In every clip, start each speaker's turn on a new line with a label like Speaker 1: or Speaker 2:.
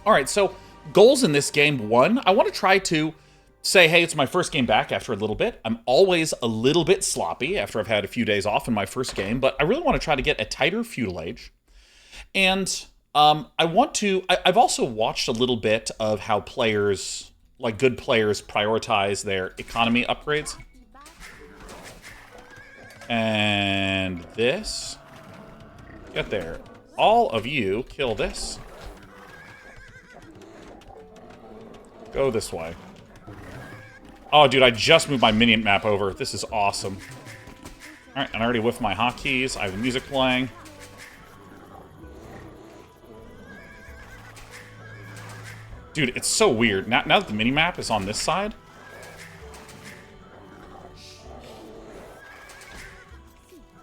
Speaker 1: Alright, so goals in this game. One, I want to try to say, hey, it's my first game back after a little bit. I'm always a little bit sloppy after I've had a few days off in my first game, but I really want to try to get a tighter feudal age. And I've also watched a little bit of how players, like good players, prioritize their economy upgrades. And this. Get there. All of you, kill this. Go this way. Oh, dude, I just moved my minion map over. This is awesome. Alright, and I already whiffed my hotkeys. I have the music playing. Dude, it's so weird. Now that the mini-map is on this side...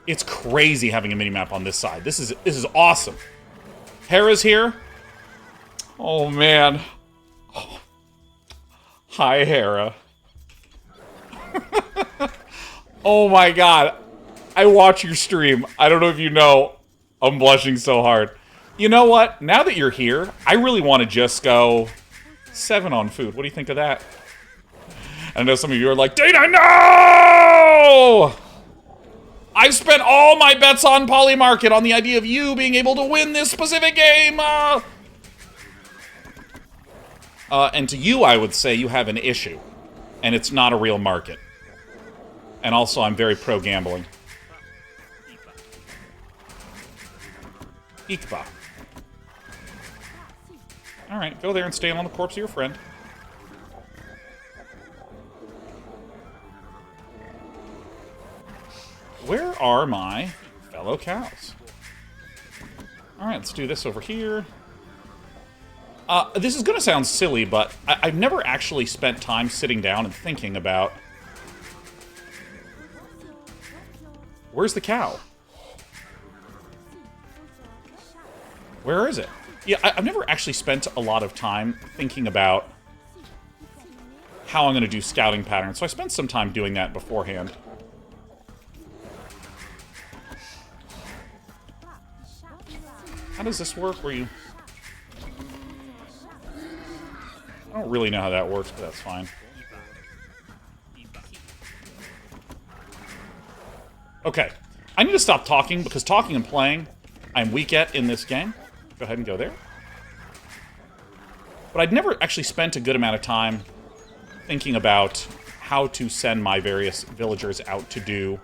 Speaker 1: It's crazy having a mini-map on this side. This is awesome. Hera's here. Oh, man. Oh. Hi, Hera. Oh, my God. I watch your stream. I don't know if you know. I'm blushing so hard. You know what? Now that you're here, I really want to just go 7 on food. What do you think of that? I know some of you are like, Day9, no! I've spent all my bets on Polymarket on the idea of you being able to win this specific game. And to you, I would say you have an issue. And it's not a real market. And also, I'm very pro-gambling. Ikba. Alright, go there and stand on the corpse of your friend. Where are my fellow cows? Alright, let's do this over here. This is gonna sound silly, but I've never actually spent time sitting down and thinking about... Where's the cow? Where is it? Yeah, I've never actually spent a lot of time thinking about how I'm gonna do scouting patterns, so I spent some time doing that beforehand. How does this work? Where you... I don't really know how that works, but that's fine. Okay. I need to stop talking, because talking and playing, I'm weak at in this game. Go ahead and go there. But I'd never actually spent a good amount of time thinking about how to send my various villagers out to do...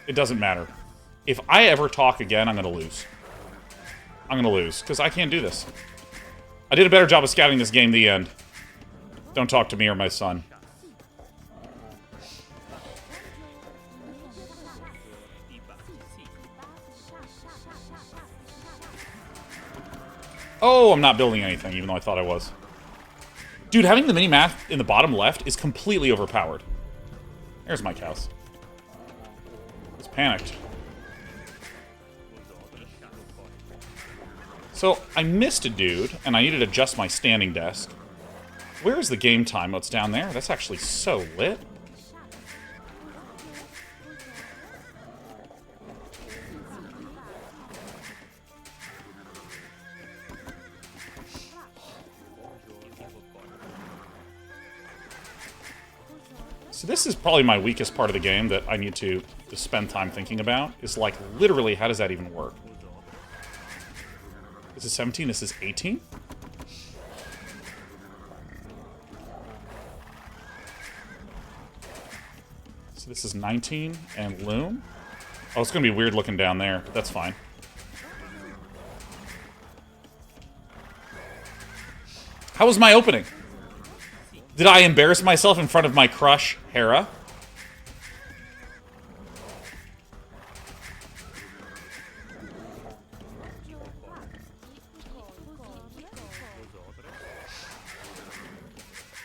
Speaker 1: It doesn't matter. If I ever talk again, I'm gonna lose. I'm gonna lose, because I can't do this. I did a better job of scouting this game, the end. Don't talk to me or my son. Oh, I'm not building anything, even though I thought I was. Dude, having the mini-map in the bottom left is completely overpowered. There's my cows. It's panicked. So, I missed a dude, and I needed to adjust my standing desk. Where's the game time? Oh, it's down there? That's actually so lit. So this is probably my weakest part of the game that I need to spend time thinking about. Is like, literally, how does that even work? This is 17, this is 18? So this is 19 and loom. Oh, it's gonna be weird looking down there, but that's fine. How was my opening? Did I embarrass myself in front of my crush, Hera?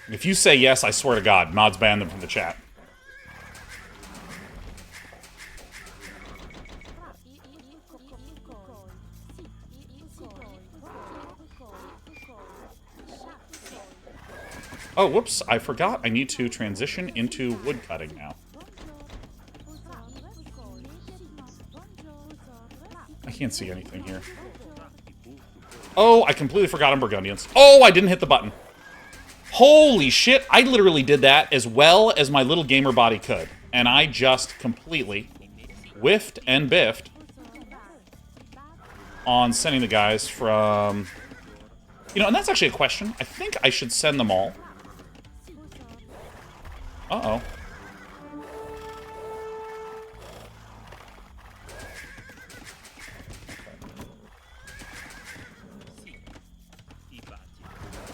Speaker 1: If you say yes, I swear to God, mods ban them from the chat. Oh, whoops, I forgot I need to transition into wood cutting now. can't see anything here. Oh, I completely forgot I'm Burgundians. Oh, I didn't hit the button. Holy shit, I literally did that as well as my little gamer body could. And I just completely whiffed and biffed on sending the guys from... You know, and that's actually a question. I think I should send them all. Uh-oh.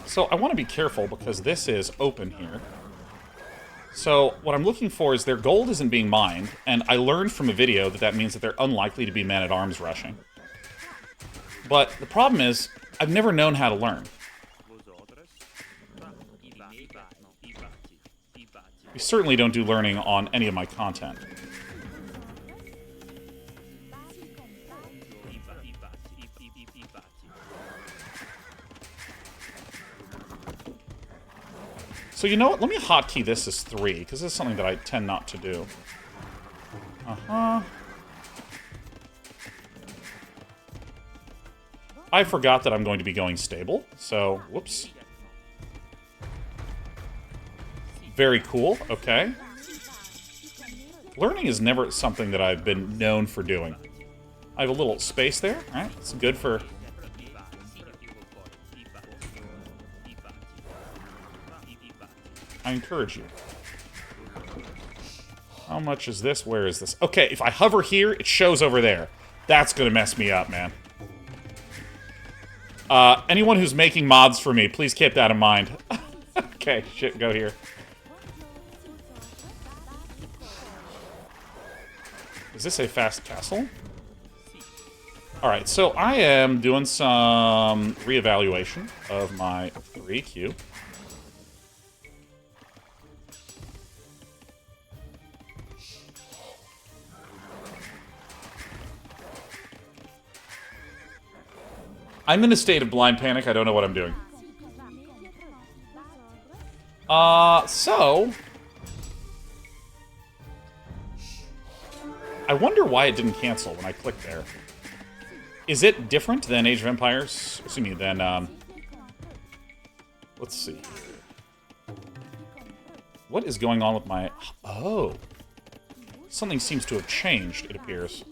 Speaker 1: So I want to be careful because this is open here. So what I'm looking for is their gold isn't being mined, and I learned from a video that that means that they're unlikely to be men-at-arms rushing. But the problem is, I've never known how to learn. We certainly don't do learning on any of my content. So you know what? Let me hotkey this as 3, because this is something that I tend not to do. I forgot that I'm going to be going stable, so whoops. Very cool, okay. Learning is never something that I've been known for doing. I have a little space there, alright? It's good for... I encourage you. How much is this? Where is this? Okay, if I hover here, it shows over there. That's gonna mess me up, man. Anyone who's making mods for me, please keep that in mind. Okay, shit, go here. Is this a fast castle? Alright, so I am doing some reevaluation of my 3Q. I'm in a state of blind panic. I don't know what I'm doing. So... I wonder why it didn't cancel when I clicked there. Is it different than Age of Empires? Excuse me, than, let's see. What is going on with my... Oh. Something seems to have changed, it appears.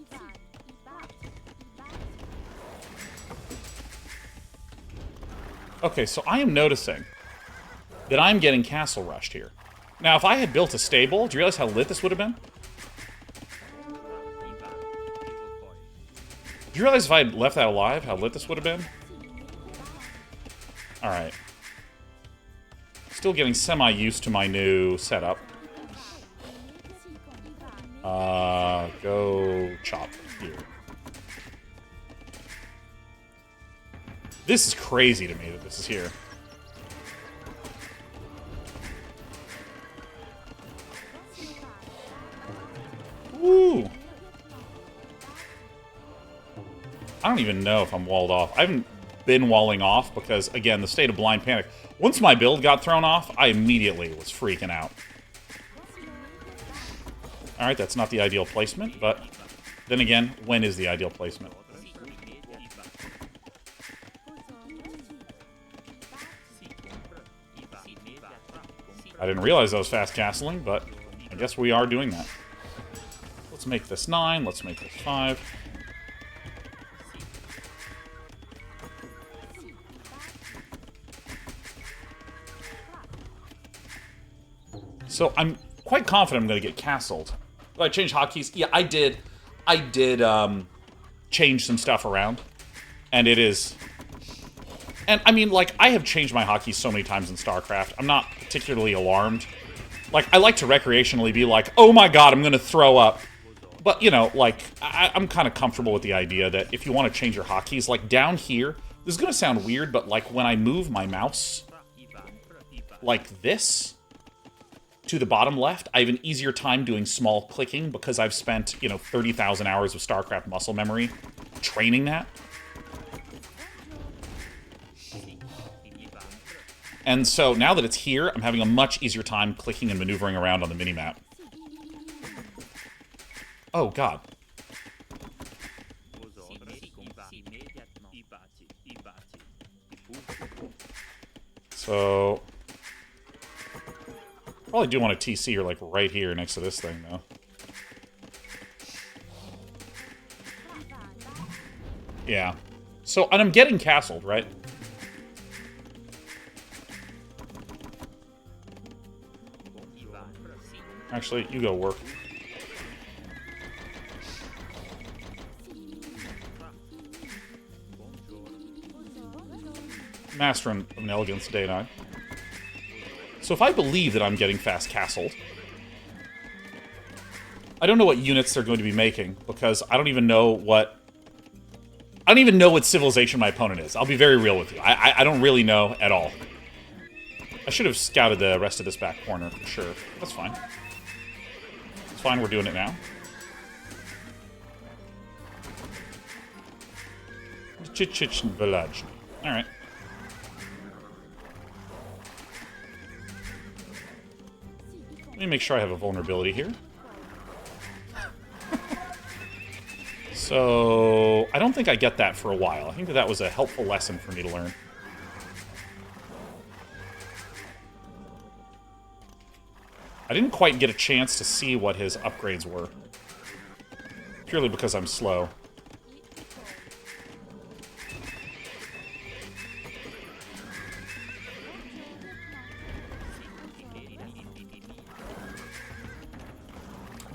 Speaker 1: Okay, so I am noticing that I'm getting castle rushed here. Now, if I had built a stable, do you realize how lit this would have been? Do you realize if I had left that alive, how lit this would have been? Alright. Still getting semi-used to my new setup. Go chop here. This is crazy to me that this is here. Woo! I don't even know if I'm walled off. I haven't been walling off because, again, the state of blind panic. Once my build got thrown off, I immediately was freaking out. Alright, that's not the ideal placement, but then again, when is the ideal placement? I didn't realize I was fast castling, but I guess we are doing that. Let's make this 9, let's make this 5. So I'm quite confident I'm going to get castled. Did I change hotkeys? Yeah, I did. I did change some stuff around. And it is... And, I mean, like, I have changed my hotkeys so many times in StarCraft. I'm not particularly alarmed. Like, I like to recreationally be like, oh my god, I'm going to throw up. But, you know, like, I'm kind of comfortable with the idea that if you want to change your hotkeys, like, down here, this is going to sound weird, but, like, when I move my mouse like this to the bottom left, I have an easier time doing small clicking because I've spent, you know, 30,000 hours of StarCraft muscle memory training that. And so now that it's here, I'm having a much easier time clicking and maneuvering around on the minimap. Oh, God. So... Probably do want a TC or like right here next to this thing, though. Yeah. So, and I'm getting castled, right? Actually, you go work. Master of Elegance, Day9. So if I believe that I'm getting fast castled, I don't know what units they're going to be making, because I don't even know what civilization my opponent is. I'll be very real with you. I don't really know at all. I should have scouted the rest of this back corner for sure. That's fine. It's fine, we're doing it now. Chich village. Alright. Let me make sure I have a vulnerability here. So, I don't think I get that for a while. I think that was a helpful lesson for me to learn. I didn't quite get a chance to see what his upgrades were. Purely because I'm slow.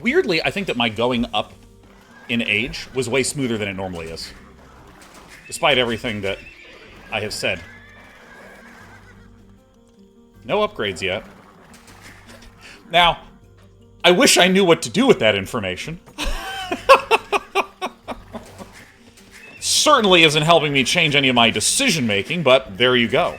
Speaker 1: Weirdly, I think that my going up in age was way smoother than it normally is. Despite everything that I have said. No upgrades yet. Now, I wish I knew what to do with that information. Certainly isn't helping me change any of my decision-making, but there you go.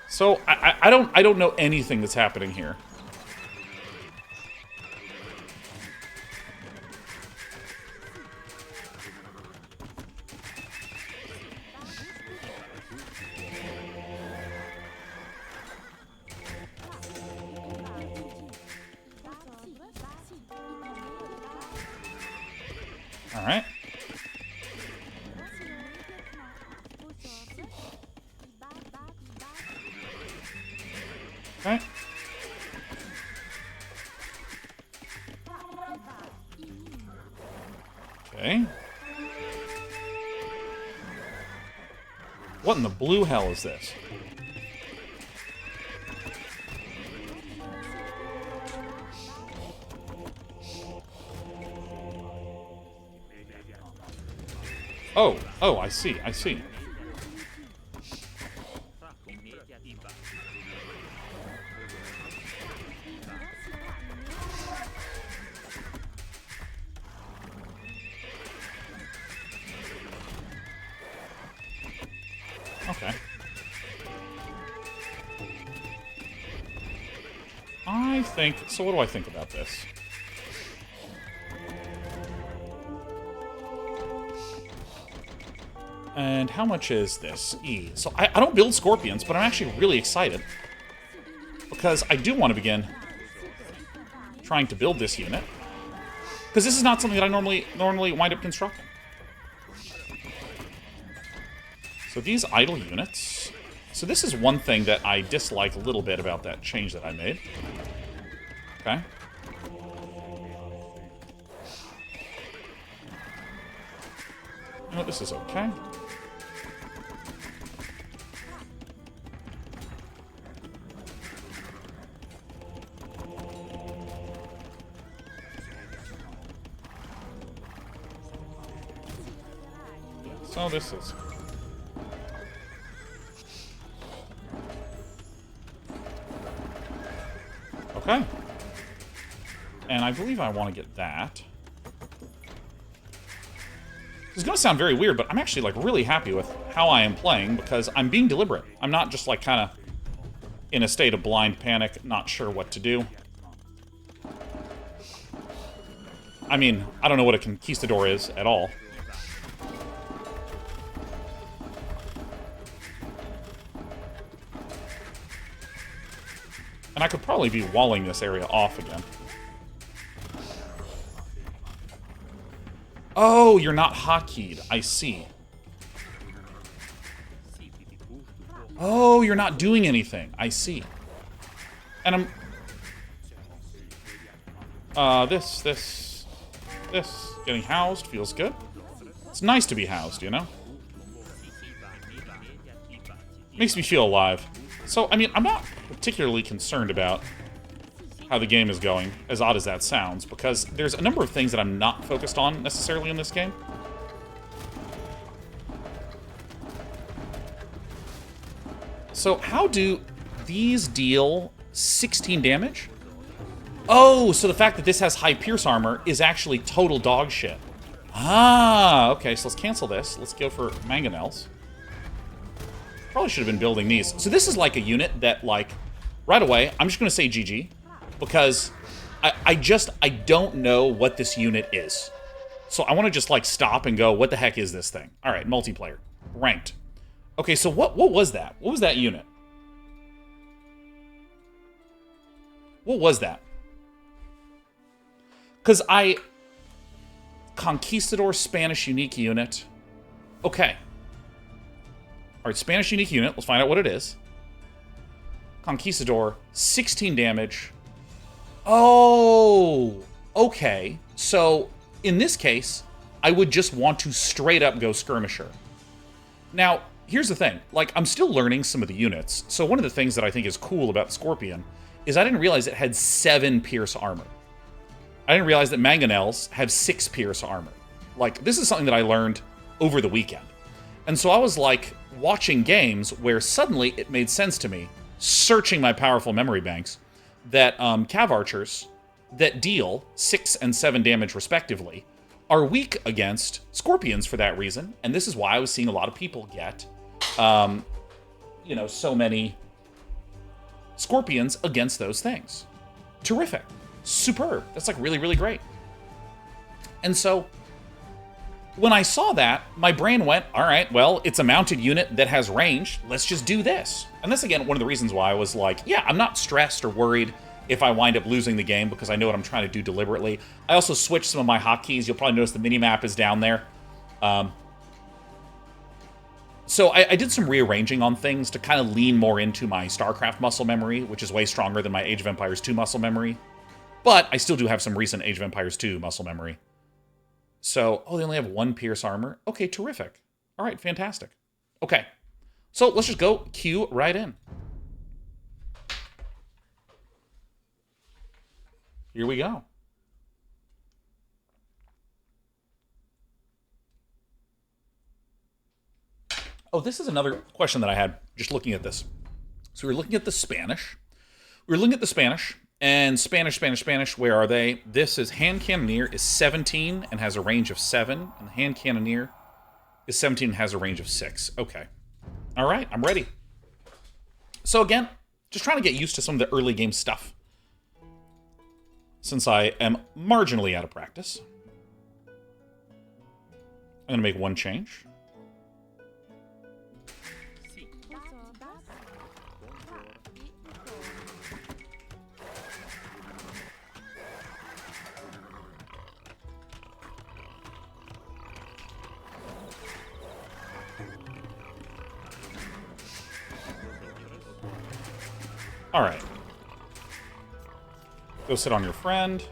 Speaker 1: So, I don't know anything that's happening here. Alright. Okay. Okay. What in the blue hell is this? Oh, I see, I see. Okay. I think... So what do I think about this? And how much is this? E. So I don't build scorpions, but I'm actually really excited. Because I do want to begin trying to build this unit. Because this is not something that I normally wind up constructing. So these idle units... So this is one thing that I dislike a little bit about that change that I made. Okay. You know, this is okay. So this is... Okay. And I believe I want to get that. It's going to sound very weird, but I'm actually, like, really happy with how I am playing because I'm being deliberate. I'm not just, like, kind of in a state of blind panic, not sure what to do. I mean, I don't know what a conquistador is at all. And I could probably be walling this area off again. Oh, you're not hotkeyed. I see. Oh, you're not doing anything. I see. And I'm... this. Getting housed feels good. It's nice to be housed, you know? Makes me feel alive. So, I mean, I'm not particularly concerned about how the game is going, as odd as that sounds, because there's a number of things that I'm not focused on necessarily in this game. So, how do these deal 16 damage? Oh, so the fact that this has high pierce armor is actually total dog shit. Ah, okay, so let's cancel this. Let's go for mangonels. Probably should have been building these. So this is like a unit that, like, right away, I'm just going to say GG. Because I don't know what this unit is. So I want to just, like, stop and go, what the heck is this thing? All right, multiplayer. Ranked. Okay, so what was that? What was that unit? What was that? Because Conquistador Spanish unique unit. Okay. Alright, Spanish unique unit. Let's find out what it is. Conquistador, 16 damage. Oh, okay. So, in this case, I would just want to straight up go Skirmisher. Now, here's the thing. Like, I'm still learning some of the units. So one of the things that I think is cool about the Scorpion is I didn't realize it had 7 pierce armor. I didn't realize that mangonels have 6 pierce armor. Like, this is something that I learned over the weekend. And so I was, like, watching games where suddenly it made sense to me, searching my powerful memory banks, that Cav Archers that deal 6 and 7 damage respectively are weak against Scorpions for that reason. And this is why I was seeing a lot of people get, you know, so many Scorpions against those things. Terrific. Superb. That's, like, really, really great. And so, when I saw that, my brain went, all right, well, it's a mounted unit that has range. Let's just do this. And that's, again, one of the reasons why I was like, yeah, I'm not stressed or worried if I wind up losing the game because I know what I'm trying to do deliberately. I also switched some of my hotkeys. You'll probably notice the minimap is down there. So I did some rearranging on things to kind of lean more into my StarCraft muscle memory, which is way stronger than my Age of Empires 2 muscle memory. But I still do have some recent Age of Empires 2 muscle memory. So, oh, they only have 1 pierce armor. Okay, terrific. All right, fantastic. Okay, so let's just go Q right in. Here we go. Oh, this is another question that I had just looking at this. So we were looking at the Spanish. And Spanish, where are they? This is Hand Cannoneer is 17 and has a range of 7. And the Hand Cannoneer is 17 and has a range of 6. Okay. All right, I'm ready. So again, just trying to get used to some of the early game stuff. Since I am marginally out of practice. I'm going to make one change. All right. Go sit on your friend.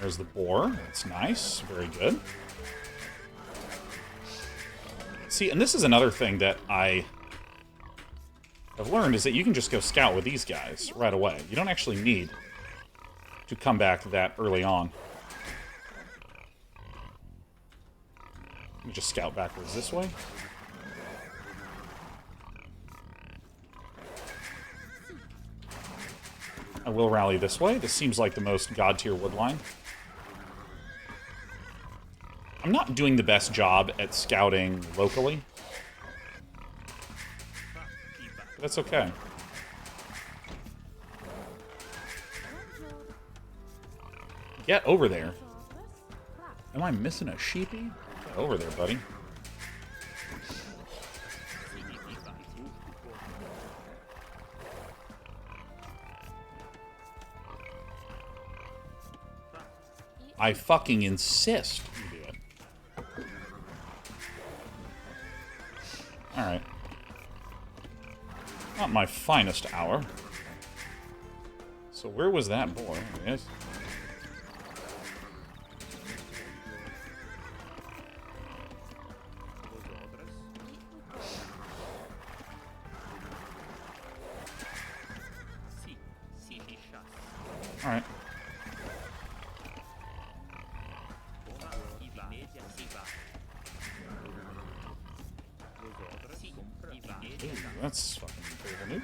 Speaker 1: There's the boar. That's nice. Very good. See, and this is another thing that I have learned is that you can just go scout with these guys right away. You don't actually need to come back that early on. Let me just scout backwards this way. I will rally this way. This seems like the most god-tier wood line. I'm not doing the best job at scouting locally. But that's okay. Get over there. Am I missing a sheepy? Get over there, buddy. I fucking insist you do it. Alright. Not my finest hour. So where was that boy? There he is. Alright. Ooh, that's fucking terrible news.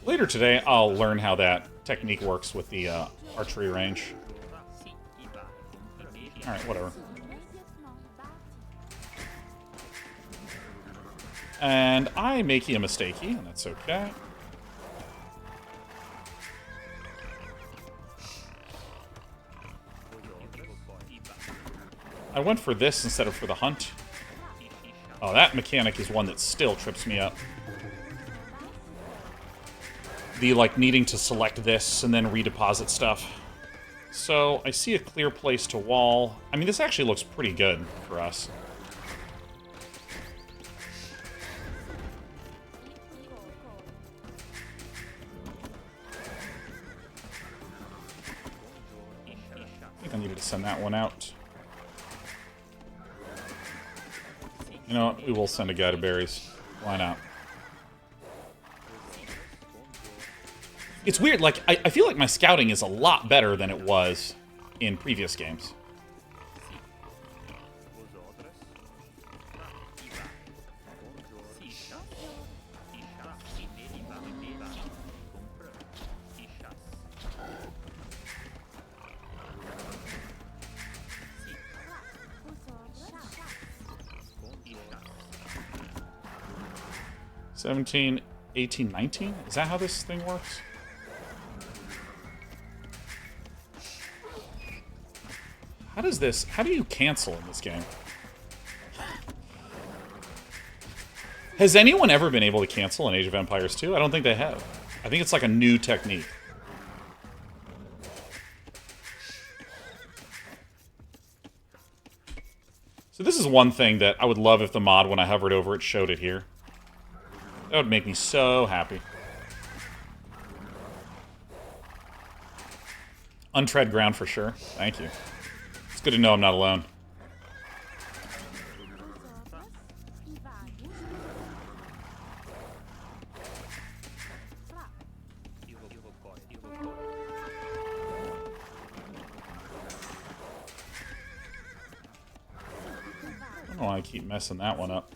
Speaker 1: Later today, I'll learn how that technique works with the archery range. Alright, whatever. And I makey a mistakey, and that's okay. I went for this instead of for the hunt. Oh, that mechanic is one that still trips me up. The, like, needing to select this and then redeposit stuff. So, I see a clear place to wall. I mean, this actually looks pretty good for us. I think I needed to send that one out. You know what? We will send a guy to berries. Why not? It's weird, like, I feel like my scouting is a lot better than it was in previous games. $17, $18, $19? Is that how this thing works? How does this... How do you cancel in this game? Has anyone ever been able to cancel in Age of Empires 2? I don't think they have. I think it's like a new technique. So this is one thing that I would love if the mod, when I hovered over it, showed it here. That would make me so happy. Untread ground for sure. Thank you. It's good to know I'm not alone. I don't know why I keep messing that one up.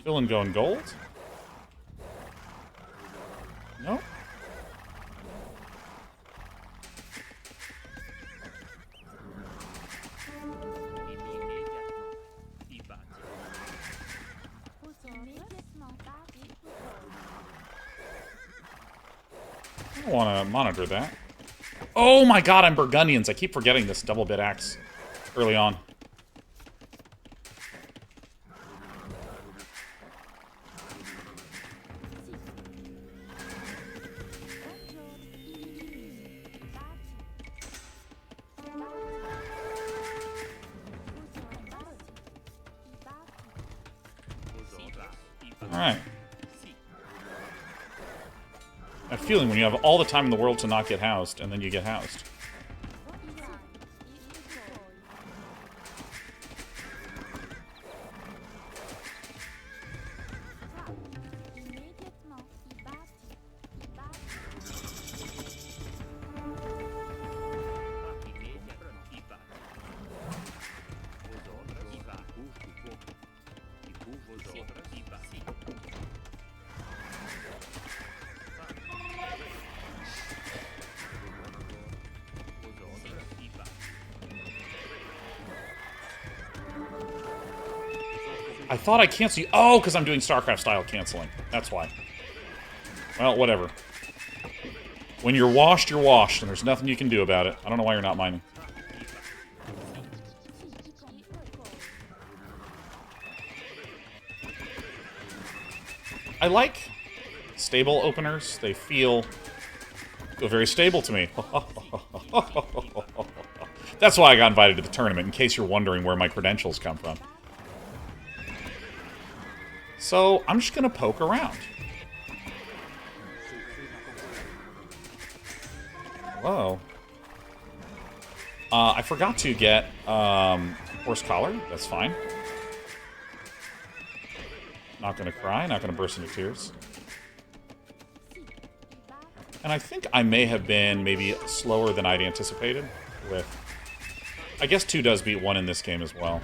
Speaker 1: Villain going gold? Nope. I don't want to monitor that. Oh my god, I'm Burgundians. I keep forgetting this double bit axe early on. Alright. That feeling when you have all the time in the world to not get housed, and then you get housed. I thought I canceled you. Oh, because I'm doing StarCraft-style canceling. That's why. Well, whatever. When you're washed, and there's nothing you can do about it. I don't know why you're not mining. I like stable openers. They feel very stable to me. That's why I got invited to the tournament, in case you're wondering where my credentials come from. So, I'm just gonna poke around. Hello. I forgot to get horse collar. That's fine. Not gonna cry, not gonna burst into tears. And I think I may have been maybe slower than I'd anticipated with... I guess 2 does beat 1 in this game as well.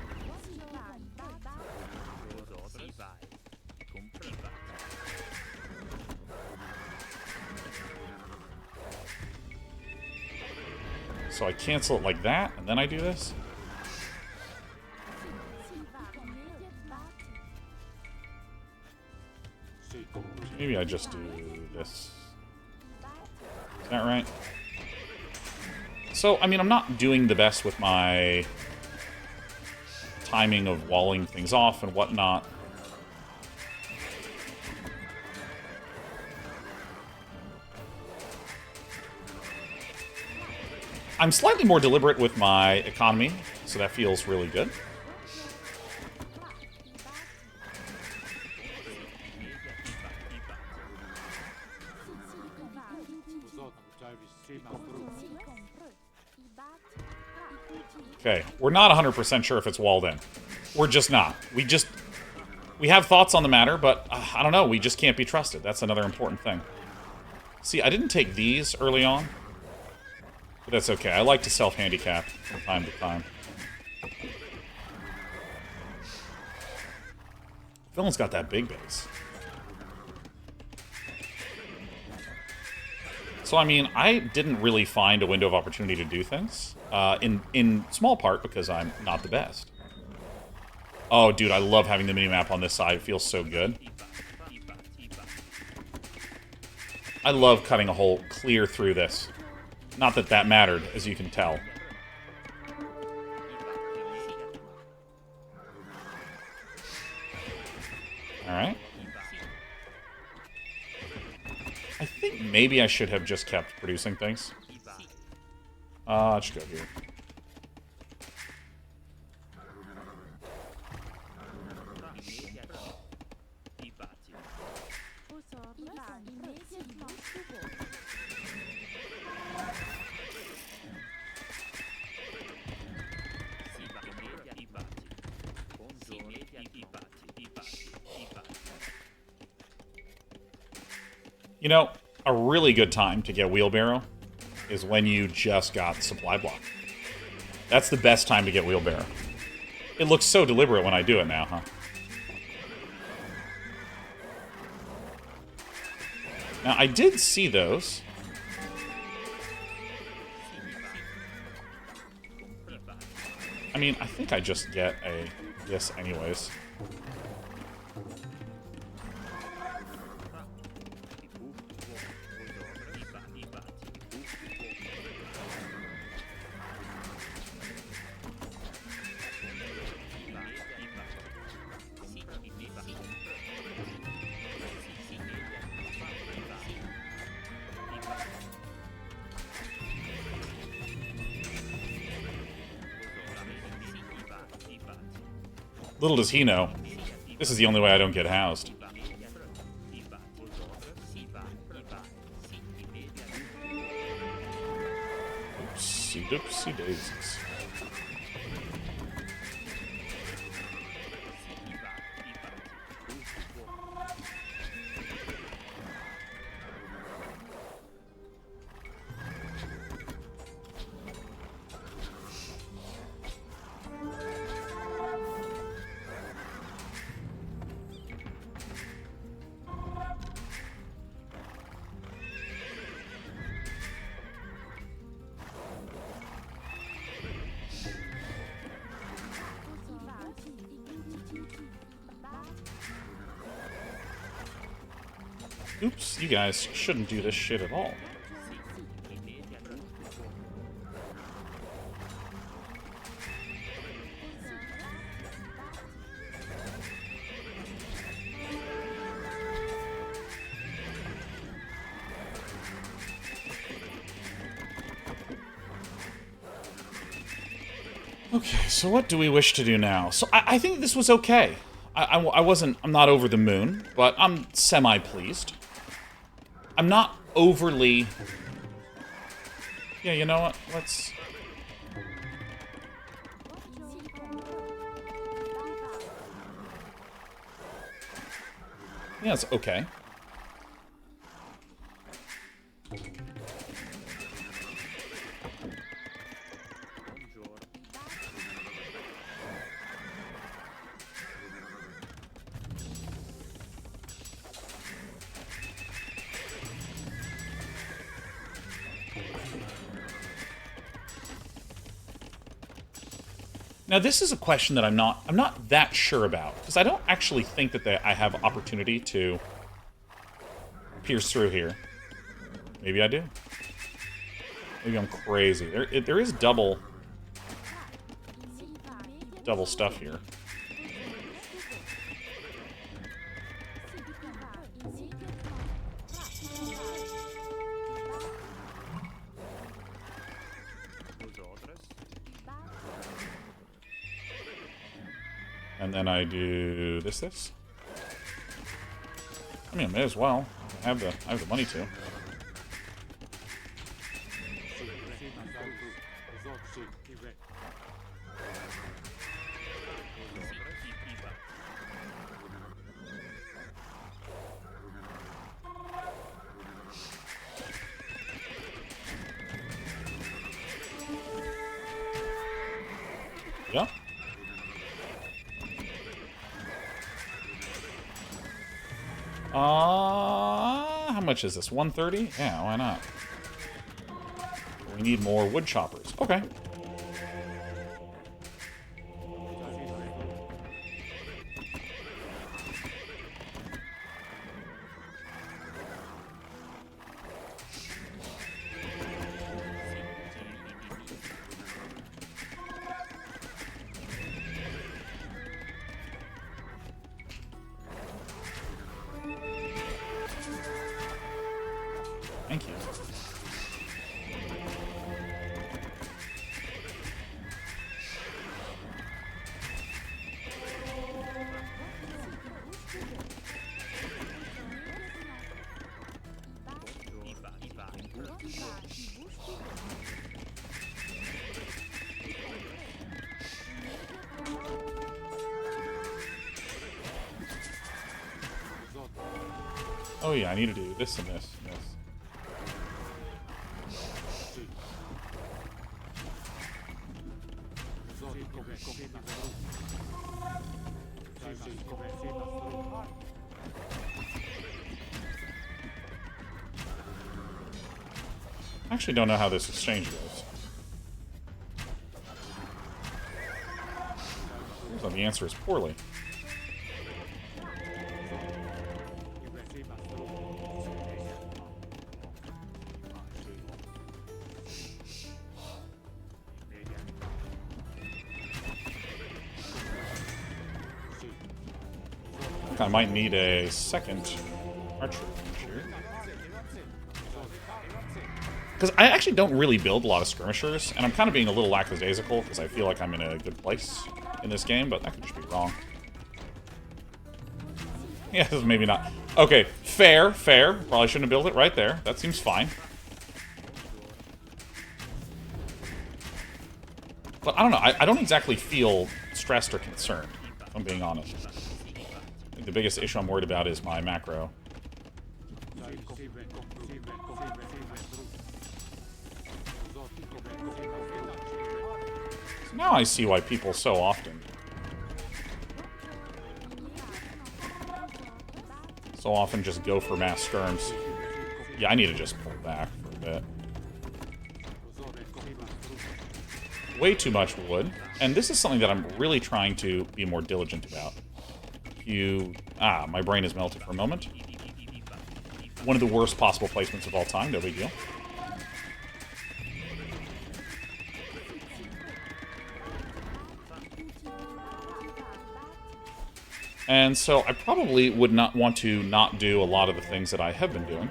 Speaker 1: So I cancel it like that, and then I do this. Maybe I just do this. Is that right? So, I mean, I'm not doing the best with my timing of walling things off and whatnot. I'm slightly more deliberate with my economy, so that feels really good. Okay, we're not 100% sure if it's walled in. We're just not. We have thoughts on the matter, but I don't know, we just can't be trusted. That's another important thing. See, I didn't take these early on. But that's okay. I like to self-handicap from time to time. Villain's got that big base. So, I mean, I didn't really find a window of opportunity to do things. In small part because I'm not the best. Oh, dude, I love having the minimap on this side. It feels so good. I love cutting a hole clear through this. Not that that mattered, as you can tell. Alright. I think maybe I should have just kept producing things. I'll just go here. You know, a really good time to get wheelbarrow is when you just got supply block. That's the best time to get wheelbarrow. It looks so deliberate when I do it now, huh? Now, I did see those. I mean, I think I just get a this anyways. Little does he know, this is the only way I don't get housed. Oopsie doopsie daisies. Oops, you guys shouldn't do this shit at all. Okay, so what do we wish to do now? So I think this was okay. I'm not over the moon, but I'm semi-pleased. I'm not overly... Yeah, you know what? Let's... Yeah, it's okay. Now, this is a question that I'm not that sure about, because I don't actually think that I have opportunity to pierce through here. Maybe I do. Maybe I'm crazy. There is double stuff here. And then I do this. I mean, I may as well. I have the money to. Yeah. How much is this? 130? Yeah, why not? We need more wood choppers. Okay. Thank you. Oh yeah, I need to do this and this. Yes. I actually don't know how this exchange goes. So the answer is poorly. I might need a second archer here. Because I actually don't really build a lot of skirmishers, and I'm kind of being a little lackadaisical because I feel like I'm in a good place in this game, but that could just be wrong. Yeah, maybe not. Okay, fair. Probably shouldn't have built it right there. That seems fine. But I don't know. I don't exactly feel stressed or concerned, if I'm being honest. I think the biggest issue I'm worried about is my macro. So now I see why people so often just go for mass skirms. Yeah, I need to just pull back for a bit. Way too much wood. And this is something that I'm really trying to be more diligent about. My brain is melted for a moment. one of the worst possible placements of all time. No big deal. And so I probably would not want to not do a lot of the things that I have been doing.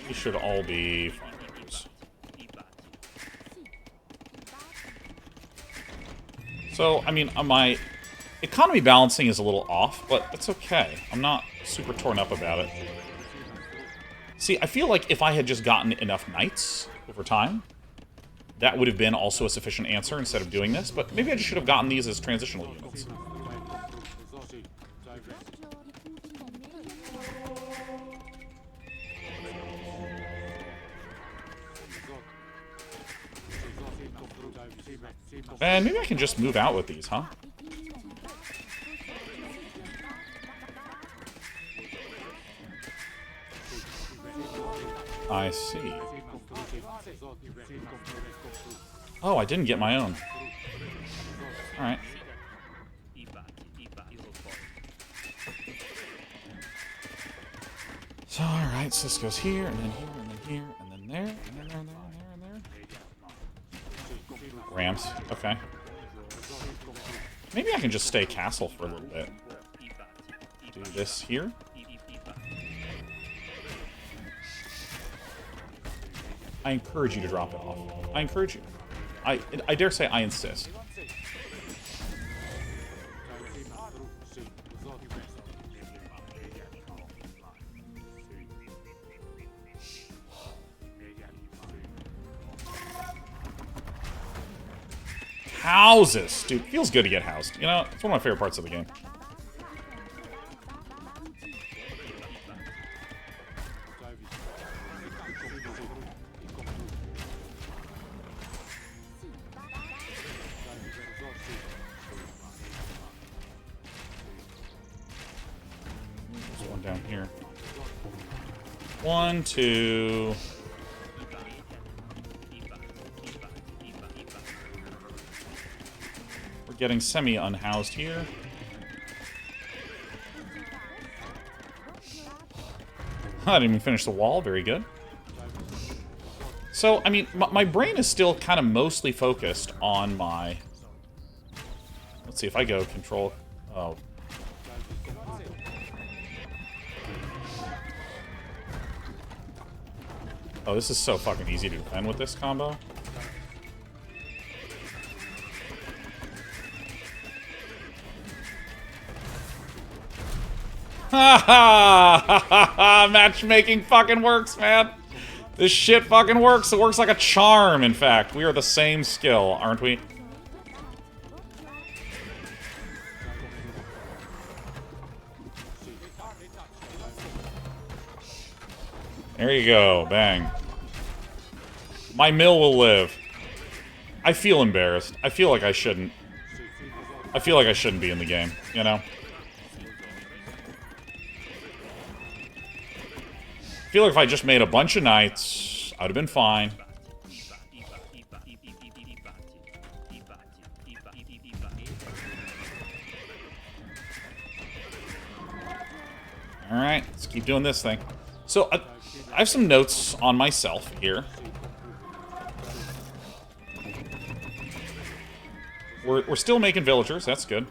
Speaker 1: These should all be fine menus. So, I mean, my economy balancing is a little off, but it's okay. I'm not super torn up about it. See, I feel like if I had just gotten enough knights over time, that would have been also a sufficient answer instead of doing this, but maybe I just should have gotten these as transitional units. And maybe I can just move out with these, huh? I see. Oh, I didn't get my own. Alright. So, alright, so this goes here, and then here, and then here, and then there, and then there, and there, and there, and there. Ramps. Okay. Maybe I can just stay castle for a little bit. Do this here. I encourage you to drop it off. I encourage you. I dare say I insist. Houses! Dude, feels good to get housed. You know, it's one of my favorite parts of the game. There's one down here. 1, 2... Getting semi-unhoused here. I didn't even finish the wall. Very good. So, I mean, my brain is still kind of mostly focused on my... Let's see, if I go control... Oh. Oh, this is so fucking easy to defend with this combo. Ha ha! Matchmaking fucking works, man. This shit fucking works. It works like a charm, in fact. We are the same skill, aren't we? There you go. Bang. My mill will live. I feel embarrassed. I feel like I shouldn't. I feel like I shouldn't be in the game, you know? I feel like if I just made a bunch of knights, I'd have been fine. Alright, let's keep doing this thing. So, I have some notes on myself here. We're still making villagers, that's good.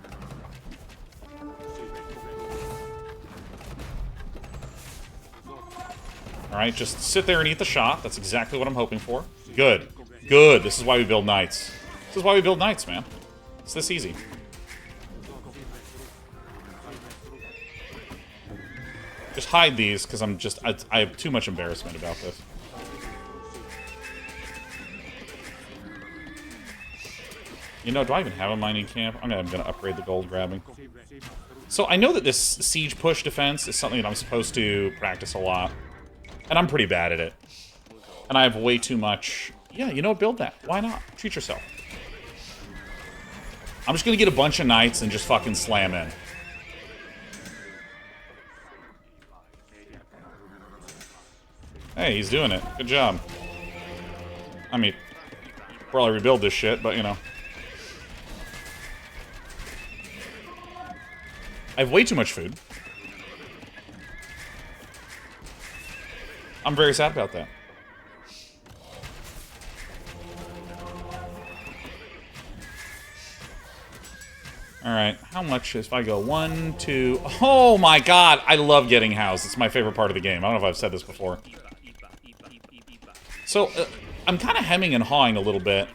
Speaker 1: Alright, just sit there and eat the shot. That's exactly what I'm hoping for. Good. Good. This is why we build knights. This is why we build knights, man. It's this easy. Just hide these, because I have too much embarrassment about this. You know, do I even have a mining camp? I'm gonna upgrade the gold grabbing. So I know that this siege push defense is something that I'm supposed to practice a lot. And I'm pretty bad at it. And I have way too much... Yeah, you know what? Build that. Why not? Treat yourself. I'm just gonna get a bunch of knights and just fucking slam in. Hey, he's doing it. Good job. I mean, probably rebuild this shit, but you know. I have way too much food. I'm very sad about that. Alright, how much if I go 1, 2... Oh my god! I love getting housed. It's my favorite part of the game. I don't know if I've said this before. So, I'm kind of hemming and hawing a little bit.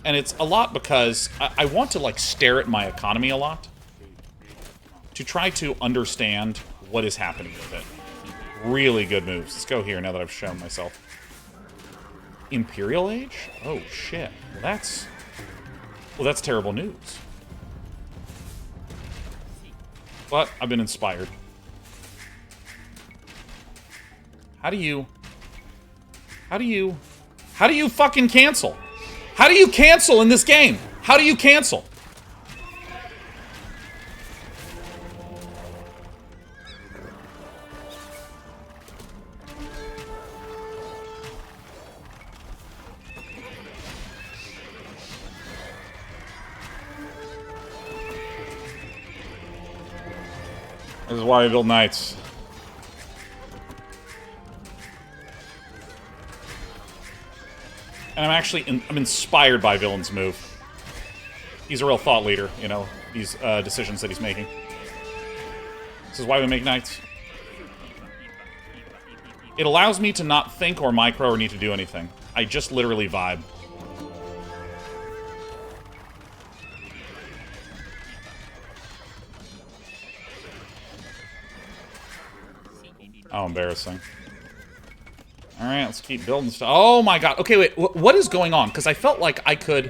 Speaker 1: And it's a lot because I want to, like, stare at my economy a lot. To try to understand what is happening with it. Really good moves. Let's go here now that I've shown myself. Imperial Age? Oh, shit. Well, that's terrible news. But I've been inspired. How do you fucking cancel? How do you cancel in this game? How do you cancel? This is why I build knights. And I'm inspired by Villain's move. He's a real thought leader, you know, these decisions that he's making. This is why we make knights. It allows me to not think or micro or need to do anything. I just literally vibe. Oh, embarrassing. Alright, let's keep building stuff. Oh my god. Okay, wait. What is going on? Because I felt like I could...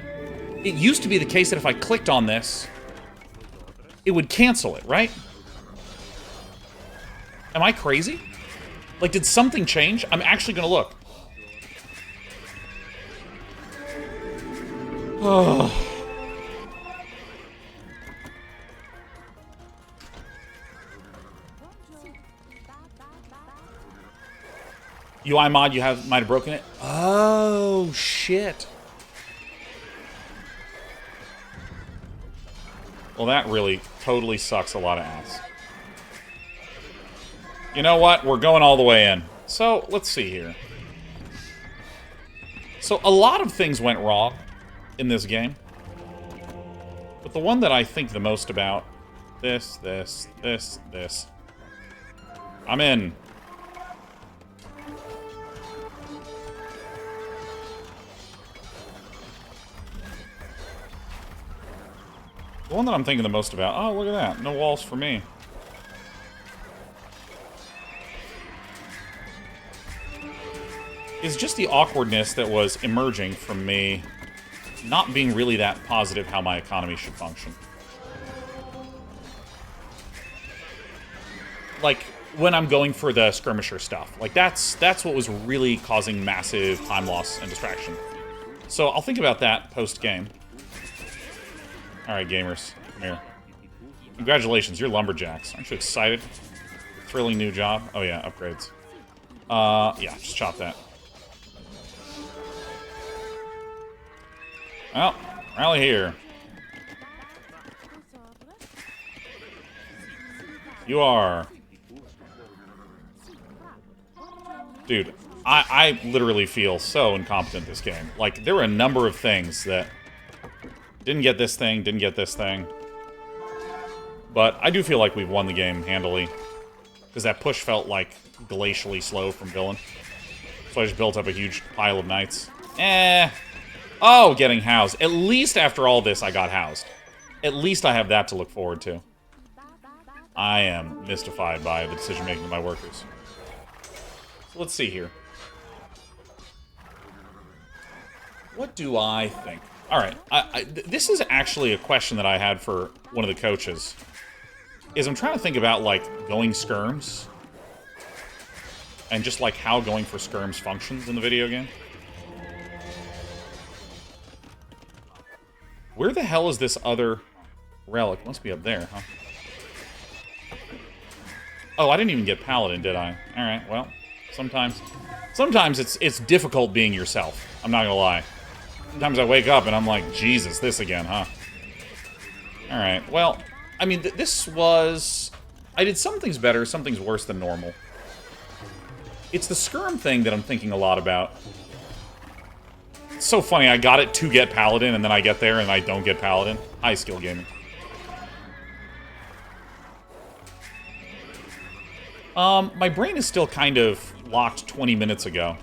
Speaker 1: It used to be the case that if I clicked on this, it would cancel it, right? Am I crazy? Like, did something change? I'm actually gonna look. Oh... UI mod, might have broken it. Oh, shit. Well, that really totally sucks a lot of ass. You know what? We're going all the way in. So, let's see here. So, a lot of things went wrong in this game. But the one that I think the most about... This. I'm in. The one that I'm thinking the most about... Oh, look at that. No walls for me. Is just the awkwardness that was emerging from me not being really that positive how my economy should function. Like, when I'm going for the skirmisher stuff. Like, that's what was really causing massive time loss and distraction. So, I'll think about that post-game. Alright, gamers. Come here. Congratulations, you're lumberjacks. Aren't you excited? Thrilling new job. Oh yeah, upgrades. Yeah, just chop that. Well, rally here. You are. Dude, I literally feel so incompetent this game. Like, there were a number of things that... Didn't get this thing, didn't get this thing. But I do feel like we've won the game handily. Because that push felt, like, glacially slow from Villain. So I just built up a huge pile of knights. Oh, getting housed. At least after all this, I got housed. At least I have that to look forward to. I am mystified by the decision-making of my workers. So let's see here. What do I think? Alright, this is actually a question that I had for one of the coaches. I'm trying to think about, like, going skirms. And just, like, how going for skirms functions in the video game. Where the hell is this other relic? It must be up there, huh? Oh, I didn't even get Paladin, did I? Alright, well, sometimes. Sometimes it's difficult being yourself. I'm not gonna lie. Sometimes I wake up and I'm like, Jesus, this again, huh? Alright, well, I mean, this was... I did some things better, some things worse than normal. It's the skirm thing that I'm thinking a lot about. It's so funny, I got it to get Paladin, and then I get there and I don't get Paladin. High skill gaming. My brain is still kind of locked 20 minutes ago.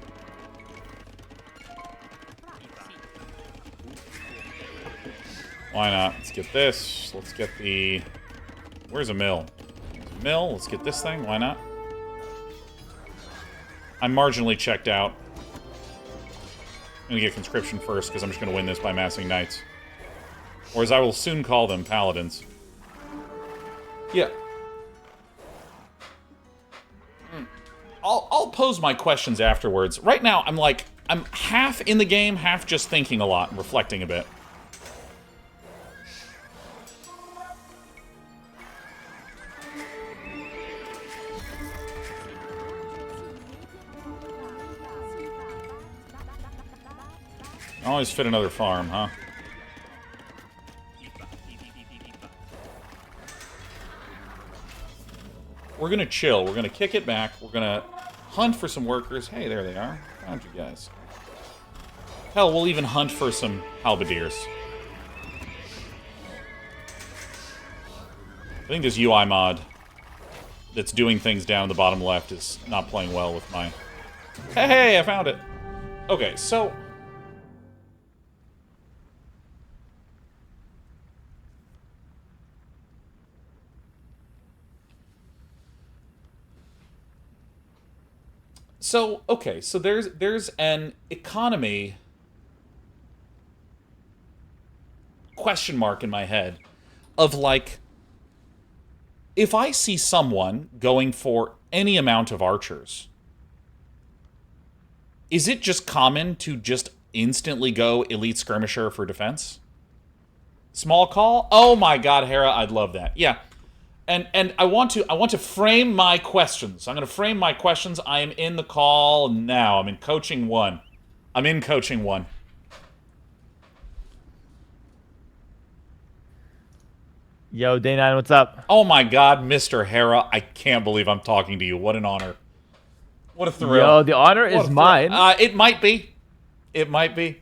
Speaker 1: Why not? Let's get this. Let's get the... Where's a mill? There's a mill. Let's get this thing. Why not? I'm marginally checked out. I'm gonna get conscription first, because I'm just gonna win this by massing knights. Or as I will soon call them, paladins. Yeah. I'll pose my questions afterwards. Right now, I'm half in the game, half just thinking a lot and reflecting a bit. Always fit another farm, huh? We're gonna chill. We're gonna kick it back. We're gonna hunt for some workers. Hey, there they are. Found you guys. Hell, we'll even hunt for some halberdiers. I think this UI mod that's doing things down in the bottom left is not playing well with my... Hey, I found it! Okay, so... okay, so there's an economy question mark in my head of, like, if I see someone going for any amount of archers, is it just common to just instantly go elite skirmisher for defense? Small call? Oh my god, Hera, I'd love that. Yeah. And I want to frame my questions. I'm going to frame my questions. I am in the call now. I'm in coaching 1. I'm in coaching 1.
Speaker 2: Yo, Day9, what's up?
Speaker 1: Oh my god, Mr. Hera, I can't believe I'm talking to you. What an honor. What a thrill.
Speaker 2: Yo, the honor is mine.
Speaker 1: It might be. It might be.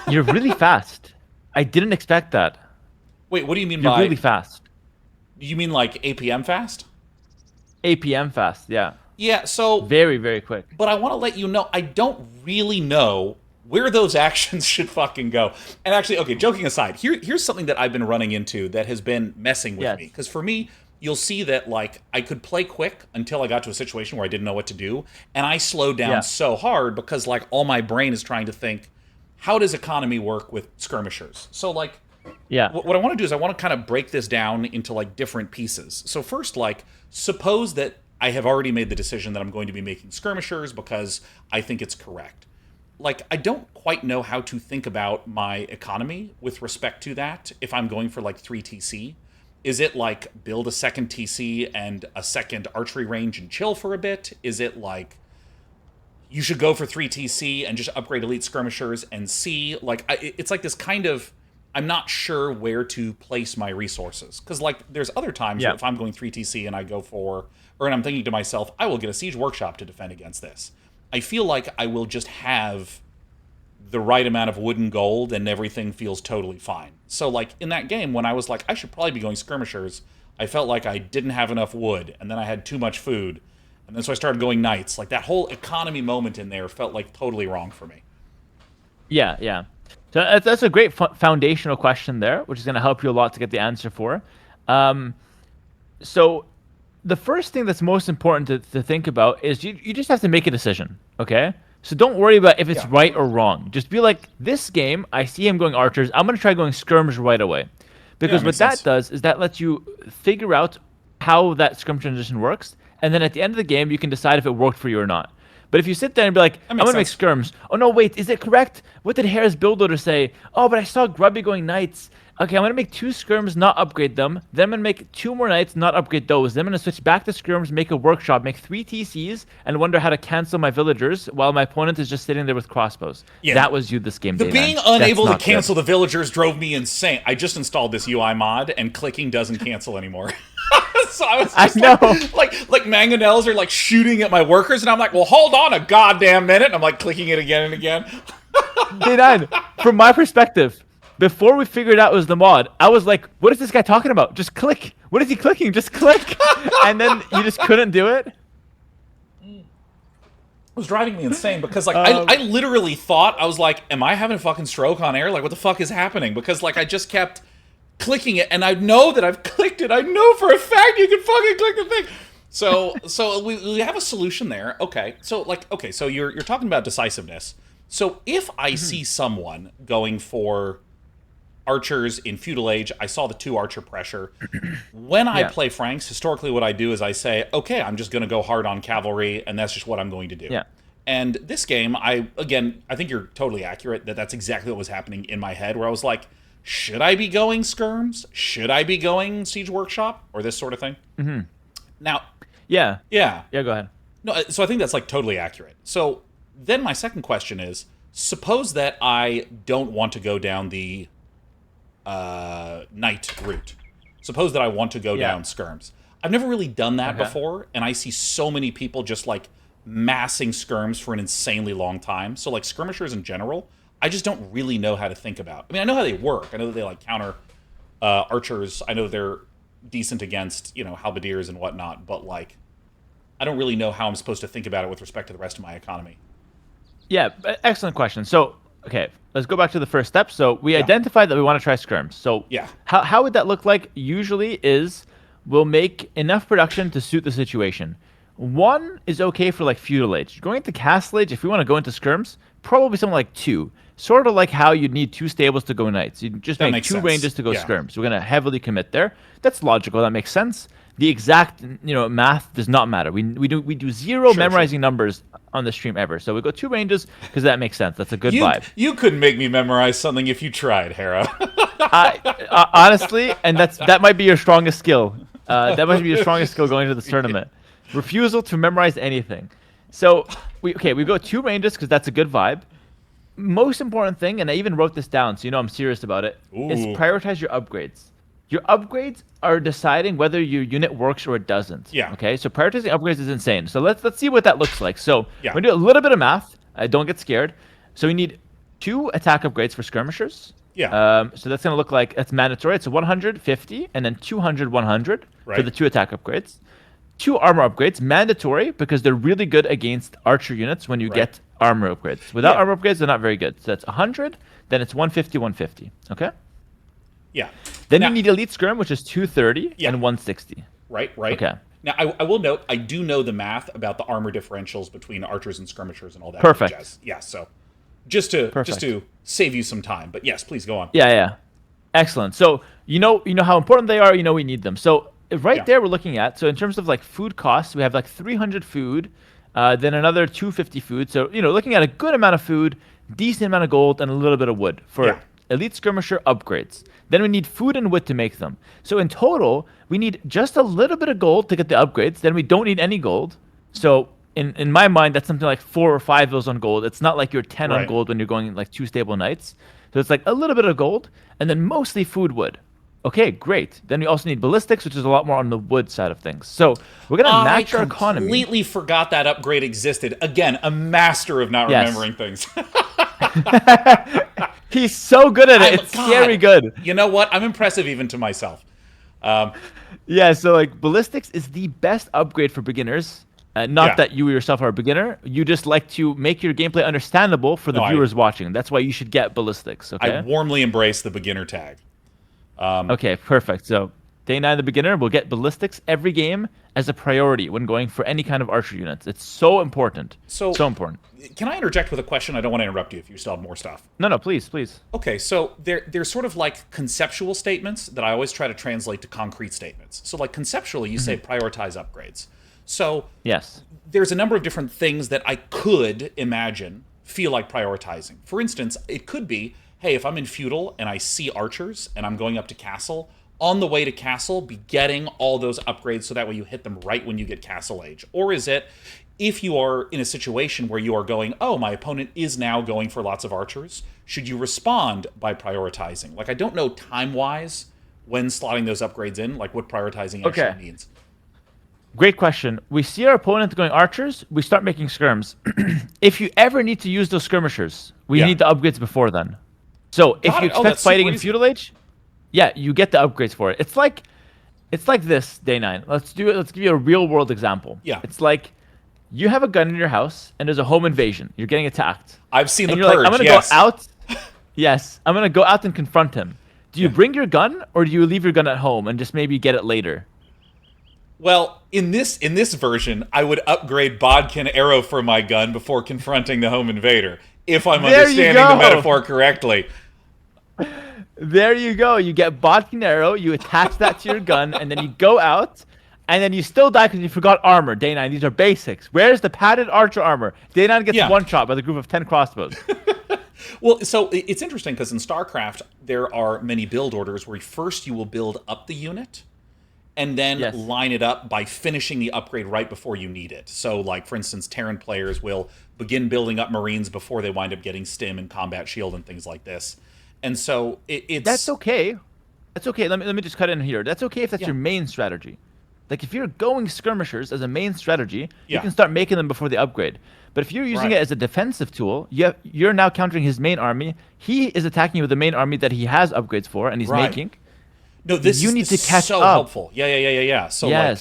Speaker 2: You're really fast. I didn't expect that.
Speaker 1: Wait, what do you mean
Speaker 2: You're
Speaker 1: by...
Speaker 2: really fast.
Speaker 1: You mean like APM fast?
Speaker 2: APM fast, yeah.
Speaker 1: Yeah, so...
Speaker 2: Very, very quick.
Speaker 1: But I want to let you know, I don't really know where those actions should fucking go. And actually, okay, joking aside, here's something that I've been running into that has been messing with me. Because for me, you'll see that, like, I could play quick until I got to a situation where I didn't know what to do. And I slowed down so hard because, like, all my brain is trying to think, how does economy work with skirmishers? So, like...
Speaker 2: Yeah.
Speaker 1: What I want to do is I want to kind of break this down into, like, different pieces. So first, like, suppose that I have already made the decision that I'm going to be making skirmishers because I think it's correct. Like, I don't quite know how to think about my economy with respect to that if I'm going for, like, 3 TC. Is it, like, build a second TC and a second archery range and chill for a bit? Is it, like, you should go for 3 TC and just upgrade elite skirmishers and see? Like, it's like this kind of... I'm not sure where to place my resources. Because, like, there's other times where if I'm going 3 TC and I go for... Or and I'm thinking to myself, I will get a siege workshop to defend against this. I feel like I will just have the right amount of wood and gold and everything feels totally fine. So, like, in that game, when I was like, I should probably be going skirmishers, I felt like I didn't have enough wood, and then I had too much food. And then so I started going knights. Like, that whole economy moment in there felt, like, totally wrong for me.
Speaker 2: Yeah, yeah. So that's a great foundational question there, which is going to help you a lot to get the answer for. So the first thing that's most important to think about is you just have to make a decision, okay? So don't worry about if it's right or wrong. Just be like, this game, I see him going archers. I'm going to try going skirmish right away. Because what that does is that lets you figure out how that skirmish transition works. And then at the end of the game, you can decide if it worked for you or not. But if you sit there and be like, I'm going to make skirms. Oh, no, wait, is it correct? What did Hera's build order say? Oh, but I saw Grubby going knights. Okay, I'm gonna make 2 skirms, not upgrade them. Then I'm gonna make 2 more knights, not upgrade those. Then I'm gonna switch back to skirms, make a workshop, make 3 TCs, and wonder how to cancel my villagers while my opponent is just sitting there with crossbows.
Speaker 1: Yeah.
Speaker 2: That was you this game,
Speaker 1: The
Speaker 2: Day9.
Speaker 1: being
Speaker 2: That's
Speaker 1: unable to
Speaker 2: not
Speaker 1: cancel
Speaker 2: good.
Speaker 1: the villagers drove me insane. I just installed this UI mod, and clicking doesn't cancel anymore. So I was just
Speaker 2: know.
Speaker 1: like mangonels are like shooting at my workers, and I'm like, well, hold on a goddamn minute. And I'm like clicking it again and again.
Speaker 2: Day9, from my perspective, before we figured out it was the mod, I was like, what is this guy talking about? Just click. What is he clicking? Just click. And then you just couldn't do it.
Speaker 1: It was driving me insane because like I literally thought, I was like, am I having a fucking stroke on air? Like, what the fuck is happening? Because like I just kept clicking it, and I know that I've clicked it. I know for a fact you can fucking click the thing. So we have a solution there. Okay. So you're talking about decisiveness. So if I see someone going for archers in feudal age, I saw the 2 archer pressure. When I play Franks, historically what I do is I say, okay, I'm just going to go hard on cavalry, and that's just what I'm going to do.
Speaker 2: Yeah.
Speaker 1: And this game, I think you're totally accurate that that's exactly what was happening in my head, where I was like, should I be going skirms? Should I be going siege workshop? Or this sort of thing? Mm-hmm. Now...
Speaker 2: Yeah.
Speaker 1: Yeah.
Speaker 2: Yeah, go ahead.
Speaker 1: No, so I think that's like totally accurate. So then my second question is, suppose that I don't want to go down the knight route. Suppose that I want to go down skirms. I've never really done that before, and I see so many people just like massing skirms for an insanely long time. So like skirmishers in general, I just don't really know how to think about. I mean, I know how they work. I know that they like counter archers. I know they're decent against, halberdiers and whatnot, but like I don't really know how I'm supposed to think about it with respect to the rest of my economy.
Speaker 2: Yeah, excellent question. So, okay, let's go back to the first step. So we identified that we want to try skirms. So how would that look like? Usually is we'll make enough production to suit the situation. 1 is okay for like feudal age. Going into castle age, if we want to go into skirms, probably something like 2. Sort of like how you'd need 2 stables to go knights. You just make 2 ranges to go skirms. We're gonna heavily commit there. That's logical. That makes sense. The exact math does not matter. We do zero memorizing numbers on the stream ever. So we go 2 ranges because that makes sense. That's a good vibe.
Speaker 1: You couldn't make me memorize something if you tried, Hera.
Speaker 2: Honestly, and that might be your strongest skill. That might be your strongest skill going into this tournament. Refusal to memorize anything. So we go 2 ranges because that's a good vibe. Most important thing, and I even wrote this down so I'm serious about it, is prioritize your upgrades. Your upgrades are deciding whether your unit works or it doesn't.
Speaker 1: Yeah.
Speaker 2: Okay, so prioritizing upgrades is insane. So let's see what that looks like. So we're gonna do a little bit of math. Don't get scared. So we need 2 attack upgrades for skirmishers.
Speaker 1: Yeah.
Speaker 2: So that's gonna look like, that's mandatory. It's 150 and then 200, 100 for the 2 attack upgrades. 2 armor upgrades, mandatory, because they're really good against archer units when you get armor upgrades. Without armor upgrades, they're not very good. So that's 100, then it's 150, 150. Okay?
Speaker 1: Yeah.
Speaker 2: Then you need elite skirm, which is 230 and 160.
Speaker 1: Right.
Speaker 2: Okay.
Speaker 1: Now, I will note, I do know the math about the armor differentials between archers and skirmishers and all that.
Speaker 2: Perfect.
Speaker 1: Jazz. Yeah, so just to save you some time. But yes, please go on.
Speaker 2: Yeah. Excellent. So you know how important they are. We need them. So there we're looking at, so in terms of like food costs, we have like 300 food, then another 250 food. So looking at a good amount of food, decent amount of gold, and a little bit of wood for elite skirmisher upgrades. Then we need food and wood to make them. So in total, we need just a little bit of gold to get the upgrades. Then we don't need any gold. So in my mind, that's something like 4 or 5 bills on gold. It's not like you're 10 on gold when you're going like 2 stable knights. So it's like a little bit of gold, and then mostly food wood. Okay, great. Then we also need ballistics, which is a lot more on the wood side of things. So we're going to match our economy.
Speaker 1: I completely forgot that upgrade existed. Again, a master of not remembering things.
Speaker 2: He's so good at it. It's scary good.
Speaker 1: You know what? I'm impressive even to myself.
Speaker 2: So like ballistics is the best upgrade for beginners. Not that you yourself are a beginner. You just like to make your gameplay understandable for the viewers watching. That's why you should get ballistics. Okay.
Speaker 1: I warmly embrace the beginner tag.
Speaker 2: Okay, perfect. So Day9 the beginner will get ballistics every game as a priority when going for any kind of archer units. It's so important. So important.
Speaker 1: Can I interject with a question? I don't want to interrupt you if you still have more stuff.
Speaker 2: No, please.
Speaker 1: Okay, so they're sort of like conceptual statements that I always try to translate to concrete statements. So like conceptually, you say prioritize upgrades. So there's a number of different things that I could imagine feel like prioritizing. For instance, it could be, hey, if I'm in feudal and I see archers and I'm going up to castle, on the way to castle, be getting all those upgrades so that way you hit them right when you get castle age? Or is it, if you are in a situation where you are going, oh, my opponent is now going for lots of archers, should you respond by prioritizing? Like, I don't know time-wise when slotting those upgrades in, like what prioritizing actually means.
Speaker 2: Great question. We see our opponent going archers, we start making skirms. If you ever need to use those skirmishers, we need the upgrades before then. So if you expect fighting in feudal age, yeah, you get the upgrades for it. It's like this, Day9. Let's do it. Let's give you a real world example.
Speaker 1: Yeah.
Speaker 2: It's like you have a gun in your house and there's a home invasion. You're getting attacked.
Speaker 1: I've seen the
Speaker 2: Purge. Like, I'm gonna go out. Yes, I'm gonna go out and confront him. Do you bring your gun or do you leave your gun at home and just maybe get it later?
Speaker 1: Well, in this version, I would upgrade Bodkin arrow for my gun before confronting the home invader, if I'm understanding the metaphor correctly.
Speaker 2: There you go. You get Bodkin arrow, you attach that to your gun, and then you go out, and then you still die because you forgot armor. Day9, these are basics. Where's the padded archer armor? Day9 gets one shot by the group of 10 crossbows.
Speaker 1: Well, so it's interesting because in StarCraft, there are many build orders where first you will build up the unit, and then line it up by finishing the upgrade right before you need it. So, like, for instance, Terran players will begin building up Marines before they wind up getting Stim and Combat Shield and things like this. And so it's...
Speaker 2: That's okay. That's okay. Let me just cut in here. That's okay if that's your main strategy. Like, if you're going skirmishers as a main strategy, you can start making them before the upgrade. But if you're using it as a defensive tool, you're now countering his main army. He is attacking you with the main army that he has upgrades for and he's making.
Speaker 1: No, this is so helpful. Yeah. So, like,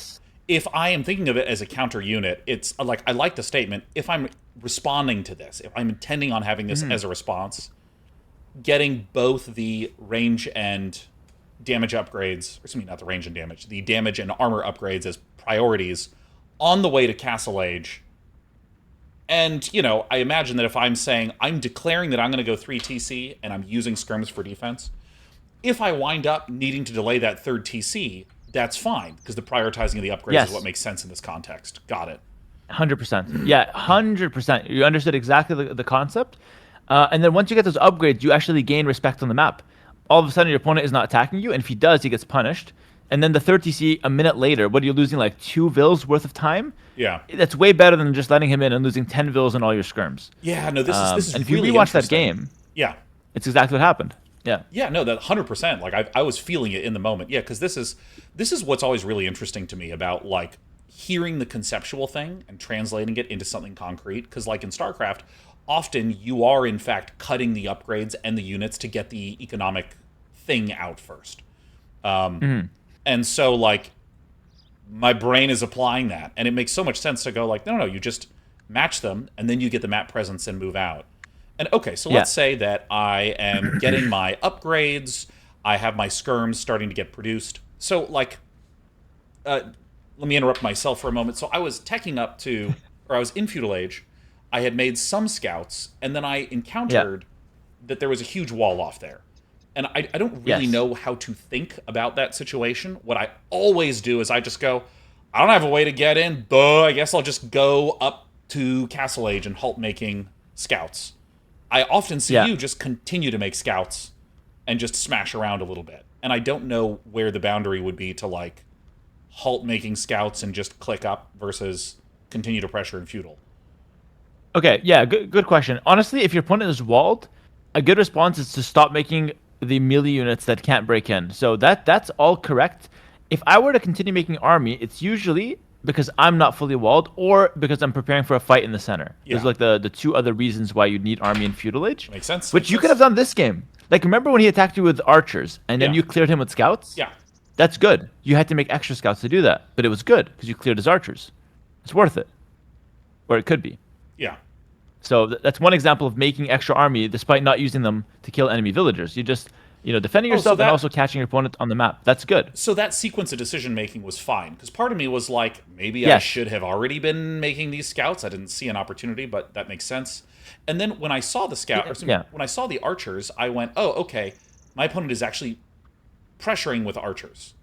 Speaker 1: if I am thinking of it as a counter unit, it's like, I like the statement, if I'm responding to this, if I'm intending on having this as a response, getting both the range and damage upgrades, or excuse me, not the range and damage, the damage and armor upgrades as priorities on the way to Castle Age. And, you know, I imagine that if I'm saying, I'm declaring that I'm going to go 3 TC and I'm using skirms for defense, if I wind up needing to delay that third TC, that's fine, because the prioritizing of the upgrades is what makes sense in this context. Got it.
Speaker 2: 100%. Yeah, 100%. You understood exactly the concept. And then once you get those upgrades, you actually gain respect on the map. All of a sudden, your opponent is not attacking you, and if he does, he gets punished. And then the third TC, a minute later, what are you losing, like 2 Vils worth of time?
Speaker 1: Yeah.
Speaker 2: That's way better than just letting him in and losing 10 Vils on all your skirms.
Speaker 1: Yeah, no, this is
Speaker 2: and if
Speaker 1: really
Speaker 2: you rewatch that game, it's exactly what happened.
Speaker 1: Yeah, no, that 100%. Like, I was feeling it in the moment. Yeah, because this is what's always really interesting to me about, like, hearing the conceptual thing and translating it into something concrete. Because, like, in StarCraft, often you are, in fact, cutting the upgrades and the units to get the economic thing out first. And so, like, my brain is applying that. And it makes so much sense to go, like, no, you just match them, and then you get the map presence and move out. And, okay, so let's say that I am getting my upgrades, I have my skirms starting to get produced. So, like, let me interrupt myself for a moment. So I was teching up to, or I was in Feudal Age, I had made some scouts, and then I encountered that there was a huge wall off there. And I don't really know how to think about that situation. What I always do is I just go, I don't have a way to get in, I guess I'll just go up to Castle Age and halt making scouts. I often see you just continue to make scouts and just smash around a little bit. And I don't know where the boundary would be to, like, halt making scouts and just click up versus continue to pressure in feudal.
Speaker 2: Okay, yeah, good question. Honestly, if your opponent is walled, a good response is to stop making the melee units that can't break in. So that's all correct. If I were to continue making army, it's usually because I'm not fully walled or because I'm preparing for a fight in the center. There's like the 2 other reasons why you need army in Feudal Age.
Speaker 1: Makes sense.
Speaker 2: Which you could have done this game. Like, remember when he attacked you with archers and then you cleared him with scouts?
Speaker 1: Yeah.
Speaker 2: That's good. You had to make extra scouts to do that, but it was good because you cleared his archers. It's worth it. Or it could be.
Speaker 1: Yeah.
Speaker 2: So that's one example of making extra army despite not using them to kill enemy villagers. You just, defending yourself and also catching your opponent on the map. That's good.
Speaker 1: So that sequence of decision-making was fine, because part of me was like, maybe I should have already been making these scouts. I didn't see an opportunity, but that makes sense. And then when I saw the when I saw the archers, I went, oh, okay, my opponent is actually pressuring with archers.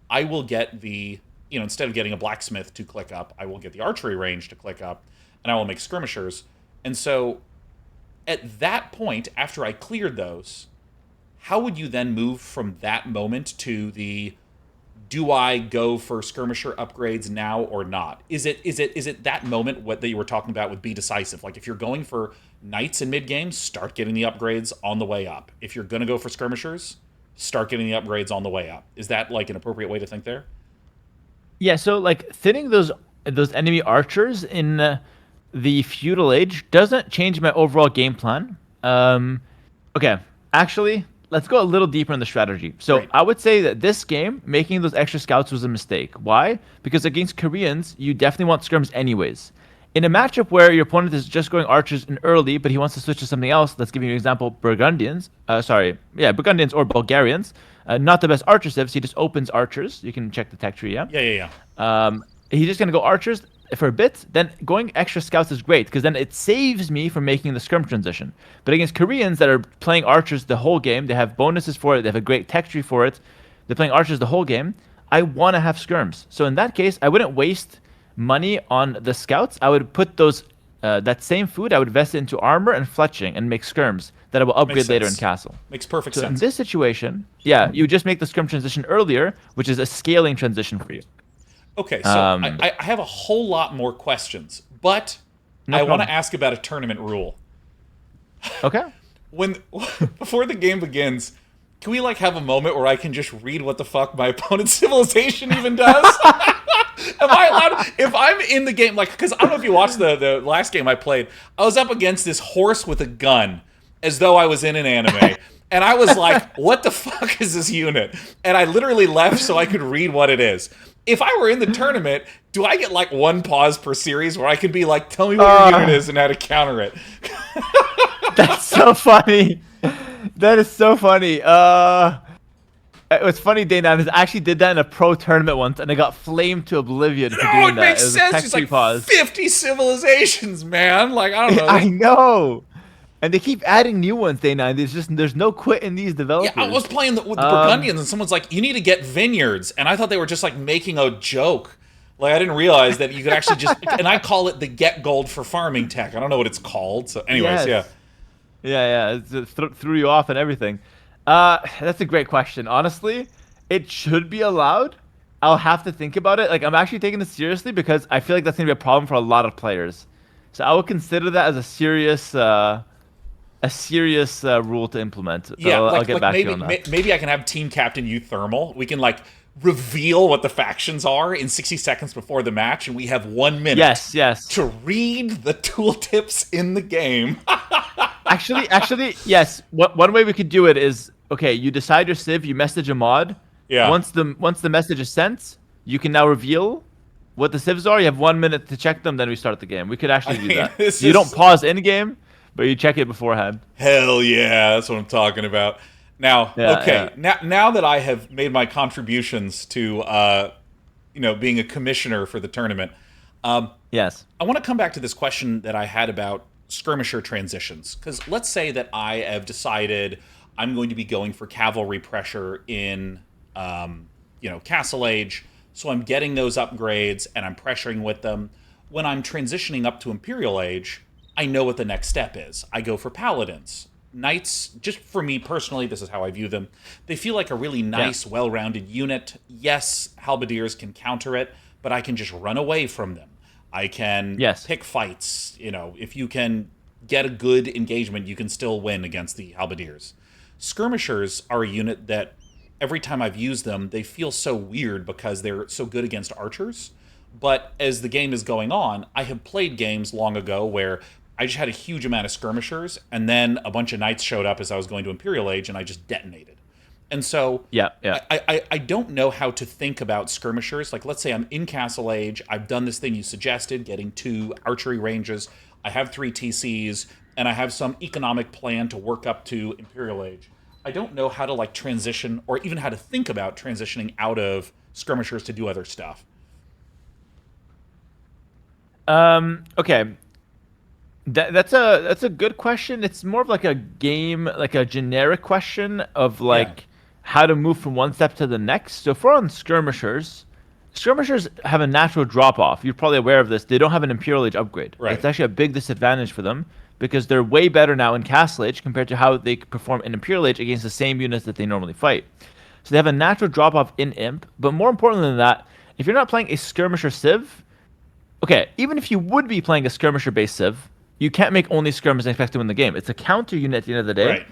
Speaker 1: I will get the, instead of getting a blacksmith to click up, I will get the archery range to click up, and I will make skirmishers. And so at that point, after I cleared those, how would you then move from that moment to the do I go for skirmisher upgrades now or not? Is it that moment what that you were talking about would be decisive? Like if you're going for knights in mid game, start getting the upgrades on the way up. If you're gonna go for skirmishers, start getting the upgrades on the way up. Is that like an appropriate way to think there?
Speaker 2: Yeah, so like thinning those enemy archers in the feudal age doesn't change my overall game plan. Okay, actually, let's go a little deeper in the strategy. So
Speaker 1: Great.
Speaker 2: I would say that this game, making those extra scouts was a mistake. Why? Because against Koreans, you definitely want skirms anyways. In a matchup where your opponent is just going archers in early, but he wants to switch to something else, let's give you an example, Burgundians, Burgundians or Bulgarians, not the best archer civs, he just opens archers. You can check the tech tree, yeah?
Speaker 1: Yeah.
Speaker 2: He's just going to go archers for a bit, then going extra scouts is great, because then it saves me from making the skirm transition. But against Koreans that are playing archers the whole game, they have bonuses for it, they have a great tech tree for it, they're playing archers the whole game, I want to have skirms. So in that case, I wouldn't waste money on the scouts. I would put those that same food, I would invest it into armor and fletching and make skirms that I will upgrade later in castle.
Speaker 1: Makes perfect
Speaker 2: So in
Speaker 1: sense.
Speaker 2: this situation, yeah, you just make the skirm transition earlier, which is a scaling transition for you.
Speaker 1: Okay, so I have a whole lot more questions, but
Speaker 2: No
Speaker 1: I want
Speaker 2: problem.
Speaker 1: to ask about a tournament rule.
Speaker 2: Okay.
Speaker 1: When before the game begins, can we like have a moment where I can just read what the fuck my opponent's civilization even does? Am I allowed? If I'm in the game, like, because I don't know if you watched the last game I played, I was up against this horse with a gun, as though I was in an anime. And I was like, what the fuck is this unit? And I literally left so I could read what it is. If I were in the tournament, do I get like one pause per series where I can be like, tell me what your unit is and how to counter it?
Speaker 2: That's so funny. That is so funny. It was funny, Day9 actually did that in a pro tournament once, and I got flamed to oblivion for
Speaker 1: No,
Speaker 2: doing
Speaker 1: it
Speaker 2: that.
Speaker 1: makes
Speaker 2: was a
Speaker 1: sense.
Speaker 2: tech
Speaker 1: It's
Speaker 2: tree
Speaker 1: like
Speaker 2: pause.
Speaker 1: 50 civilizations, man. Like, I don't know.
Speaker 2: I know. And they keep adding new ones, Day9. There's no quit in these developers.
Speaker 1: Yeah, I was playing with the Burgundians, and someone's like, you need to get vineyards. And I thought they were just like making a joke. Like, I didn't realize that you could actually just, and I call it the get gold for farming tech. I don't know what it's called. So anyways,
Speaker 2: Yes. Yeah. It threw you off and everything. That's a great question. Honestly, it should be allowed. I'll have to think about it. Like, I'm actually taking this seriously because I feel like that's going to be a problem for a lot of players. So I would consider that as a serious rule to implement. So
Speaker 1: Yeah,
Speaker 2: I'll get back to you on that.
Speaker 1: maybe I can have team captain you thermal. We can like reveal what the factions are in 60 seconds before the match, and we have 1 minute
Speaker 2: Yes.
Speaker 1: to read the tooltips in the game.
Speaker 2: Actually, yes. One way we could do it is, okay, you decide your civ, you message a mod.
Speaker 1: Yeah.
Speaker 2: Once the message is sent, you can now reveal what the civs are. You have 1 minute to check them, then we start the game. We could actually do that. You don't pause in game, but you check it beforehand.
Speaker 1: Hell yeah, that's what I'm talking about. Now,
Speaker 2: Yeah.
Speaker 1: now that I have made my contributions to being a commissioner for the tournament,
Speaker 2: Yes.
Speaker 1: I want to come back to this question that I had about skirmisher transitions. Because let's say that I have decided I'm going to be going for cavalry pressure in, Castle Age. So I'm getting those upgrades and I'm pressuring with them. When I'm transitioning up to Imperial Age, I know what the next step is. I go for paladins. Knights, just for me personally, this is how I view them. They feel like a really nice, well-rounded unit. Yes, halberdiers can counter it, but I can just run away from them. I can pick fights. If you can get a good engagement, you can still win against the halberdiers. Skirmishers are a unit that every time I've used them, they feel so weird because they're so good against archers. But as the game is going on, I have played games long ago where I just had a huge amount of skirmishers, and then a bunch of knights showed up as I was going to Imperial Age, and I just detonated. And so I don't know how to think about skirmishers. Like, let's say I'm in Castle Age, I've done this thing you suggested, getting 2 archery ranges, I have 3 TCs, and I have some economic plan to work up to Imperial Age. I don't know how to, like, transition, or even how to think about transitioning out of skirmishers to do other stuff.
Speaker 2: Okay. That's a good question. It's more of like a game, like a generic question of like how to move from one step to the next. So if we're on skirmishers have a natural drop off. You're probably aware of this. They don't have an Imperial Age upgrade.
Speaker 1: Right.
Speaker 2: It's actually a big disadvantage for them because they're way better now in Castle Age compared to how they perform in Imperial Age against the same units that they normally fight. So they have a natural drop off in Imp, but more importantly than that, if you're not playing a skirmisher Civ, okay, even if you would be playing a skirmisher based Civ, you can't make only skirmishers and expect to win the game. It's a counter unit at the end of the day.
Speaker 1: Right.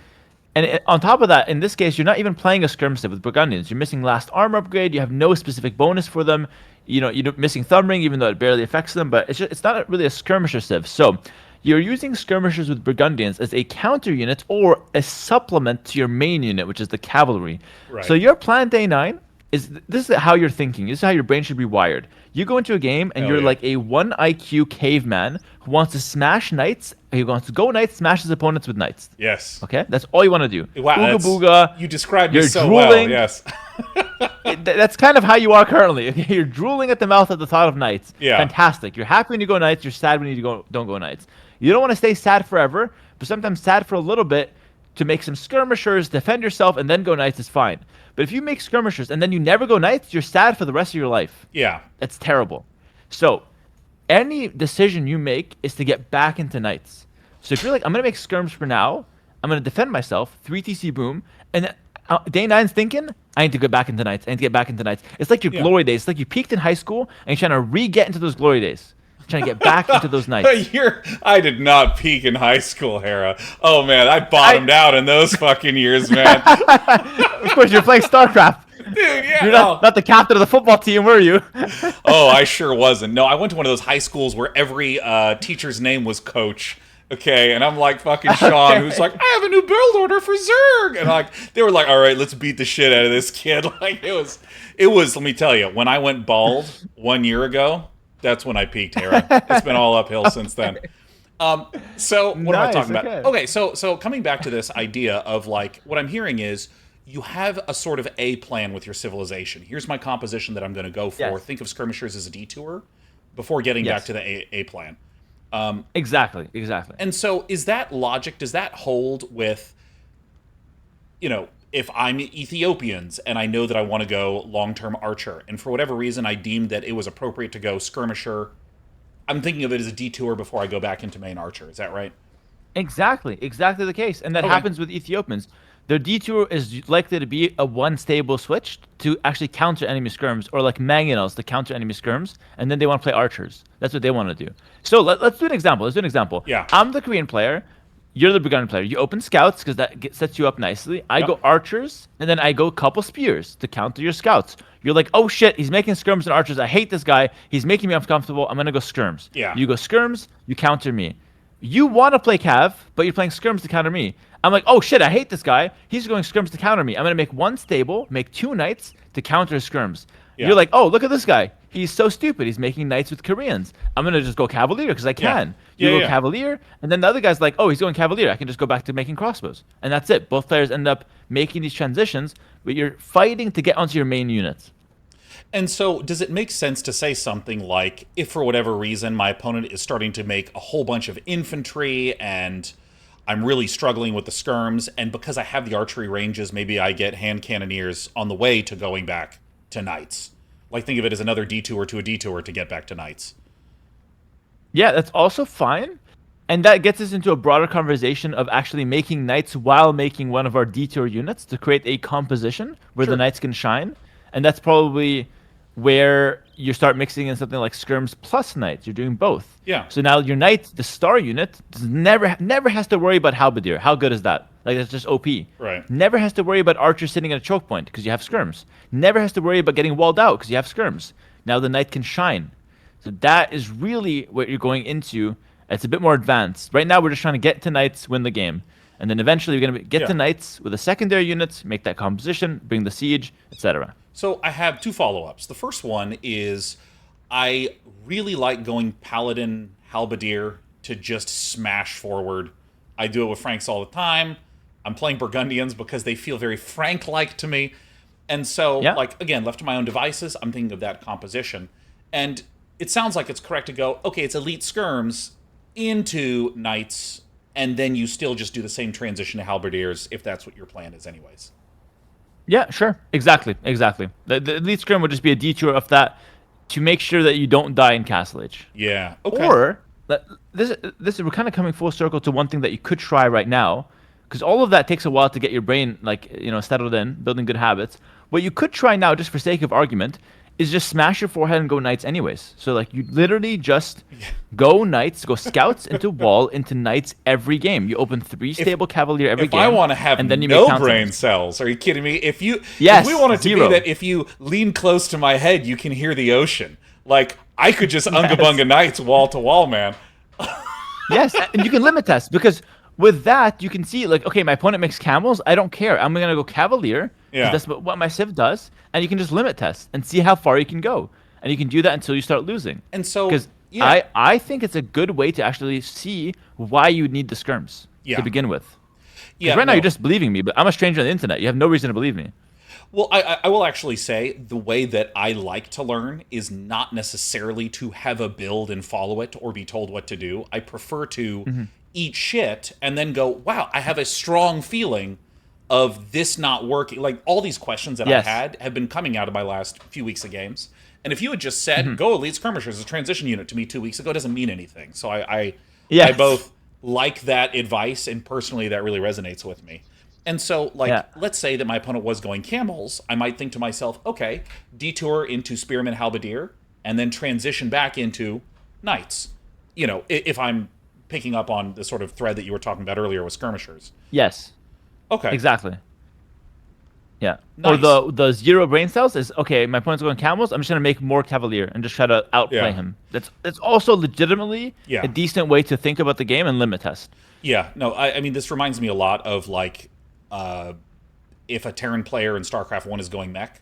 Speaker 2: And on top of that, in this case, you're not even playing a skirmish Civ with Burgundians. You're missing last armor upgrade. You have no specific bonus for them. You're missing Thumb Ring, even though it barely affects them. But it's not really a skirmisher Civ. So you're using skirmishers with Burgundians as a counter unit or a supplement to your main unit, which is the cavalry.
Speaker 1: Right.
Speaker 2: So your plan Day9 this is how you're thinking. This is how your brain should be wired. You go into a game and you're like a 1 IQ caveman who wants to smash knights. He wants to go knights, smash his opponents with knights.
Speaker 1: Yes.
Speaker 2: Okay? That's all you want to do.
Speaker 1: Wow,
Speaker 2: Ooga booga.
Speaker 1: You described me so
Speaker 2: drooling.
Speaker 1: well, yes.
Speaker 2: That's kind of how you are currently. Okay? You're drooling at the mouth at the thought of knights.
Speaker 1: Yeah.
Speaker 2: Fantastic. You're happy when you go knights. You're sad when you don't go knights. You don't want to stay sad forever, but sometimes sad for a little bit to make some skirmishers, defend yourself, and then go knights is fine. But if you make skirmishers and then you never go knights, you're sad for the rest of your life.
Speaker 1: Yeah.
Speaker 2: That's terrible. So any decision you make is to get back into knights. So if you're like, I'm going to make skirms for now, I'm going to defend myself, 3 TC boom, and then Day9's thinking, I need to get back into knights. I need to get back into knights. It's like your glory days. It's like you peaked in high school and you're trying to re-get into those glory days. Trying to get back into those nights.
Speaker 1: I did not peak in high school, Hera. Oh man, I bottomed out in those fucking years, man.
Speaker 2: Of course, you're playing StarCraft.
Speaker 1: Dude, yeah.
Speaker 2: You're not the captain of the football team, were you?
Speaker 1: Oh, I sure wasn't. No, I went to one of those high schools where every teacher's name was Coach. Okay, and I'm like fucking Sean, who's like, I have a new build order for Zerg, and like they were like, all right, let's beat the shit out of this kid. Like it was. Let me tell you, when I went bald 1 year ago. That's when I peaked, Hera. It's been all uphill since then. So what am I talking about? Okay, so coming back to this idea of like, what I'm hearing is you have a sort of A plan with your civilization. Here's my composition that I'm going to go for.
Speaker 2: Yes.
Speaker 1: Think of skirmishers as a detour before getting back to the A plan.
Speaker 2: Exactly.
Speaker 1: And so is that logic, does that hold with, if I'm Ethiopians and I know that I want to go long-term archer, and for whatever reason I deemed that it was appropriate to go skirmisher, I'm thinking of it as a detour before I go back into main archer. Is that right?
Speaker 2: Exactly the case. And that happens with Ethiopians. Their detour is likely to be a one stable switch to actually counter enemy skirms, or like Mangonels to counter enemy skirms, and then they want to play archers. That's what they want to do. So let's do an example.
Speaker 1: Yeah.
Speaker 2: I'm the Korean player. You're the Burgundian player. You open scouts because that sets you up nicely. I go archers, and then I go couple spears to counter your scouts. You're like, oh shit, he's making skirms and archers. I hate this guy. He's making me uncomfortable. I'm gonna go skirms.
Speaker 1: Yeah.
Speaker 2: You go skirms. You counter me. You want to play cav, but you're playing skirms to counter me. I'm like, oh shit, I hate this guy. He's going skirms to counter me. I'm gonna make one stable, make 2 knights to counter skirms.
Speaker 1: Yeah.
Speaker 2: You're like, oh, look at this guy. He's so stupid. He's making knights with Koreans. I'm going to just go Cavalier because I can. You go Cavalier, and then the other guy's like, oh, he's going Cavalier. I can just go back to making crossbows. And that's it. Both players end up making these transitions, but you're fighting to get onto your main units.
Speaker 1: And so does it make sense to say something like, if for whatever reason my opponent is starting to make a whole bunch of infantry and I'm really struggling with the skirms, and because I have the archery ranges, maybe I get hand cannoneers on the way to going back to knights? Like, think of it as another detour to a detour to get back to knights.
Speaker 2: Yeah, that's also fine. And that gets us into a broader conversation of actually making knights while making one of our detour units to create a composition where the knights can shine. And that's probably where you start mixing in something like skirms plus knights. You're doing both.
Speaker 1: Yeah.
Speaker 2: So now your knight, the star unit, never has to worry about halberdier. How good is that? Like, that's just OP.
Speaker 1: Right.
Speaker 2: Never has to worry about archer sitting at a choke point because you have skirms. Never has to worry about getting walled out because you have skirms. Now the knight can shine. So that is really what you're going into. It's a bit more advanced. Right now we're just trying to get to knights, win the game. And then eventually you're going to get to knights with a secondary unit, make that composition, bring the siege, etc.
Speaker 1: So I have 2 follow-ups. The first one is I really like going Paladin Halberdier to just smash forward. I do it with Franks all the time. I'm playing Burgundians because they feel very Frank-like to me. And so, like, again, left to my own devices, I'm thinking of that composition. And it sounds like it's correct to go, okay, it's elite skirms into knights, and then you still just do the same transition to halberdiers if that's what your plan is anyways.
Speaker 2: Yeah, sure. Exactly. The elite skirm would just be a detour of that to make sure that you don't die in Castle Age.
Speaker 1: Yeah, okay.
Speaker 2: Or this we're kind of coming full circle to one thing that you could try right now, because all of that takes a while to get your brain like settled in, building good habits. What you could try now, just for sake of argument, is just smash your forehead and go knights anyways. So like you literally just go knights, go scouts into wall into knights every game. You open 3 stable cavalier every
Speaker 1: If
Speaker 2: game.
Speaker 1: I want to have
Speaker 2: and then you
Speaker 1: no
Speaker 2: make
Speaker 1: brain cells, are you kidding me? If
Speaker 2: Yes,
Speaker 1: we want it to
Speaker 2: 0.
Speaker 1: be that if you lean close to my head, you can hear the ocean. Like I could just unga bunga knights wall to wall, man.
Speaker 2: Yes, and you can limit test because with that you can see like, okay, my opponent makes camels. I don't care. I'm gonna go cavalier. 'Cause
Speaker 1: Yeah.
Speaker 2: that's what my civ does, and you can just limit test and see how far you can go, and you can do that until you start losing.
Speaker 1: And so,
Speaker 2: because
Speaker 1: yeah.
Speaker 2: I think it's a good way to actually see why you need the skirms
Speaker 1: Yeah.
Speaker 2: to begin with.
Speaker 1: Yeah,
Speaker 2: Right now
Speaker 1: no.
Speaker 2: you're just believing me, but I'm a stranger on the internet. You have no reason to believe me.
Speaker 1: Well, I will actually say the way that I like to learn is not necessarily to have a build and follow it or be told what to do. I prefer to eat shit and then go, wow, I have a strong feeling of this not working. Like all these questions that
Speaker 2: Yes.
Speaker 1: I had have been coming out of my last few weeks of games. And if you had just said, go Elite Skirmishers as a transition unit to me 2 weeks ago, it doesn't mean anything. So I
Speaker 2: Yes.
Speaker 1: both like that advice and personally that really resonates with me. And so, like,
Speaker 2: Yeah.
Speaker 1: let's say that my opponent was going camels, I might think to myself, okay, detour into Spearman Halberdier, and then transition back into knights. You know, if I'm picking up on the sort of thread that you were talking about earlier with skirmishers.
Speaker 2: Yes,
Speaker 1: Okay.
Speaker 2: exactly. Yeah.
Speaker 1: Nice.
Speaker 2: Or the 0 brain cells is, okay, my opponent's going camels, I'm just gonna make more cavalier and just try to outplay
Speaker 1: Yeah.
Speaker 2: him. That's also legitimately
Speaker 1: Yeah.
Speaker 2: a decent way to think about the game and limit test.
Speaker 1: Yeah, no, I mean, this reminds me a lot of, like, if a Terran player in StarCraft 1 is going mech,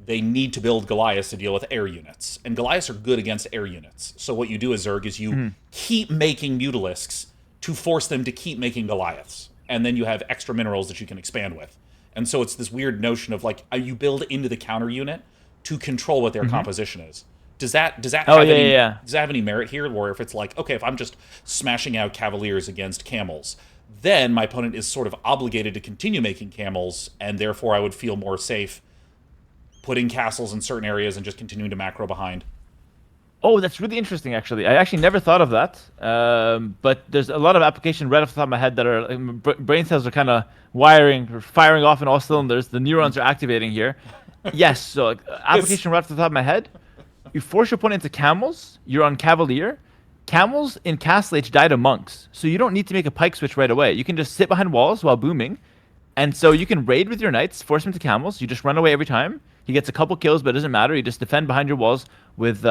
Speaker 1: they need to build Goliaths to deal with air units. And Goliaths are good against air units. So what you do as Zerg is you keep making Mutalisks to force them to keep making Goliaths. And then you have extra minerals that you can expand with. And so it's this weird notion of, like, you build into the counter unit to control what their composition is. Does that
Speaker 2: Oh,
Speaker 1: have
Speaker 2: yeah,
Speaker 1: any
Speaker 2: yeah.
Speaker 1: does that have any merit here? Where if it's like, okay, if I'm just smashing out cavaliers against camels, then my opponent is sort of obligated to continue making camels, and therefore I would feel more safe putting castles in certain areas and just continuing to macro behind.
Speaker 2: Oh, that's really interesting, actually. I actually never thought of that. But there's a lot of application right off the top of my head that are brain cells are kind of wiring or firing off in all cylinders. The neurons are activating here. Yes, so application right off the top of my head. You force your opponent into camels. You're on cavalier. Camels in Castle Age die to monks, so you don't need to make a pike switch right away. You can just sit behind walls while booming, and so you can raid with your knights, force him to camels. You just run away every time. He gets a couple kills, but it doesn't matter. You just defend behind your walls with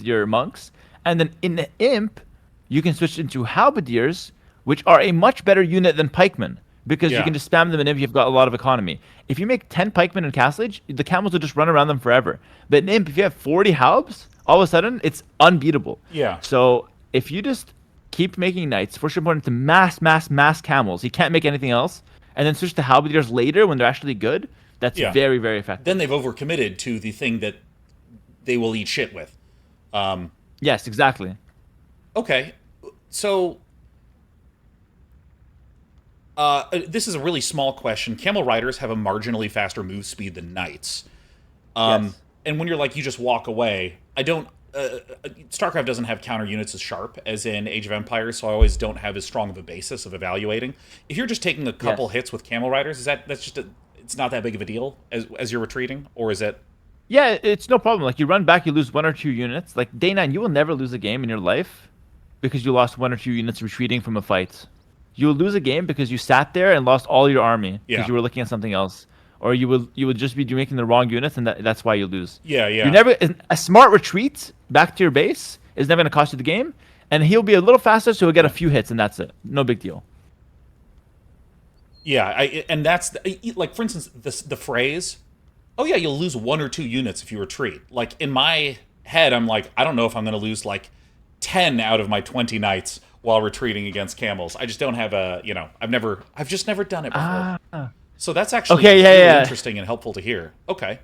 Speaker 2: your monks, and then in the imp, you can switch into halberdiers, which are a much better unit than pikemen because you
Speaker 1: Yeah.
Speaker 2: can just spam them in imp. You've got a lot of economy. If you make 10 pikemen in Castle Age, the camels will just run around them forever. But in imp, if you have 40 halbs, all of a sudden it's unbeatable.
Speaker 1: Yeah.
Speaker 2: So if you just keep making knights, force your opponent to mass camels, he can't make anything else, and then switch to halberdiers later when they're actually good, that's
Speaker 1: Yeah.
Speaker 2: very, very effective.
Speaker 1: Then they've overcommitted to the thing that they will eat shit with.
Speaker 2: Yes, exactly.
Speaker 1: Okay, so this is a really small question. Camel riders have a marginally faster move speed than knights.
Speaker 2: Yes.
Speaker 1: And when you're like, you just walk away, I don't... StarCraft doesn't have counter units as sharp as in Age of Empires, so I always don't have as strong of a basis of evaluating. If you're just taking a couple
Speaker 2: Yes.
Speaker 1: hits with camel riders, that's just it's not that big of a deal as you're retreating, or is it?
Speaker 2: Yeah, it's no problem. Like, you run back, you lose 1 or 2 units. Like, Day9, you will never lose a game in your life because you lost 1 or 2 units retreating from a fight. You'll lose a game because you sat there and lost all your army because
Speaker 1: Yeah.
Speaker 2: you were looking at something else. Or you would just be making the wrong units, and that's why you lose.
Speaker 1: Yeah.
Speaker 2: You never a smart retreat back to your base is never going to cost you the game, and he'll be a little faster, so he'll get a few hits, and that's it. No big deal.
Speaker 1: Yeah, and that's like, for instance, the phrase, "Oh yeah, you'll lose 1 or 2 units if you retreat." Like, in my head, I'm like, I don't know if I'm going to lose like 10 out of my 20 knights while retreating against camels. I just don't have I've just never done it before. So that's actually
Speaker 2: Okay,
Speaker 1: really
Speaker 2: yeah.
Speaker 1: interesting and helpful to hear. Okay.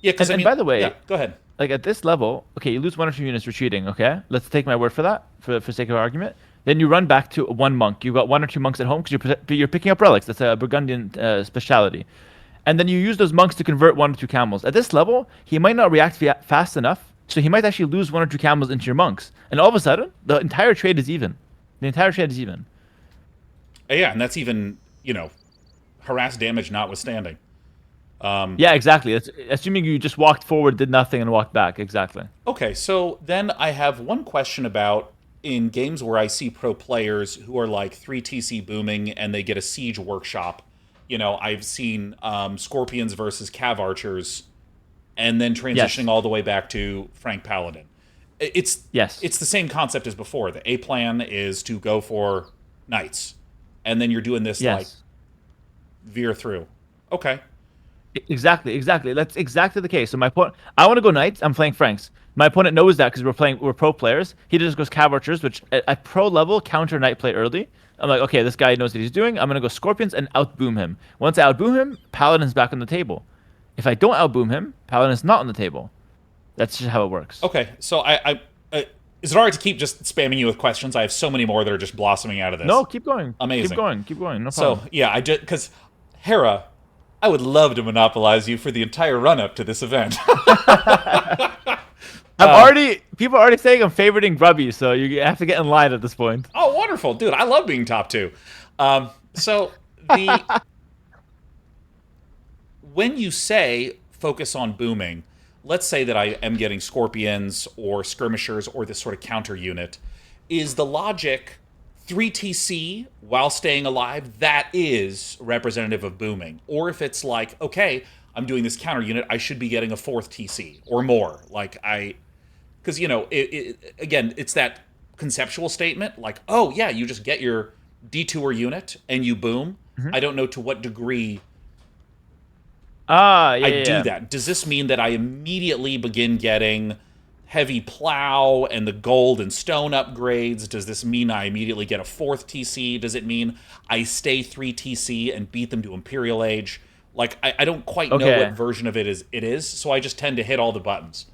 Speaker 1: Yeah, because
Speaker 2: And by the way,
Speaker 1: yeah, go ahead.
Speaker 2: like at this level, okay, you lose 1 or 2 units retreating. Okay, let's take my word for that, for sake of argument. Then you run back to 1 monk. You've got 1 or 2 monks at home because you're picking up relics. That's a Burgundian speciality. And then you use those monks to convert 1 or 2 camels. At this level, he might not react fast enough So he might actually lose 1 or 2 camels into your monks, and all of a sudden, the entire trade is even. The entire trade is even.
Speaker 1: Yeah, and that's even, harass damage notwithstanding.
Speaker 2: Yeah, exactly. It's assuming you just walked forward, did nothing, and walked back. Exactly.
Speaker 1: Okay, so then I have one question about in games where I see pro players who are like 3TC booming and they get a siege workshop. I've seen Scorpions versus Cav Archers, and then transitioning
Speaker 2: Yes.
Speaker 1: all the way back to Frank Paladin. It's
Speaker 2: Yes.
Speaker 1: it's the same concept as before. The A plan is to go for knights, and then you're doing this like
Speaker 2: Yes.
Speaker 1: veer through. Okay.
Speaker 2: Exactly, exactly. That's exactly the case. So my point, I want to go knights. I'm playing Franks. My opponent knows that because we're pro players. He just goes cav archers, which at pro level counter knight play early. I'm like, okay, this guy knows what he's doing. I'm gonna go scorpions and outboom him. Once I outboom him, paladin's back on the table. If I don't outboom him, paladin's not on the table. That's just how it works.
Speaker 1: Okay. So is it alright to keep just spamming you with questions? I have so many more that are just blossoming out of this.
Speaker 2: No, keep going.
Speaker 1: Amazing.
Speaker 2: Keep going. Keep going. No problem.
Speaker 1: So yeah, I just because Hera, I would love to monopolize you for the entire run up to this event.
Speaker 2: People are already saying I'm favoriting Grubby, so you have to get in line at this point.
Speaker 1: Oh, wonderful, dude! I love being top 2. So the when you say focus on booming, let's say that I am getting scorpions or skirmishers or this sort of counter unit, is the logic 3TC while staying alive? That is representative of booming. Or if it's like, okay, I'm doing this counter unit, I should be getting a 4th TC or more. Because again, it's that conceptual statement. Like, oh yeah, you just get your detour unit and you boom. I don't know to what degree
Speaker 2: Yeah,
Speaker 1: I do that. Does this mean that I immediately begin getting heavy plow and the gold and stone upgrades? Does this mean I immediately get a 4th TC? Does it mean I stay 3 TC and beat them to Imperial Age? Like, I don't quite know what version of it is, so I just tend to hit all the buttons.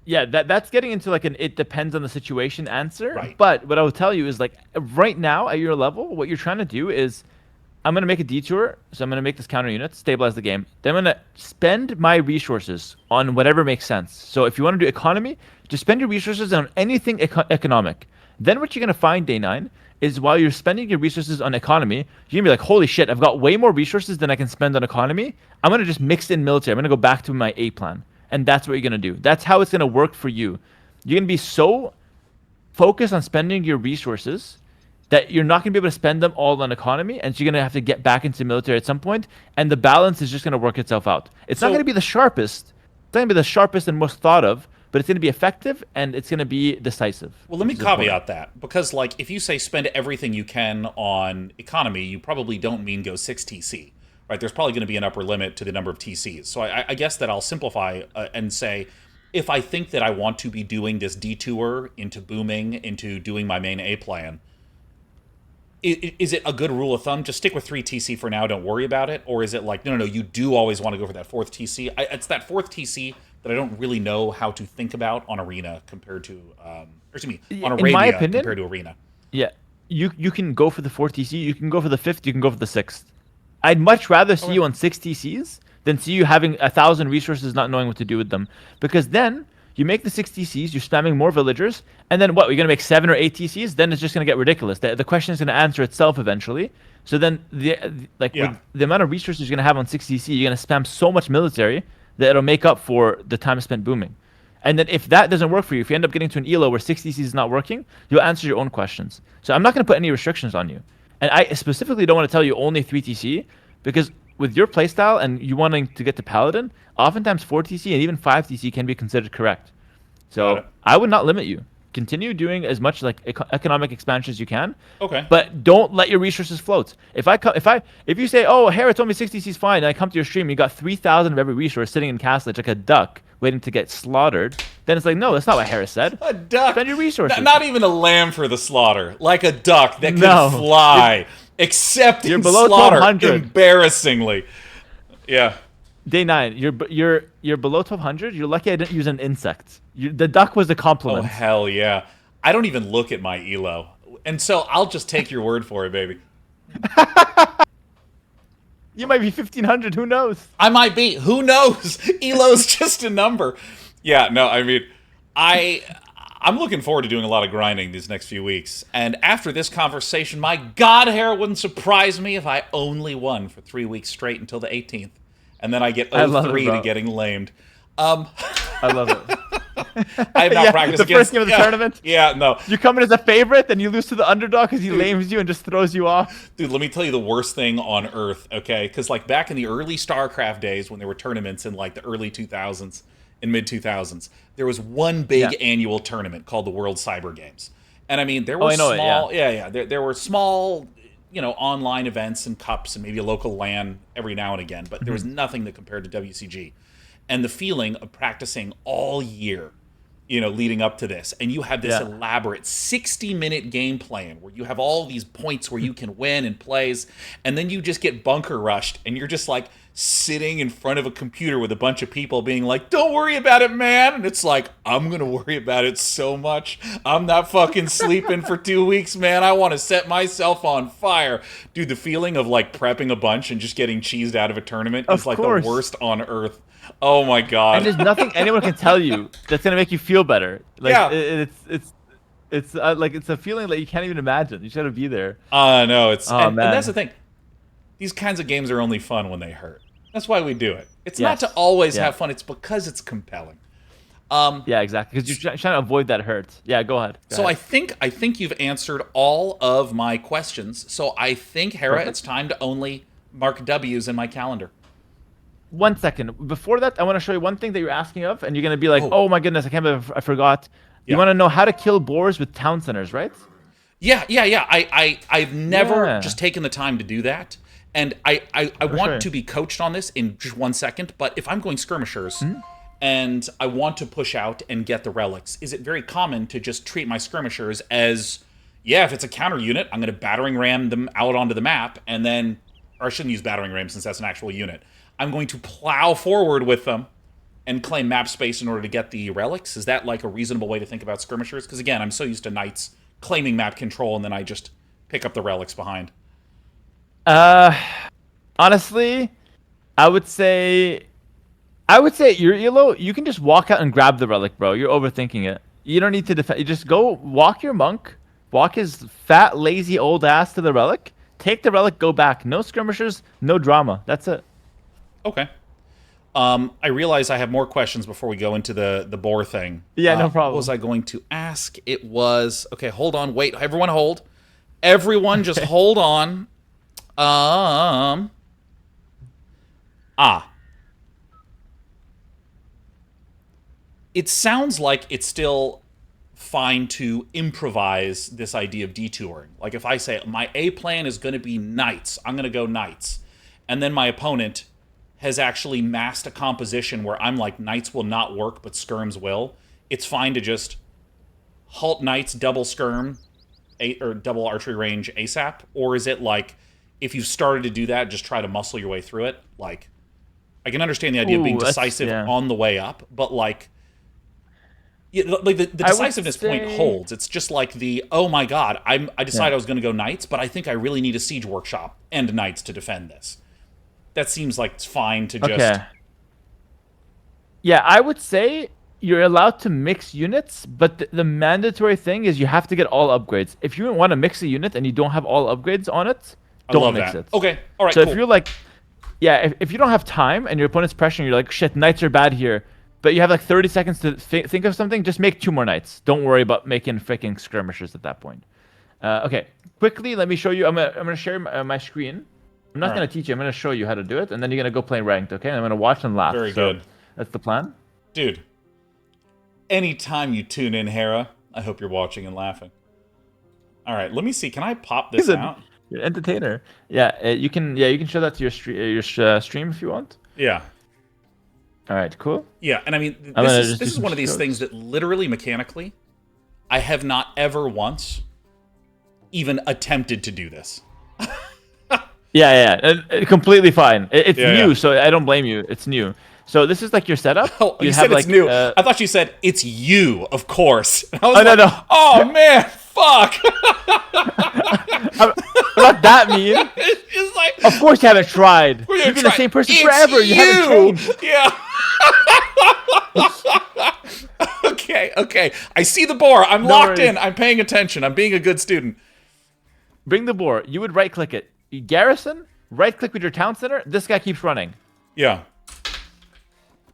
Speaker 2: Yeah, that's getting into like an it depends on the situation answer.
Speaker 1: Right.
Speaker 2: But what I will tell you is like right now at your level, what you're trying to do is I'm gonna make a detour, so I'm gonna make this counter unit, stabilize the game. Then I'm gonna spend my resources on whatever makes sense. So if you want to do economy, just spend your resources on anything economic. Then what you're gonna find, Day9, is while you're spending your resources on economy, you're gonna be like, holy shit, I've got way more resources than I can spend on economy. I'm gonna just mix in military. I'm gonna go back to my A plan. And that's what you're going to do. That's how it's going to work for you. You're going to be so focused on spending your resources that you're not going to be able to spend them all on economy. And so you're going to have to get back into military at some point. And the balance is just going to work itself out. It's not going to be the sharpest. It's not going to be the sharpest and most thought of, but it's going to be effective and it's going to be decisive.
Speaker 1: Well, let me caveat that. Because, like, if you say spend everything you can on economy, you probably don't mean go 6 TC. Right, there's probably going to be an upper limit to the number of TCs. So I guess that I'll simplify and say, if I think that I want to be doing this detour into booming, into doing my main A plan, is it a good rule of thumb? Just stick with 3 TC for now, don't worry about it? Or is it like, no, you do always want to go for that 4th TC? It's that 4th TC that I don't really know how to think about on Arena compared to, on Arabia compared to Arena.
Speaker 2: Yeah, you can go for the 4th TC, you can go for the 5th, you can go for the 6th. I'd much rather see you on 6 TCs than see you having 1,000 resources not knowing what to do with them. Because then you make the 6 TCs, you're spamming more villagers, and then what? You're going to make 7 or 8 TCs? Then it's just going to get ridiculous. The question is going to answer itself eventually. So then with the amount of resources you're going to have on 6 TC, you're going to spam so much military that it'll make up for the time spent booming. And then if that doesn't work for you, if you end up getting to an ELO where 6 TCs is not working, you'll answer your own questions. So I'm not going to put any restrictions on you. And I specifically don't want to tell you only 3 TC, because with your playstyle and you wanting to get to Paladin, oftentimes 4 TC and even 5 TC can be considered correct. So I would not limit you. Continue doing as much like economic expansion as you can.
Speaker 1: Okay.
Speaker 2: But don't let your resources float. If you say, oh, Hera told me 6 TC is fine, and I come to your stream, and you got 3,000 of every resource sitting in Castle like a duck waiting to get slaughtered, then it's like, no, that's not what Hera said.
Speaker 1: A duck.
Speaker 2: Spend your resources.
Speaker 1: Not even a lamb for the slaughter. Like a duck that could fly. Accepting slaughter
Speaker 2: 1200.
Speaker 1: Embarrassingly. Yeah.
Speaker 2: Day9, you're below 1200. You're lucky I didn't use an insect. The duck was a compliment.
Speaker 1: Oh, hell yeah. I don't even look at my elo. And so I'll just take your word for it, baby.
Speaker 2: You might be 1500. Who knows?
Speaker 1: I might be. Who knows? Elo's just a number. Yeah, no, I mean, I I'm looking forward to doing a lot of grinding these next few weeks. And after this conversation, my God, Hera, wouldn't surprise me if I only won for 3 weeks straight until the 18th, and then I get
Speaker 2: I love it,
Speaker 1: 0-3 to
Speaker 2: bro.
Speaker 1: getting lamed. Um,
Speaker 2: I love it.
Speaker 1: I have not
Speaker 2: Yeah,
Speaker 1: practiced
Speaker 2: the
Speaker 1: against
Speaker 2: first game of the tournament.
Speaker 1: Yeah, no,
Speaker 2: You come in as a favorite, then you lose to the underdog because he lames you and just throws you off.
Speaker 1: dude. Let me tell you the worst thing on earth. Okay, because like back in the early StarCraft days when there were tournaments in like the early 2000s and mid 2000s, there was one big
Speaker 2: Yeah.
Speaker 1: annual tournament called the World Cyber Games, and I mean there
Speaker 2: Oh,
Speaker 1: were
Speaker 2: I know it,
Speaker 1: small, yeah, there were small, online events and cups and maybe a local LAN every now and again, but there was nothing that compared to WCG, and the feeling of practicing all year, leading up to this, and you have this
Speaker 2: Yeah.
Speaker 1: elaborate 60-minute game plan where you have all these points where you can win and plays, and then you just get bunker rushed, and you're just like sitting in front of a computer with a bunch of people being like, "Don't worry about it, man," and it's like, I'm gonna worry about it so much. I'm not fucking sleeping for 2 weeks, man. I want to set myself on fire, dude. The feeling of like prepping a bunch and just getting cheesed out of a tournament
Speaker 2: Of
Speaker 1: is like
Speaker 2: course.
Speaker 1: the worst on earth. Oh my God.
Speaker 2: And there's nothing anyone can tell you that's gonna make you feel better. Like
Speaker 1: Yeah.
Speaker 2: it's like it's a feeling that you can't even imagine. You just gotta be there.
Speaker 1: No, it's
Speaker 2: Oh,
Speaker 1: and
Speaker 2: man.
Speaker 1: that's the thing. These kinds of games are only fun when they hurt. That's why we do it. It's not
Speaker 2: Yes.
Speaker 1: to always
Speaker 2: Yeah.
Speaker 1: have fun. It's because it's compelling.
Speaker 2: Yeah, exactly. Because you're trying to avoid that hurt. Yeah, go ahead. Go
Speaker 1: So
Speaker 2: ahead.
Speaker 1: I think you've answered all of my questions. So I think, Hera,
Speaker 2: Perfect.
Speaker 1: it's time to only mark W's in my calendar.
Speaker 2: 1 second. Before that, I want to show you one thing that you're asking of, and you're gonna be like,
Speaker 1: Oh.
Speaker 2: "Oh my goodness, I can't believe I forgot." You
Speaker 1: Yeah.
Speaker 2: want to know how to kill boars with town centers, right?
Speaker 1: Yeah. I've never
Speaker 2: Yeah.
Speaker 1: just taken the time to do that. And I want
Speaker 2: sure.
Speaker 1: to be coached on this in just 1 second, but if I'm going skirmishers
Speaker 2: Hmm?
Speaker 1: and I want to push out and get the relics, is it very common to just treat my skirmishers as, yeah, if it's a counter unit, I'm going to battering ram them out onto the map, and then, or I shouldn't use battering ram since that's an actual unit. I'm going to plow forward with them and claim map space in order to get the relics? Is that like a reasonable way to think about skirmishers? Because again, I'm so used to knights claiming map control and then I just pick up the relics behind.
Speaker 2: Honestly, I would say you're Elo. You can just walk out and grab the relic, bro. You're overthinking it. You don't need to defend. You just go walk your monk, walk his fat, lazy old ass to the relic, take the relic, go back. No skirmishers, no drama. That's it.
Speaker 1: Okay. I realize I have more questions before we go into the boar thing.
Speaker 2: Yeah, no problem.
Speaker 1: What was I going to ask? It was, okay, hold on, wait, everyone hold. Everyone just hold on. It sounds like it's still fine to improvise this idea of detouring. Like if I say my A plan is going to be knights, I'm going to go knights. And then my opponent has actually massed a composition where I'm like, knights will not work, but skirms will. It's fine to just halt knights, double skirm, or double archery range ASAP? Or is it like, if you've started to do that, just try to muscle your way through it? Like, I can understand the idea of being
Speaker 2: Ooh, that's-
Speaker 1: decisive
Speaker 2: yeah.
Speaker 1: on the way up, but like, yeah, like the
Speaker 2: I would
Speaker 1: decisiveness point
Speaker 2: say-
Speaker 1: holds. It's just like the, oh my god, I decided
Speaker 2: Yeah.
Speaker 1: I was going to go knights, but I think I really need a siege workshop and knights to defend this. That seems like it's fine to just...
Speaker 2: Okay. Yeah, I would say you're allowed to mix units, but the mandatory thing is you have to get all upgrades. If you want to mix a unit and you don't have all upgrades on it,
Speaker 1: I
Speaker 2: don't
Speaker 1: love
Speaker 2: mix
Speaker 1: that.
Speaker 2: it.
Speaker 1: Okay, all right,
Speaker 2: So
Speaker 1: cool.
Speaker 2: if you're like, yeah, if you don't have time and your opponent's pressuring, you're like, shit, knights are bad here, but you have like 30 seconds to think of something, just make 2 more knights. Don't worry about making freaking skirmishers at that point. Okay, quickly, let me show you. I'm gonna share my screen. I'm not
Speaker 1: All
Speaker 2: gonna
Speaker 1: right.
Speaker 2: teach you. I'm gonna show you how to do it, and then you're gonna go play ranked. Okay, and I'm gonna watch and laugh.
Speaker 1: Very
Speaker 2: So
Speaker 1: good.
Speaker 2: That's the plan.
Speaker 1: Dude, anytime you tune in, Hera, I hope you're watching and laughing. All right, let me see. Can I pop this
Speaker 2: He's
Speaker 1: out?
Speaker 2: You're an entertainer. Yeah, you can. Yeah, you can show that to your stream if you want.
Speaker 1: Yeah.
Speaker 2: All right, cool.
Speaker 1: Yeah, and I mean,
Speaker 2: I'm gonna
Speaker 1: this
Speaker 2: just do
Speaker 1: is
Speaker 2: some
Speaker 1: one of these
Speaker 2: strokes.
Speaker 1: things that literally, mechanically, I have not ever once even attempted to do this.
Speaker 2: Yeah. Completely fine. It's
Speaker 1: Yeah,
Speaker 2: new,
Speaker 1: yeah.
Speaker 2: so I don't blame you. It's new. So this is like your setup.
Speaker 1: Oh, you
Speaker 2: You
Speaker 1: said
Speaker 2: have,
Speaker 1: it's
Speaker 2: like,
Speaker 1: new. I thought you said it's you, of course. I was
Speaker 2: Oh, no,
Speaker 1: like,
Speaker 2: no.
Speaker 1: oh man, fuck.
Speaker 2: I'm not that mean.
Speaker 1: It's just like,
Speaker 2: Of course you haven't tried.
Speaker 1: we're gonna
Speaker 2: You've been the
Speaker 1: try-
Speaker 2: same person
Speaker 1: It's
Speaker 2: forever. You haven't changed.
Speaker 1: Yeah. Okay. I see the boar. I'm
Speaker 2: No
Speaker 1: locked
Speaker 2: worries.
Speaker 1: in. I'm paying attention. I'm being a good student.
Speaker 2: Bring the boar. You would right click it. You garrison, right click with your town center. This guy keeps running.
Speaker 1: Yeah.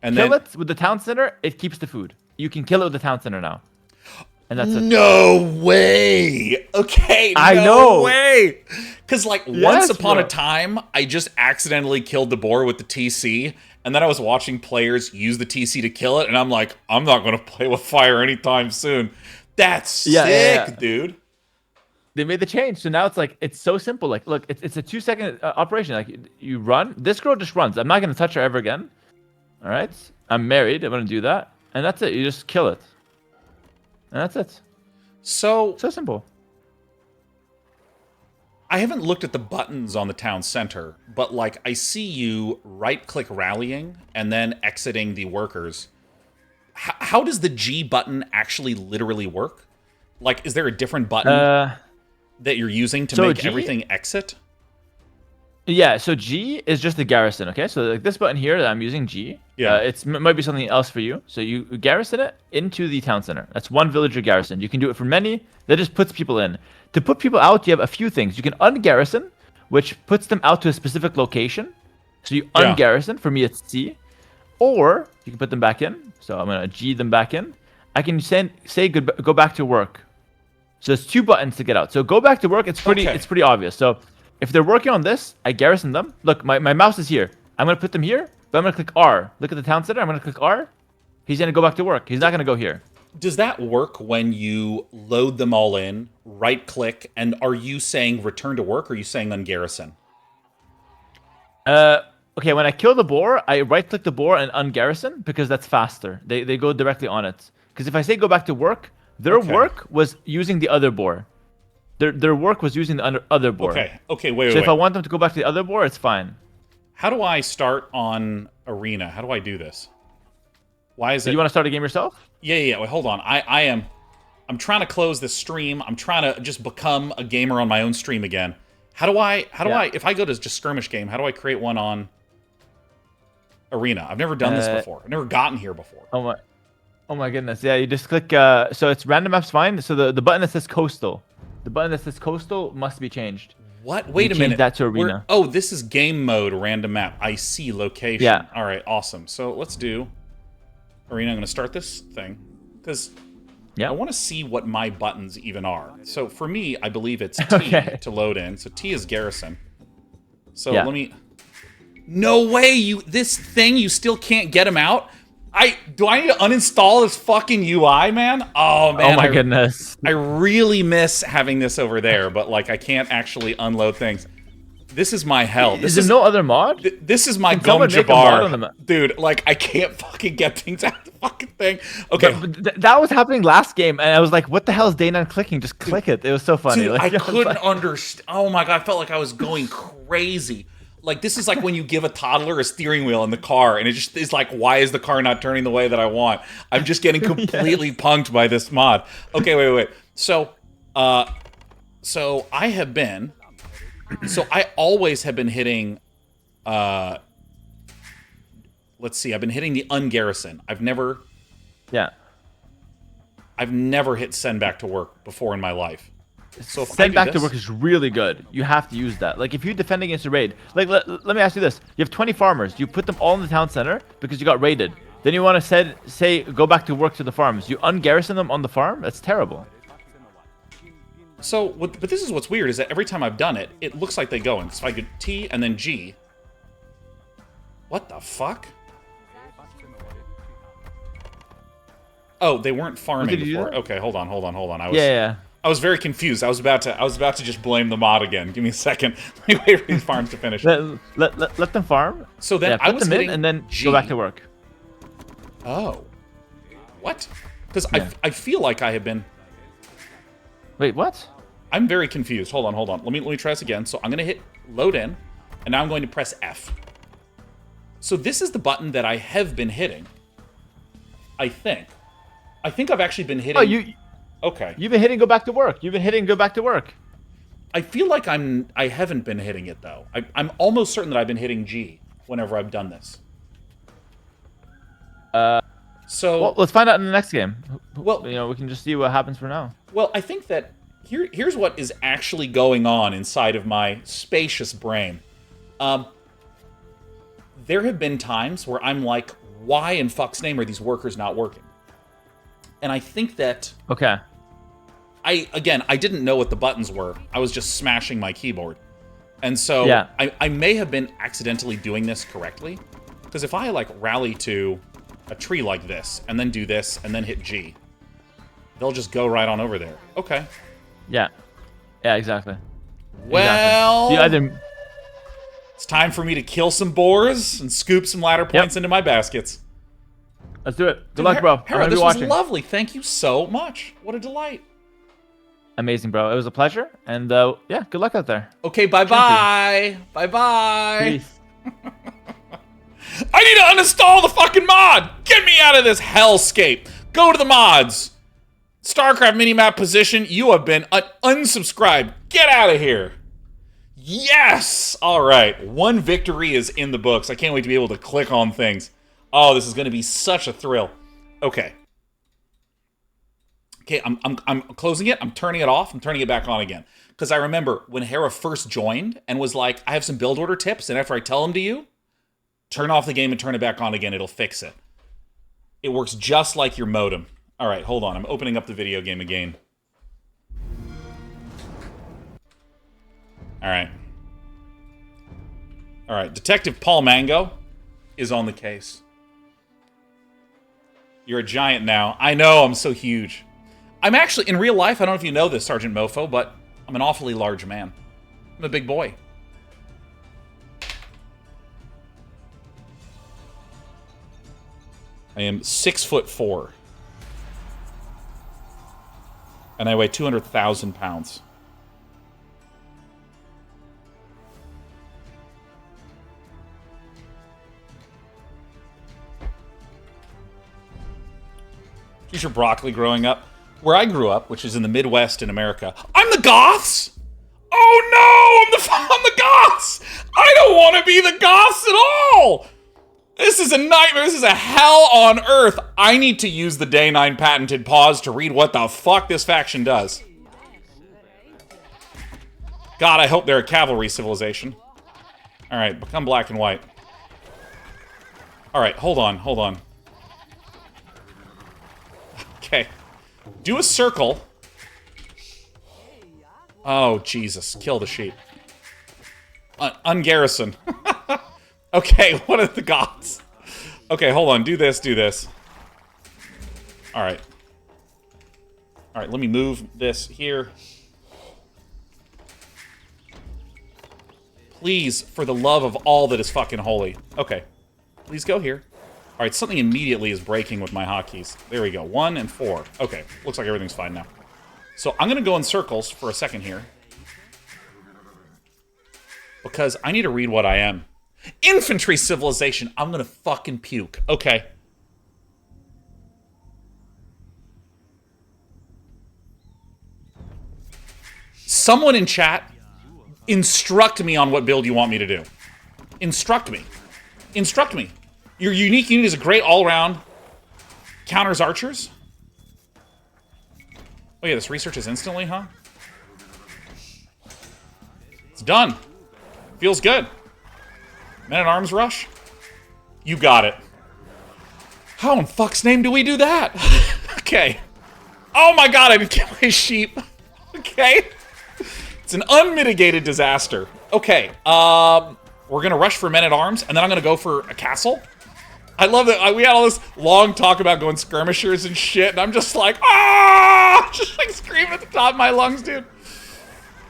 Speaker 1: And
Speaker 2: Kill
Speaker 1: then
Speaker 2: it with the town center. It keeps the food. You can kill it with the town center now. And that's it.
Speaker 1: no way. Okay,
Speaker 2: I
Speaker 1: no
Speaker 2: know.
Speaker 1: way. Because like once
Speaker 2: Yes,
Speaker 1: upon a
Speaker 2: bro.
Speaker 1: time, I just accidentally killed the boar with the TC, and then I was watching players use the TC to kill it, and I'm like, I'm not going to play with fire anytime soon. That's sick,
Speaker 2: Yeah.
Speaker 1: dude.
Speaker 2: They made the change, so now it's like it's so simple. Like, look, it's a 2-second operation. Like, you run. This girl just runs. I'm not gonna touch her ever again. All right. I'm married. I'm gonna do that, and that's it. You just kill it, and that's it.
Speaker 1: So
Speaker 2: So simple.
Speaker 1: I haven't looked at the buttons on the town center, but like I see you right-click rallying and then exiting the workers. How does the G button actually literally work? Like, is there a different button that you're using to
Speaker 2: so
Speaker 1: make
Speaker 2: G-
Speaker 1: everything exit?
Speaker 2: Yeah. So G is just the garrison. Okay. So like this button here that I'm using G.
Speaker 1: Yeah.
Speaker 2: Might be something else for you. So you garrison it into the town center. That's one villager garrison. You can do it for many. That just puts people in. To put people out, you have a few things. You can ungarrison, which puts them out to a specific location. So you
Speaker 1: Yeah.
Speaker 2: ungarrison. For me, it's C. Or you can put them back in. So I'm gonna G them back in. I can say go back to work. So there's 2 buttons to get out. So go back to work. It's pretty obvious. So if they're working on this, I garrison them. Look, my mouse is here. I'm gonna put them here, but I'm gonna click R. Look at the town center. I'm gonna click R. He's gonna go back to work. He's not gonna go here.
Speaker 1: Does that work when you load them all in, right-click, and are you saying return to work, or are you saying ungarrison?
Speaker 2: Okay, when I kill the boar, I right-click the boar and ungarrison because that's faster. They go directly on it. Because if I say go back to work, their
Speaker 1: Okay.
Speaker 2: work was using the other boar. Their work was using the other boar.
Speaker 1: Okay, wait,
Speaker 2: So
Speaker 1: wait.
Speaker 2: if I want them to go back to the other boar, it's fine.
Speaker 1: How do I start on Arena? How do I do this? Why is
Speaker 2: So
Speaker 1: it...
Speaker 2: you want to start a game yourself?
Speaker 1: Yeah, wait, hold on. I'm trying to close this stream. I'm trying to just become a gamer on my own stream again. How do I, if I go to just skirmish game, how do I create one on Arena? I've never done this before. I've never gotten here before.
Speaker 2: Oh my goodness. Yeah, you just click, so it's random maps fine. So the button that says coastal. The button that says coastal must be changed.
Speaker 1: What? Wait a
Speaker 2: change
Speaker 1: minute.
Speaker 2: that to Arena.
Speaker 1: Oh, this is game mode, random map. I see location.
Speaker 2: Yeah.
Speaker 1: All right, awesome. So let's do Arena. I'm going to start this thing because
Speaker 2: Yeah.
Speaker 1: I want to see what my buttons even are. So for me, I believe it's T
Speaker 2: Okay.
Speaker 1: to load in. So T is garrison. So
Speaker 2: Yeah.
Speaker 1: let me... No way, this thing, you still can't get him out? Do I need to uninstall this fucking UI, man? Oh, man.
Speaker 2: Oh my goodness.
Speaker 1: I really miss having this over there, but like I can't actually unload things. This is my hell.
Speaker 2: Is there no other mod?
Speaker 1: This is my
Speaker 2: Can someone
Speaker 1: Gum
Speaker 2: make a mod on
Speaker 1: Jabbar.
Speaker 2: the
Speaker 1: Dude, like I can't fucking get things out of the fucking thing. Okay.
Speaker 2: But that was happening last game, and I was like, "What the hell is Day9 clicking? Just click it." It was so funny.
Speaker 1: Dude,
Speaker 2: Like,
Speaker 1: I
Speaker 2: was
Speaker 1: couldn't
Speaker 2: like-
Speaker 1: understand. Oh my god, I felt like I was going crazy. Like this is like when you give a toddler a steering wheel in the car, and it just is like, why is the car not turning the way that I want? I'm just getting completely punked by this mod. Okay, wait. So I have been. So I always have been hitting. Let's see. I've been hitting the ungarrison. I've never hit send back to work before in my life. So if I
Speaker 2: Send
Speaker 1: do
Speaker 2: back to
Speaker 1: this-
Speaker 2: work is really good. You have to use that. Like if you defend against a raid, like let me ask you this: you have 20 farmers. You put them all in the town center because you got raided. Then you want to say go back to work to the farms. You ungarrison them on the farm. That's terrible.
Speaker 1: So, but this is what's weird is that every time I've done it, it looks like they go in. So if I could T and then G. What the fuck? Oh, they weren't farming
Speaker 2: did you do
Speaker 1: before.
Speaker 2: that?
Speaker 1: Okay, hold on.
Speaker 2: Yeah.
Speaker 1: I was very confused. I was about to just blame the mod again. Give me a second. Let me wait for these farms to finish.
Speaker 2: Let them farm.
Speaker 1: So then
Speaker 2: Yeah,
Speaker 1: I
Speaker 2: put
Speaker 1: was
Speaker 2: them in
Speaker 1: hitting
Speaker 2: and then
Speaker 1: G.
Speaker 2: go back to work.
Speaker 1: Oh. What? Because
Speaker 2: Yeah.
Speaker 1: I feel like I have been...
Speaker 2: Wait, what?
Speaker 1: I'm very confused. Hold on. Let me try this again. So I'm going to hit load in, and now I'm going to press F. So this is the button that I have been hitting. I think I've actually been hitting...
Speaker 2: Oh,
Speaker 1: Okay.
Speaker 2: you've been hitting go back to work. You've been hitting go back to work.
Speaker 1: I feel like I haven't been hitting it, though. I'm almost certain that I've been hitting G whenever I've done this. So,
Speaker 2: Well, let's find out in the next game.
Speaker 1: Well-
Speaker 2: You know, we can just see what happens for now.
Speaker 1: well, I think that here's what is actually going on inside of my spacious brain. There have been times where I'm like, why in fuck's name are these workers not working? And I think that
Speaker 2: Okay.
Speaker 1: I didn't know what the buttons were. I was just smashing my keyboard. And so
Speaker 2: Yeah.
Speaker 1: I may have been accidentally doing this correctly. Because if I, like, rally to a tree like this, and then do this, and then hit G, they'll just go right on over there. Okay.
Speaker 2: Yeah. Yeah, exactly.
Speaker 1: Well,
Speaker 2: Exactly. You either...
Speaker 1: it's time for me to kill some boars and scoop some ladder points into my baskets.
Speaker 2: Let's do it. Good luck, bro. I'm
Speaker 1: Hera,
Speaker 2: gonna
Speaker 1: this
Speaker 2: be
Speaker 1: was
Speaker 2: watching.
Speaker 1: lovely. Thank you so much. What a delight.
Speaker 2: Amazing, bro. It was a pleasure. And yeah, good luck out there.
Speaker 1: Okay, bye-bye. Bye-bye.
Speaker 2: Peace.
Speaker 1: I need to uninstall the fucking mod! Get me out of this hellscape! Go to the mods! StarCraft minimap position, you have been unsubscribed. Get out of here! Yes! Alright, one victory is in the books. I can't wait to be able to click on things. Oh, this is going to be such a thrill. Okay. Okay, I'm closing it. I'm turning it off. I'm turning it back on again. Because I remember when Hera first joined and was like, I have some build order tips, and after I tell them to you, turn off the game and turn it back on again. It'll fix it. It works just like your modem. All right, hold on. I'm opening up the video game again. All right. All right, Detective Paul Mango is on the case. You're a giant now. I know, I'm so huge. I'm actually, in real life, I don't know if you know this, Sergeant Mofo, but I'm an awfully large man. I'm a big boy. I am 6'4". And I weigh 200,000 pounds. Use your broccoli growing up. Where I grew up, which is in the Midwest in America. I'm the Goths! Oh no! I'm the Goths! I don't want to be the Goths at all! This is a nightmare. This is a hell on earth. I need to use the Day9 patented pause to read what the fuck this faction does. God, I hope they're a cavalry civilization. Alright, become black and white. Alright, hold on, hold on. Okay. Do a circle. Oh, Jesus. Kill the sheep. Ungarrison. Okay, what are the gods? Okay, hold on. Do this, do this. Alright. Alright, let me move this here. Please, for the love of all that is fucking holy. Okay. Please go here. Alright, something immediately is breaking with my hotkeys. There we go. 1 and 4. Okay, looks like everything's fine now. So I'm going to go in circles for a second here. Because I need to read what I am. Infantry civilization. I'm going to fucking puke. Okay. Someone in chat, instruct me on what build you want me to do. Instruct me. Instruct me. Your unique unit is a great all-around. Counters archers. Oh yeah, this research is instantly, huh? It's done. Feels good. Men-at-Arms rush. You got it. How in fuck's name do we do that? Okay. Oh my god, I didn't kill my sheep. Okay. It's an unmitigated disaster. Okay, we're gonna rush for men-at-arms, and then I'm gonna go for a castle. I love that we had all this long talk about going skirmishers and shit, and I'm just like, ah! Just like screaming at the top of my lungs, dude.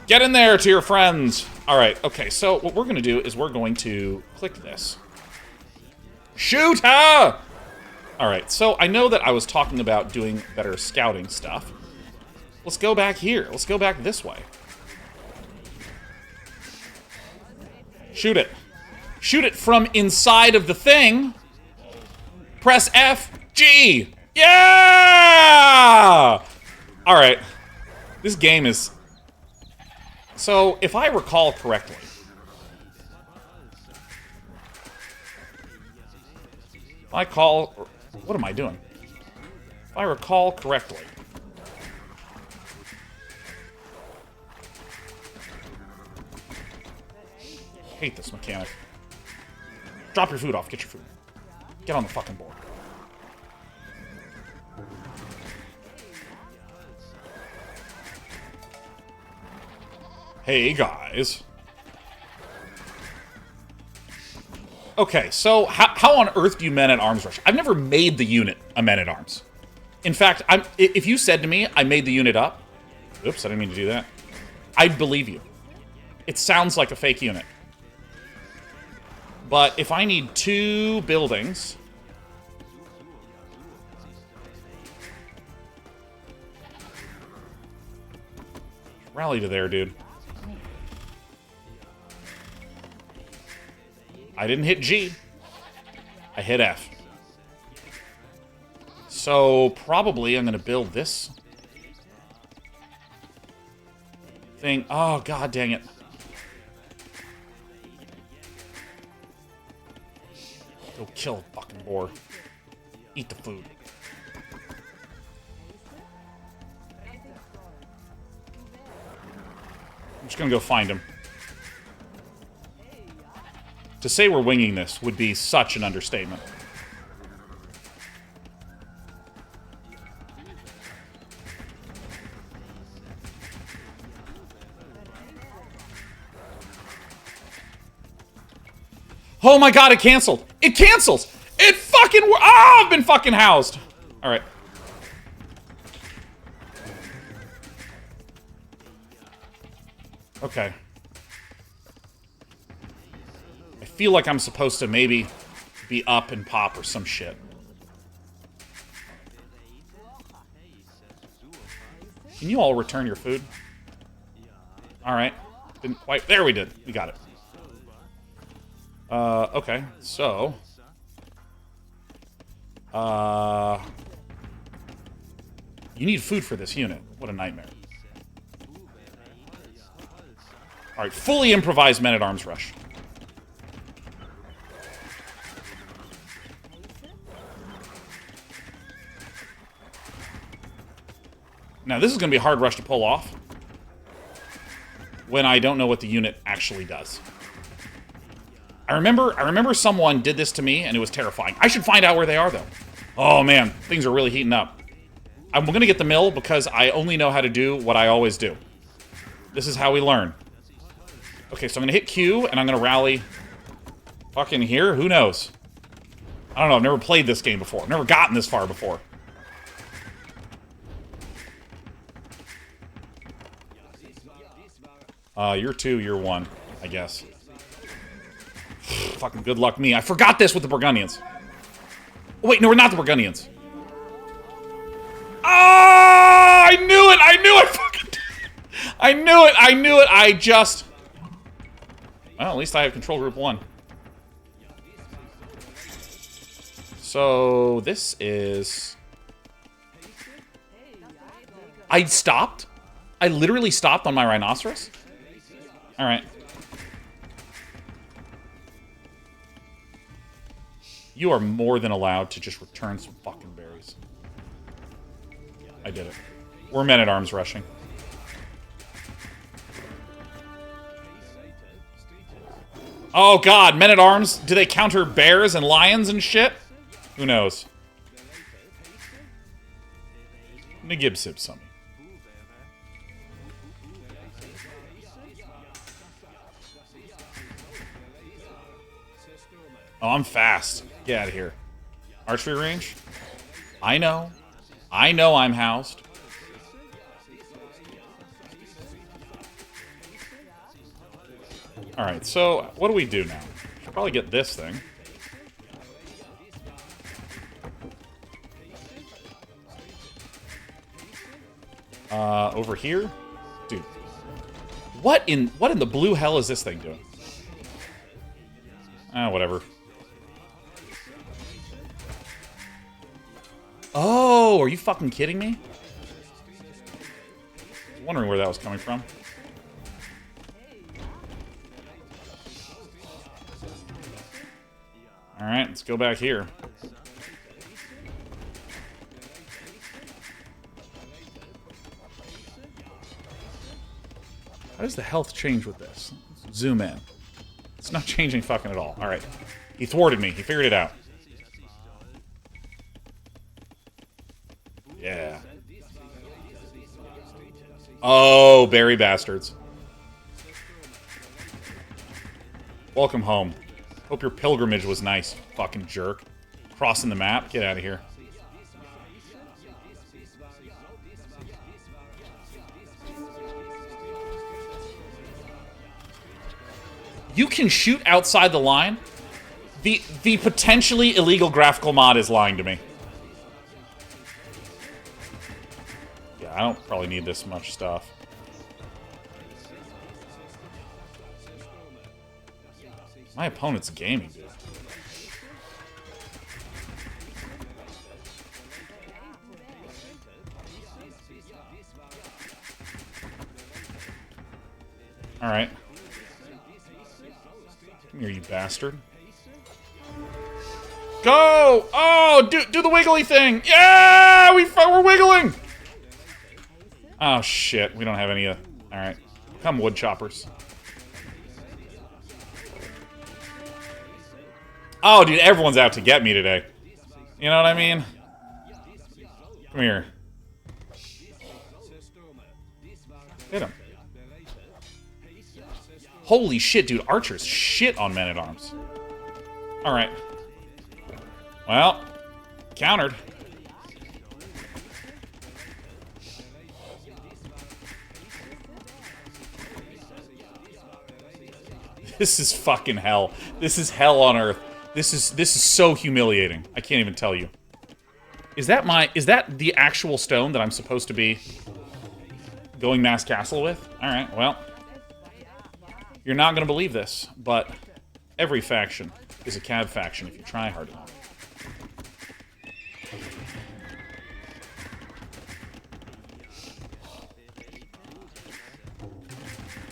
Speaker 1: Get in there to your friends. All right, okay, so what we're gonna do is we're going to click this. Shoot her! All right, so I know that I was talking about doing better scouting stuff. Let's go back here. Let's go back this way. Shoot it. Shoot it from inside of the thing. Press F, G. Yeah! All right. This game is... So, if I recall correctly... What am I doing? If I recall correctly. Hate this mechanic. Drop your food off. Get your food. Get on the fucking board. Hey, guys. Okay, so how on earth do you men-at-arms rush? I've never made the unit a men-at-arms. In fact, if you said to me, I made the unit up... Oops, I didn't mean to do that. I'd believe you. It sounds like a fake unit. But if I need 2 buildings... Rally to there, dude. I didn't hit G. I hit F. So, probably I'm going to build this thing. Oh, god dang it. Go kill a fucking boar. Eat the food. I'm just going to go find him. To say we're winging this would be such an understatement. Oh my god, it canceled! It cancels! It fucking... Ah, I've been fucking housed! Alright. Okay. I feel like I'm supposed to maybe be up and pop or some shit. Can you all return your food? Alright. Didn't quite... There we did. We got it. Okay. So... You need food for this unit. What a nightmare. Alright, fully improvised men-at-arms rush. Now, this is going to be a hard rush to pull off when I don't know what the unit actually does. I remember someone did this to me, and it was terrifying. I should find out where they are, though. Oh, man. Things are really heating up. I'm going to get the mill because I only know how to do what I always do. This is how we learn. Okay, so I'm going to hit Q, and I'm going to rally fucking here. Who knows? I don't know. I've never played this game before. I've never gotten this far before. You're 2, you're 1, I guess. Fucking good luck me. I forgot this with the Burgundians. Oh, wait, no, we're not the Burgundians. Ah! I knew it! I knew it! Fucking... I knew it! I knew it! I just... Well, at least I have control group 1. So, this is... I stopped? I literally stopped on my rhinoceros? Alright. You are more than allowed to just return some fucking berries. I did it. We're men-at-arms rushing. Oh god, men-at-arms? Do they counter bears and lions and shit? Who knows? Nagib-sib some. Oh, I'm fast. Get out of here. Archery range? I know. I know I'm housed. Alright, so what do we do now? Should probably get this thing. Over here? Dude. What in the blue hell is this thing doing? Ah, whatever. Oh, are you fucking kidding me? I was wondering where that was coming from. Alright, let's go back here. How does the health change with this? Let's zoom in. It's not changing fucking at all. Alright. He thwarted me. He figured it out. Yeah. Oh, berry bastards. Welcome home. Hope your pilgrimage was nice, fucking jerk. Crossing the map? Get out of here. You can shoot outside the line? The potentially illegal graphical mod is lying to me. Yeah, I don't probably need this much stuff. My opponent's gaming, dude. Alright. Come here, you bastard. Go! Oh, do the wiggly thing! Yeah! We're wiggling! Oh, shit. We don't have any of... Alright. Come, wood choppers. Oh, dude, everyone's out to get me today. You know what I mean? Come here. Hit him. Holy shit, dude. Archers shit on men-at-arms. Alright. Well, countered. This is fucking hell. This is hell on earth. This is so humiliating. I can't even tell you. Is that the actual stone that I'm supposed to be going mass castle with? Alright, well. You're not gonna believe this, but every faction is a cab faction if you try hard enough.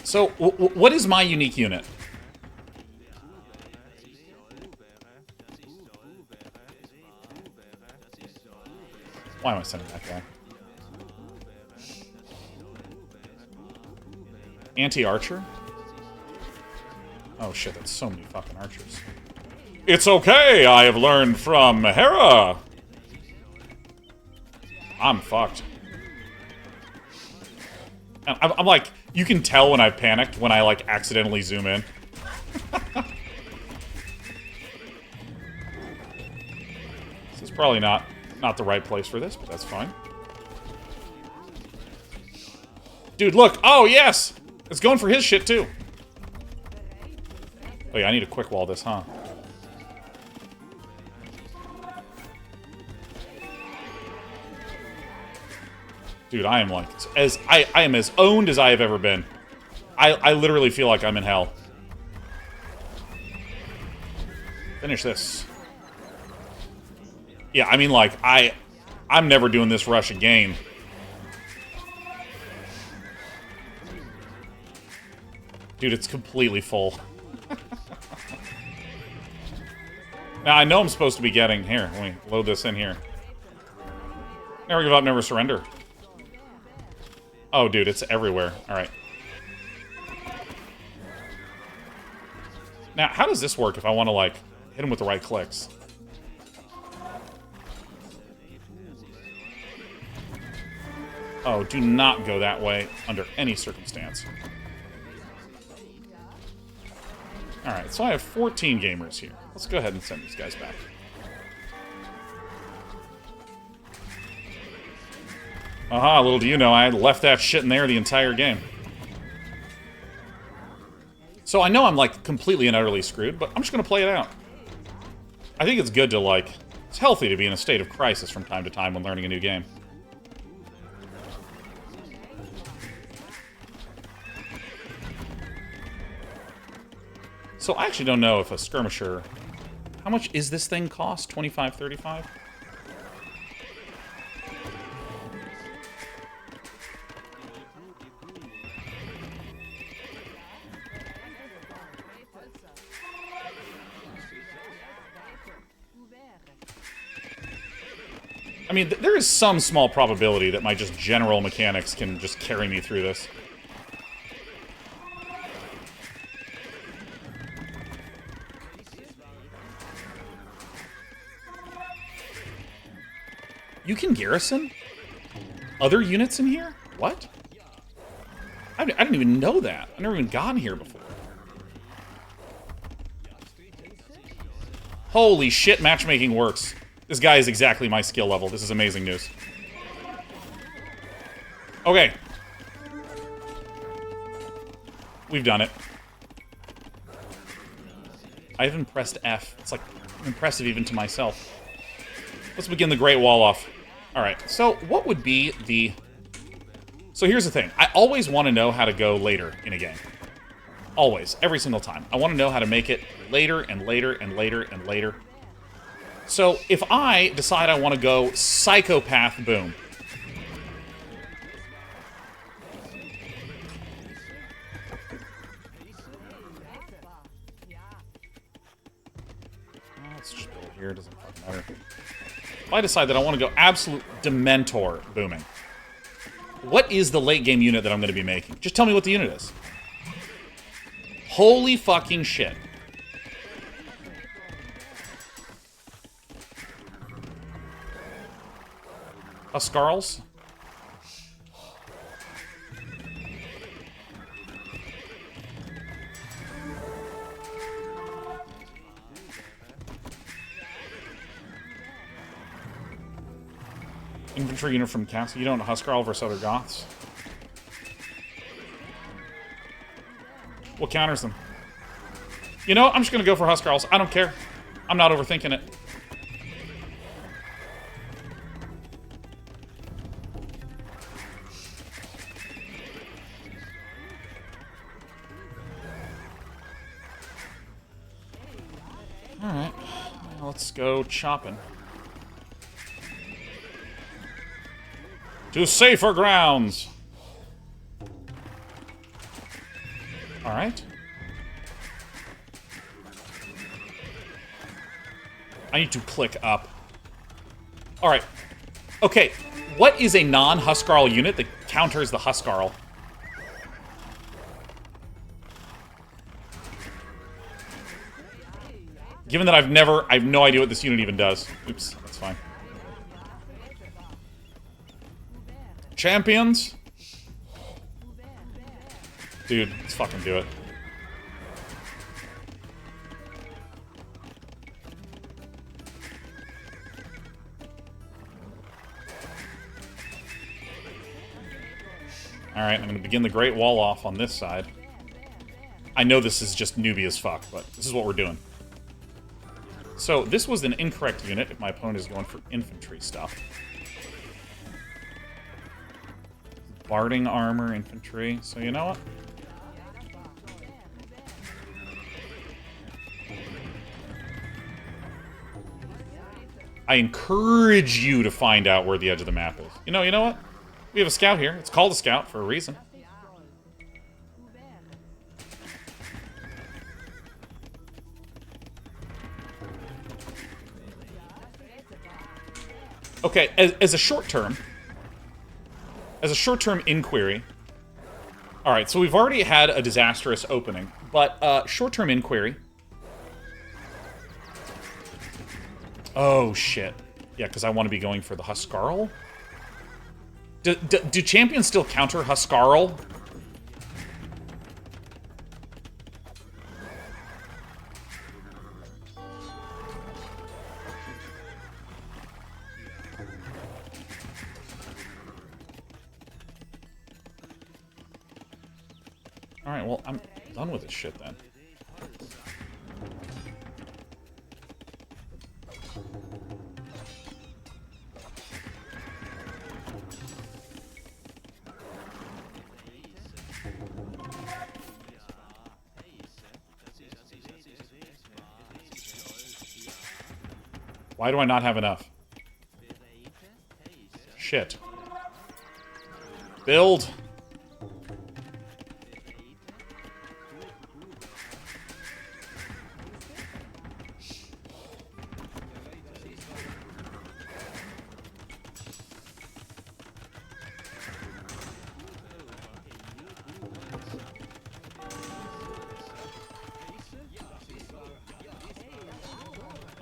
Speaker 1: So, what is my unique unit? Why am I sending that guy? Anti-archer? Oh shit, that's so many fucking archers. It's okay, I have learned from Hera! I'm fucked. I'm like, you can tell when I've panicked when I like accidentally zoom in. This is probably not the right place for this, but that's fine. Dude, look! Oh, yes! It's going for his shit, too. Oh yeah, I need to quick wall this, huh? Dude, I am like I am as owned as I have ever been. I literally feel like I'm in hell. Finish this. Yeah, I mean like I'm never doing this rush again. Dude, it's completely full. Now, I know I'm supposed to be getting... Here, let me load this in here. Never give up, never surrender. Oh, dude, it's everywhere. Alright. Now, how does this work if I want to, like, hit him with the right clicks? Oh, do not go that way under any circumstance. Alright, so I have 14 gamers here. Let's go ahead and send these guys back. Aha, little do you know, I left that shit in there the entire game. So I know I'm, like, completely and utterly screwed, but I'm just gonna play it out. I think it's good to, like... It's healthy to be in a state of crisis from time to time when learning a new game. So I actually don't know if a skirmisher... How much is this thing cost? 25, 35? I mean, there is some small probability that my just general mechanics can just carry me through this. You can garrison other units in here? What? I didn't even know that. I've never even gotten here before. Holy shit, matchmaking works. This guy is exactly my skill level. This is amazing news. Okay. We've done it. I haven't pressed F. It's like impressive even to myself. Let's begin the Great Wall off. Alright, so what would be the... So here's the thing. I always want to know how to go later in a game. Always. Every single time. I want to know how to make it later and later and later and later. So if I decide I want to go Psychopath Boom. Let's just build here. It doesn't fucking matter. If I decide that I want to go Absolute Dementor Booming. What is the late game unit that I'm going to be making? Just tell me what the unit is. Holy fucking shit. Huskarls? Infantry unit from Castle. You don't know Huskarl versus other Goths? What counters them? You know, I'm just gonna go for Huskarls. I don't care. I'm not overthinking it. Alright. Well, let's go chopping. To safer grounds! Alright. I need to click up. Alright. Okay, what is a non-Huskarl unit that counters the Huskarl? Given that I have no idea what this unit even does. Oops, that's fine. Champions? Dude, let's fucking do it. Alright, I'm gonna begin the Great Wall off on this side. I know this is just newbie as fuck, but this is what we're doing. So, this was an incorrect unit if my opponent is going for infantry stuff. Barding armor, infantry. So you know what? I encourage you to find out where the edge of the map is. You know what? We have a scout here. It's called a scout for a reason. Okay, as a short-term inquiry. Alright, so we've already had a disastrous opening, but short-term inquiry. Oh, shit. Yeah, because I want to be going for the Huskarl. Do champions still counter Huskarl? Alright, well, I'm done with this shit then. Why do I not have enough? Shit. Build!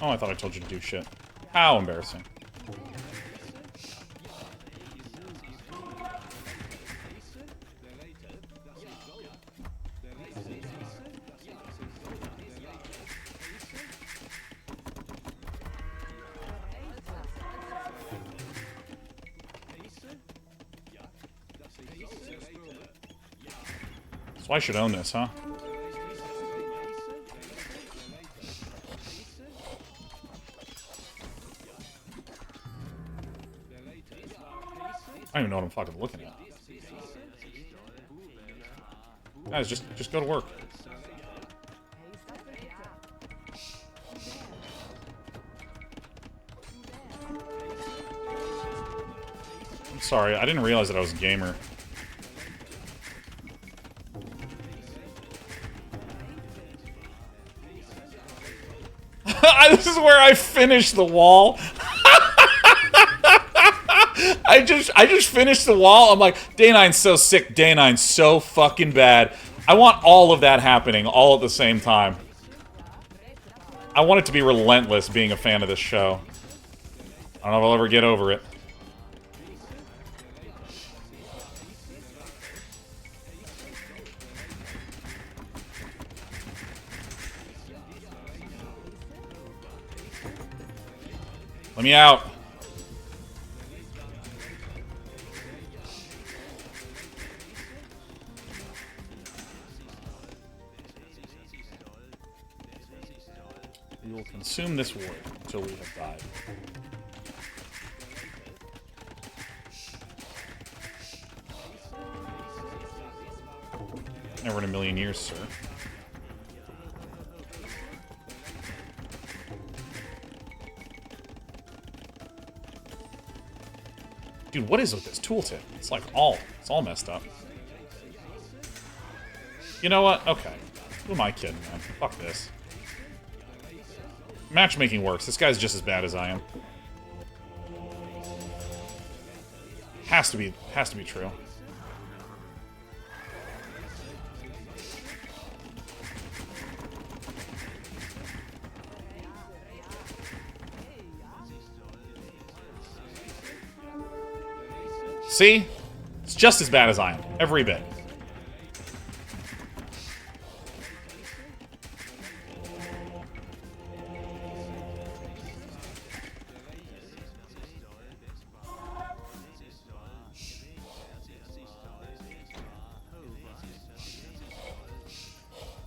Speaker 1: Oh, I thought I told you to do shit. How embarrassing. So I should own this, huh? I don't even know what I'm fucking looking at. Guys, just go to work. I'm sorry, I didn't realize that I was a gamer. This is where I finished the wall. I just finished the wall. I'm like, Day9's so sick. Day9's so fucking bad. I want all of that happening all at the same time. I want it to be relentless being a fan of this show. I don't know if I'll ever get over it. Let me out. We will consume this ward until we have died. Never in a million years, sir. Dude, what is with this tooltip? It's like it's all messed up. You know what? Okay. Who am I kidding, man? Fuck this. Matchmaking works. This guy's just as bad as I am. Has to be true. See? It's just as bad as I am. Every bit.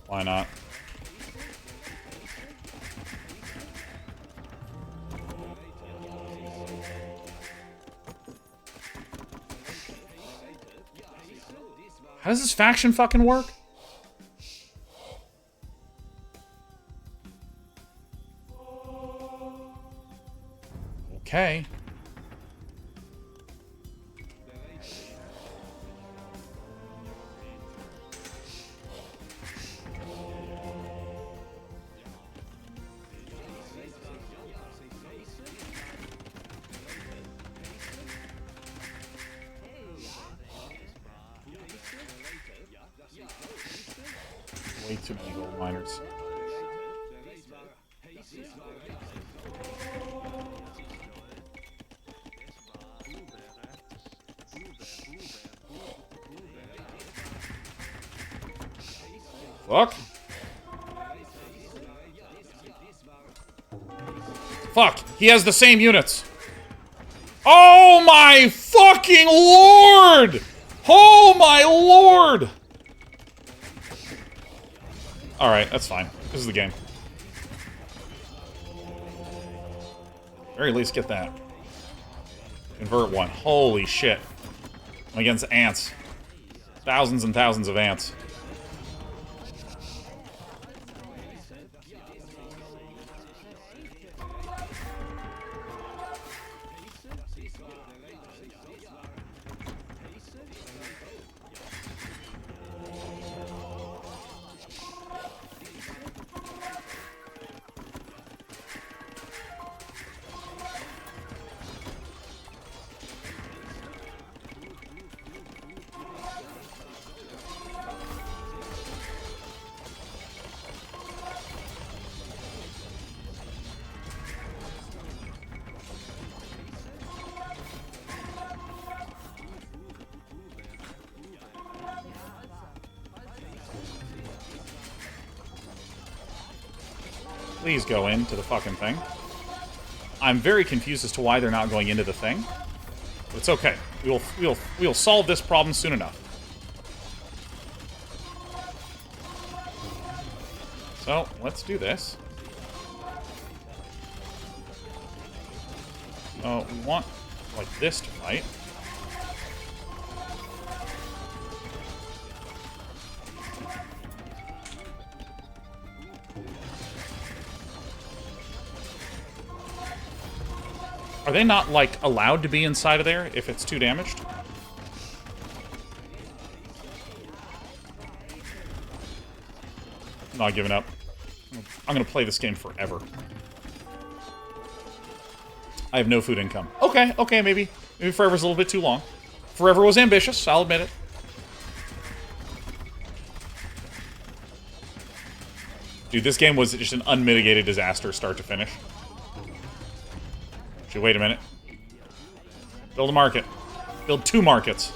Speaker 1: Why not? How does this faction fucking work? Okay. Way too many gold miners. Fuck. Fuck. He has the same units. Oh my fucking lord! Oh my lord! Alright, that's fine. This is the game. Very least get that. Convert one. Holy shit. I'm against ants. Thousands and thousands of ants. Please go into the fucking thing. I'm very confused as to why they're not going into the thing. But it's okay. We'll solve this problem soon enough. So, let's do this. So, we want, like, this to fight. Are they not, like, allowed to be inside of there if it's too damaged? I'm not giving up. I'm gonna play this game forever. I have no food income. Okay, okay, maybe. Maybe forever's a little bit too long. Forever was ambitious, I'll admit it. Dude, this game was just an unmitigated disaster start to finish. Actually, wait a minute. Build a market. Build 2 markets.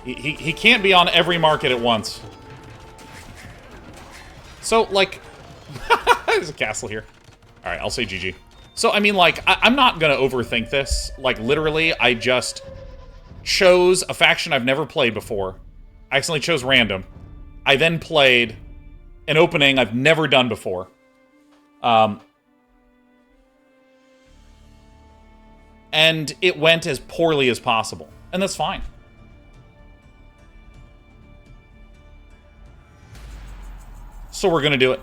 Speaker 1: He can't be on every market at once. So, like... There's a castle here. Alright, I'll say GG. So, I mean, like, I'm not gonna overthink this. Like, literally, I just chose a faction I've never played before. I accidentally chose random. I then played an opening I've never done before. And it went as poorly as possible. And that's fine. So we're gonna do it.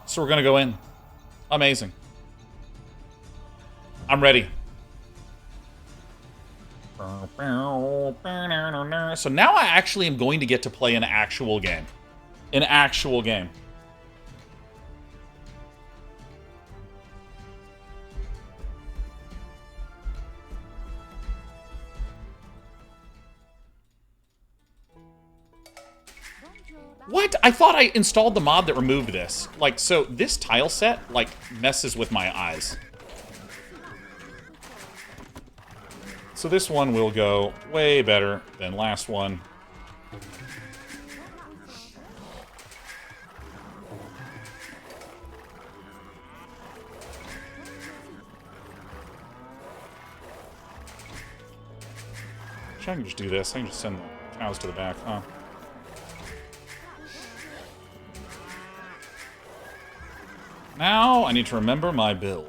Speaker 1: So we're gonna go in. Amazing. I'm ready. So now I actually am going to get to play an actual game. An actual game. What? I thought I installed the mod that removed this. Like, so this tile set, like, messes with my eyes. So this one will go way better than last one. I can just do this. I can just send the cows to the back, huh? Now, I need to remember my build.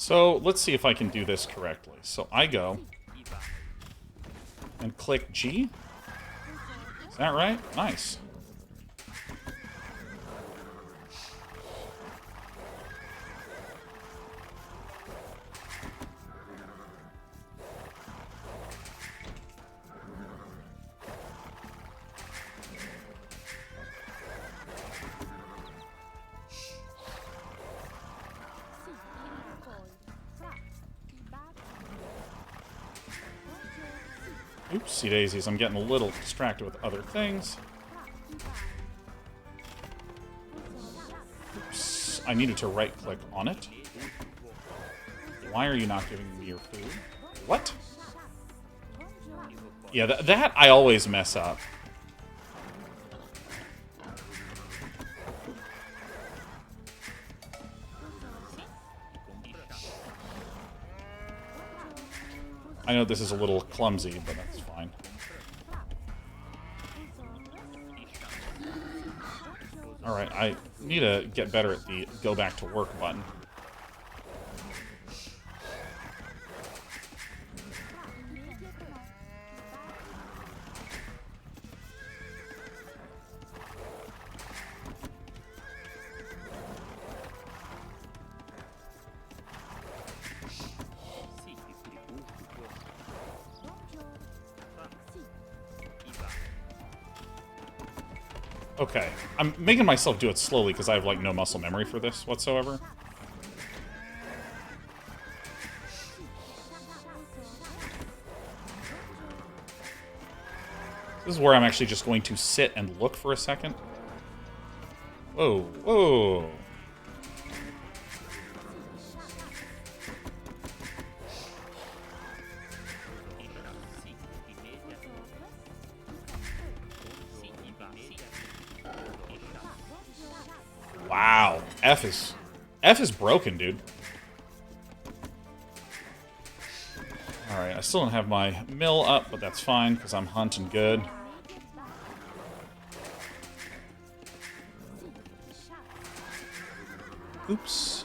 Speaker 1: So, let's see if I can do this correctly. So, I go and click G. Is that right? Nice. Oopsie daisies, I'm getting a little distracted with other things. Oops, I needed to right-click on it. Why are you not giving me your food? What? Yeah, that I always mess up. I know this is a little clumsy, but that's fine. Alright, I need to get better at the go back to work button. Okay, I'm making myself do it slowly because I have, like, no muscle memory for this whatsoever. This is where I'm actually just going to sit and look for a second. Whoa, whoa. Wow, F is broken, dude. Alright, I still don't have my mill up, but that's fine, because I'm hunting good. Oops.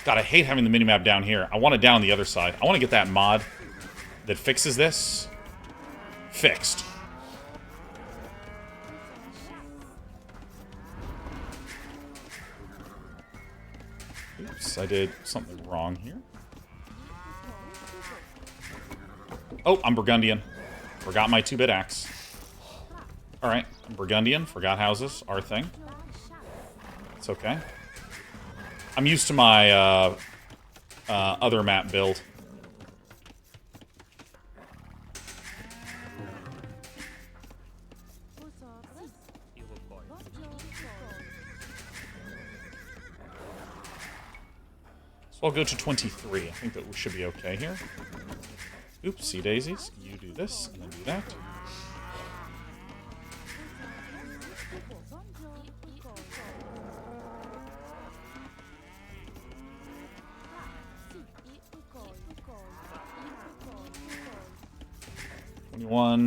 Speaker 1: God, I hate having the minimap down here. I want it down on the other side. I want to get that mod that fixes this fixed. Oops, I did something wrong here. Oh, I'm Burgundian. Forgot my 2-bit axe. Alright, I'm Burgundian. Forgot houses. Our thing. It's okay. I'm used to my other map build. So I'll go to 23. I think that we should be okay here. Oopsie daisies. You do this, and then do that.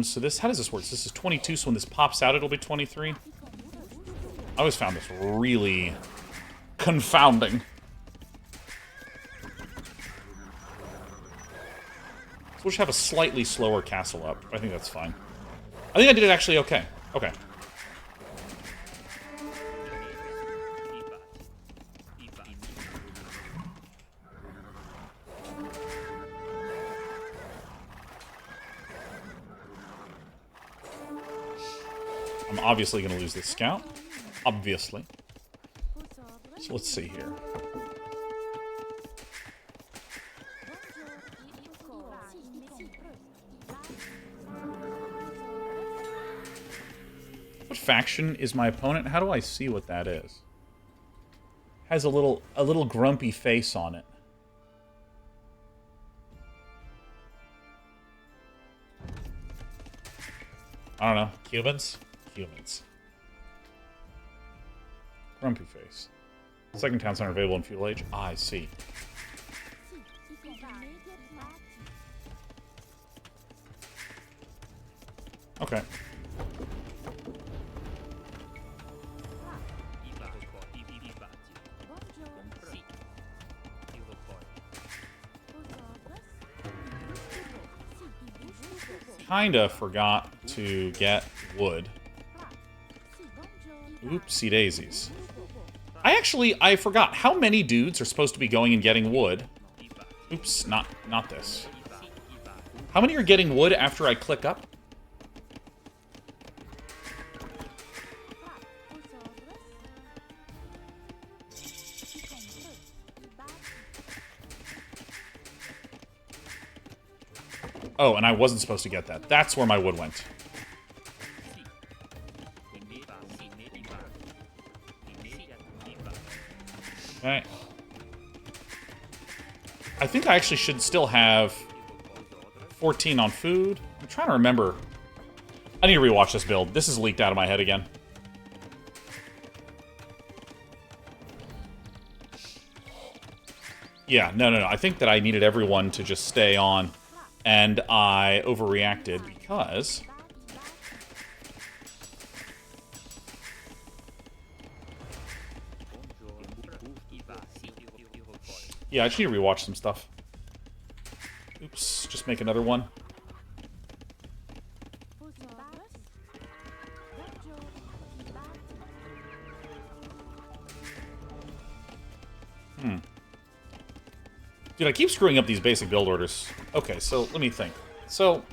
Speaker 1: So this, how does this work? So this is 22, so when this pops out, it'll be 23. I always found this really confounding. So we'll just have a slightly slower castle up. I think that's fine. I think I did it actually okay. Okay. I'm obviously going to lose this scout. Obviously. So let's see here. What faction is my opponent? How do I see what that is? Has a little grumpy face on it. I don't know. Cubans? Humans. Grumpy face. Second towns aren't available in feudal age. Ah, I see. Okay. Kinda forgot to get wood. Oopsie daisies. I forgot. How many dudes are supposed to be going and getting wood? Oops, not this. How many are getting wood after I click up? Oh, and I wasn't supposed to get that. That's where my wood went. Okay. I think I actually should still have 14 on food. I'm trying to remember. I need to rewatch this build. This is leaked out of my head again. Yeah, no. I think that I needed everyone to just stay on. And I overreacted because... Yeah, I just need to rewatch some stuff. Oops, just make another one. Dude, I keep screwing up these basic build orders. Okay, so let me think. So...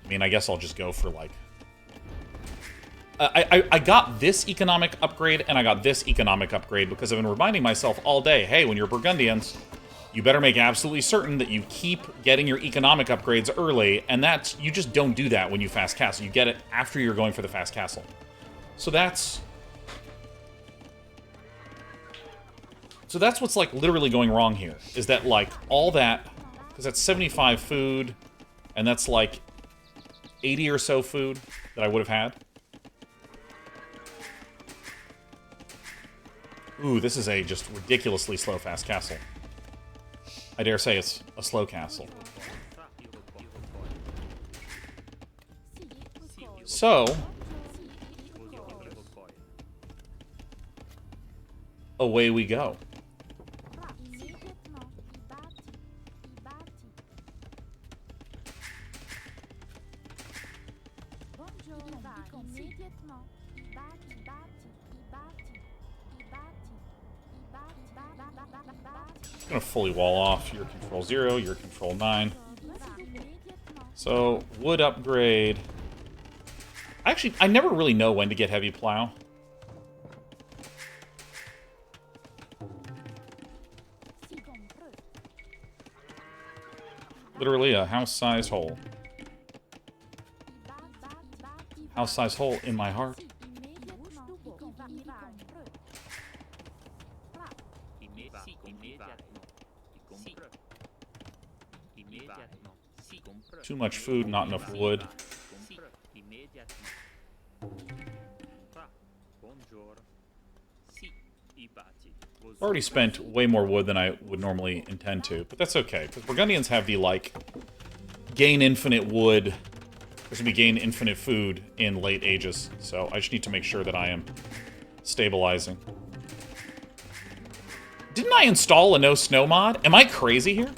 Speaker 1: I mean, I guess I'll just go for, like... I got this economic upgrade and I got this economic upgrade because I've been reminding myself all day, hey, when you're Burgundians, you better make absolutely certain that you keep getting your economic upgrades early, and that's, you just don't do that when you fast castle. You get it after you're going for the fast castle. So that's what's, like, literally going wrong here, is that, like, all that, because that's 75 food, and that's, like, 80 or so food that I would have had. Ooh, this is a just ridiculously slow fast castle. I dare say it's a slow castle. So, away we go. I'm gonna fully wall off your control 0, your control 9. So, wood upgrade. Actually, I never really know when to get heavy plow. Literally a house-sized hole. House-sized hole in my heart. Too much food, not enough wood. Already spent way more wood than I would normally intend to, but that's okay, because Burgundians have the, like, gain infinite wood, there's gonna be gain infinite food in late ages, so I just need to make sure that I am stabilizing. Didn't I install a no snow mod? Am I crazy here?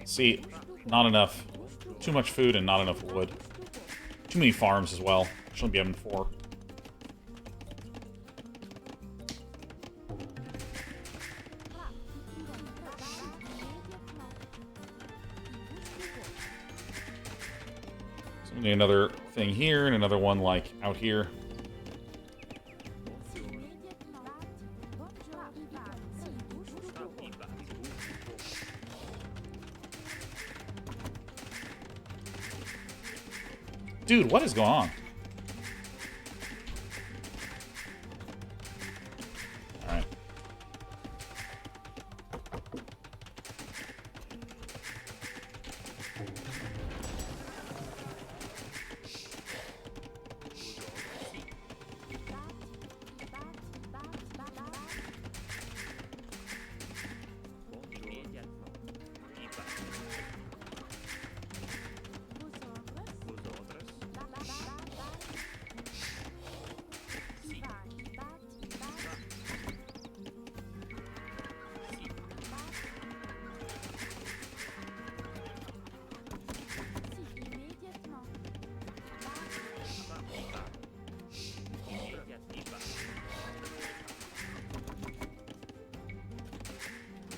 Speaker 1: See, not enough. Too much food and not enough wood. Too many farms as well. Shouldn't be having 4. So we need another thing here and another one like out here. Dude, what is going on? Alright.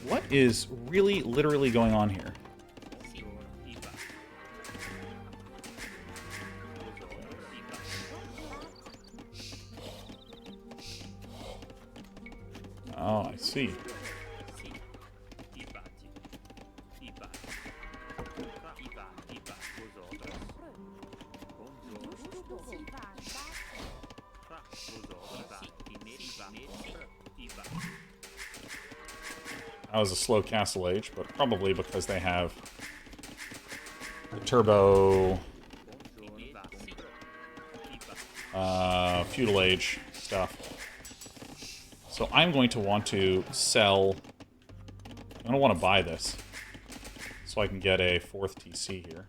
Speaker 1: What is really, literally going on here? Oh, I see. That was a slow castle age, but probably because they have the turbo feudal age stuff. So I'm going to want to sell. I don't want to buy this, so I can get a 4th TC here.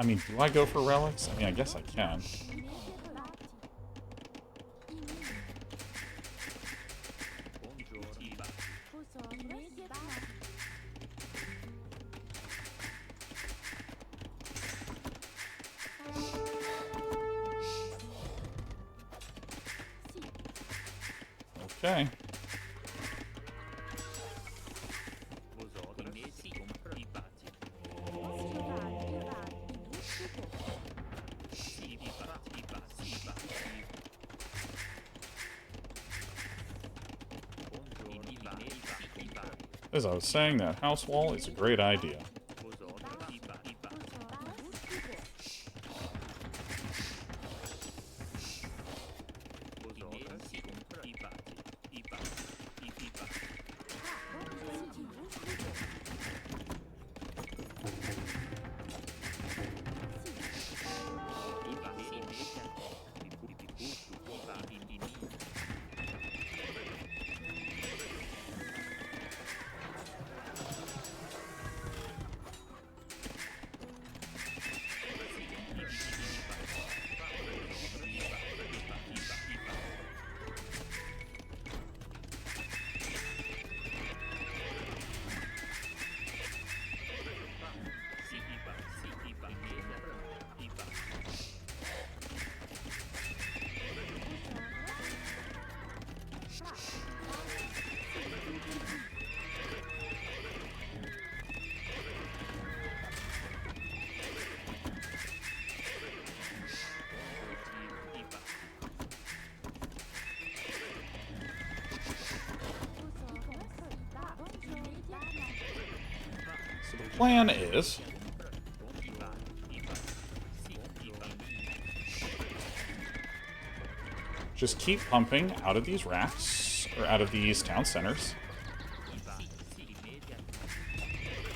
Speaker 1: I mean, do I go for relics? I mean, I guess I can. Okay. As I was saying, that house wall is a great idea. Plan is just keep pumping out of these racks, or out of these town centers.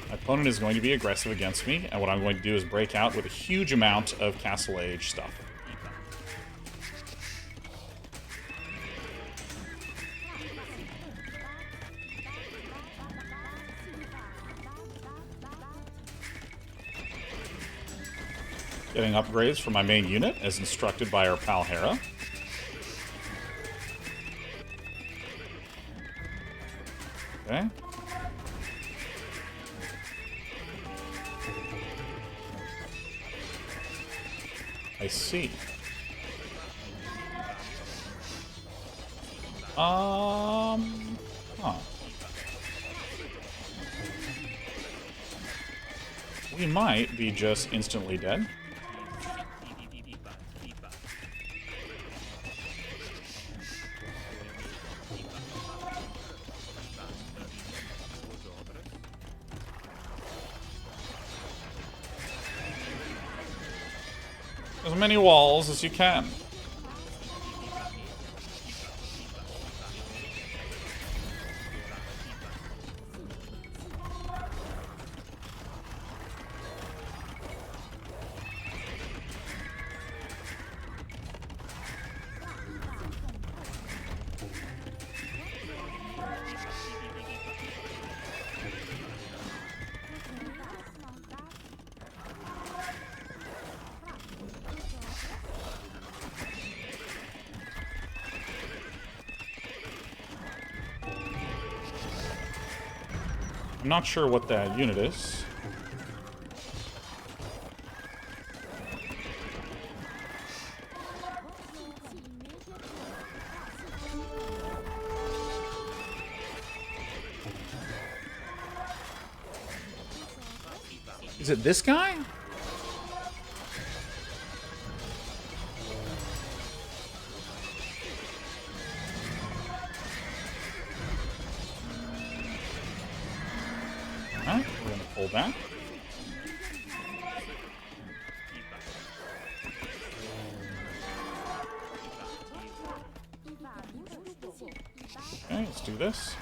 Speaker 1: My opponent is going to be aggressive against me, and what I'm going to do is break out with a huge amount of Castle Age stuff. Getting upgrades for my main unit, as instructed by our pal Hera. Okay. I see. Huh. We might be just instantly dead. As many walls as you can. I'm not sure what that unit is. Is it this guy? Alright, we're gonna pull back. Okay, let's do this.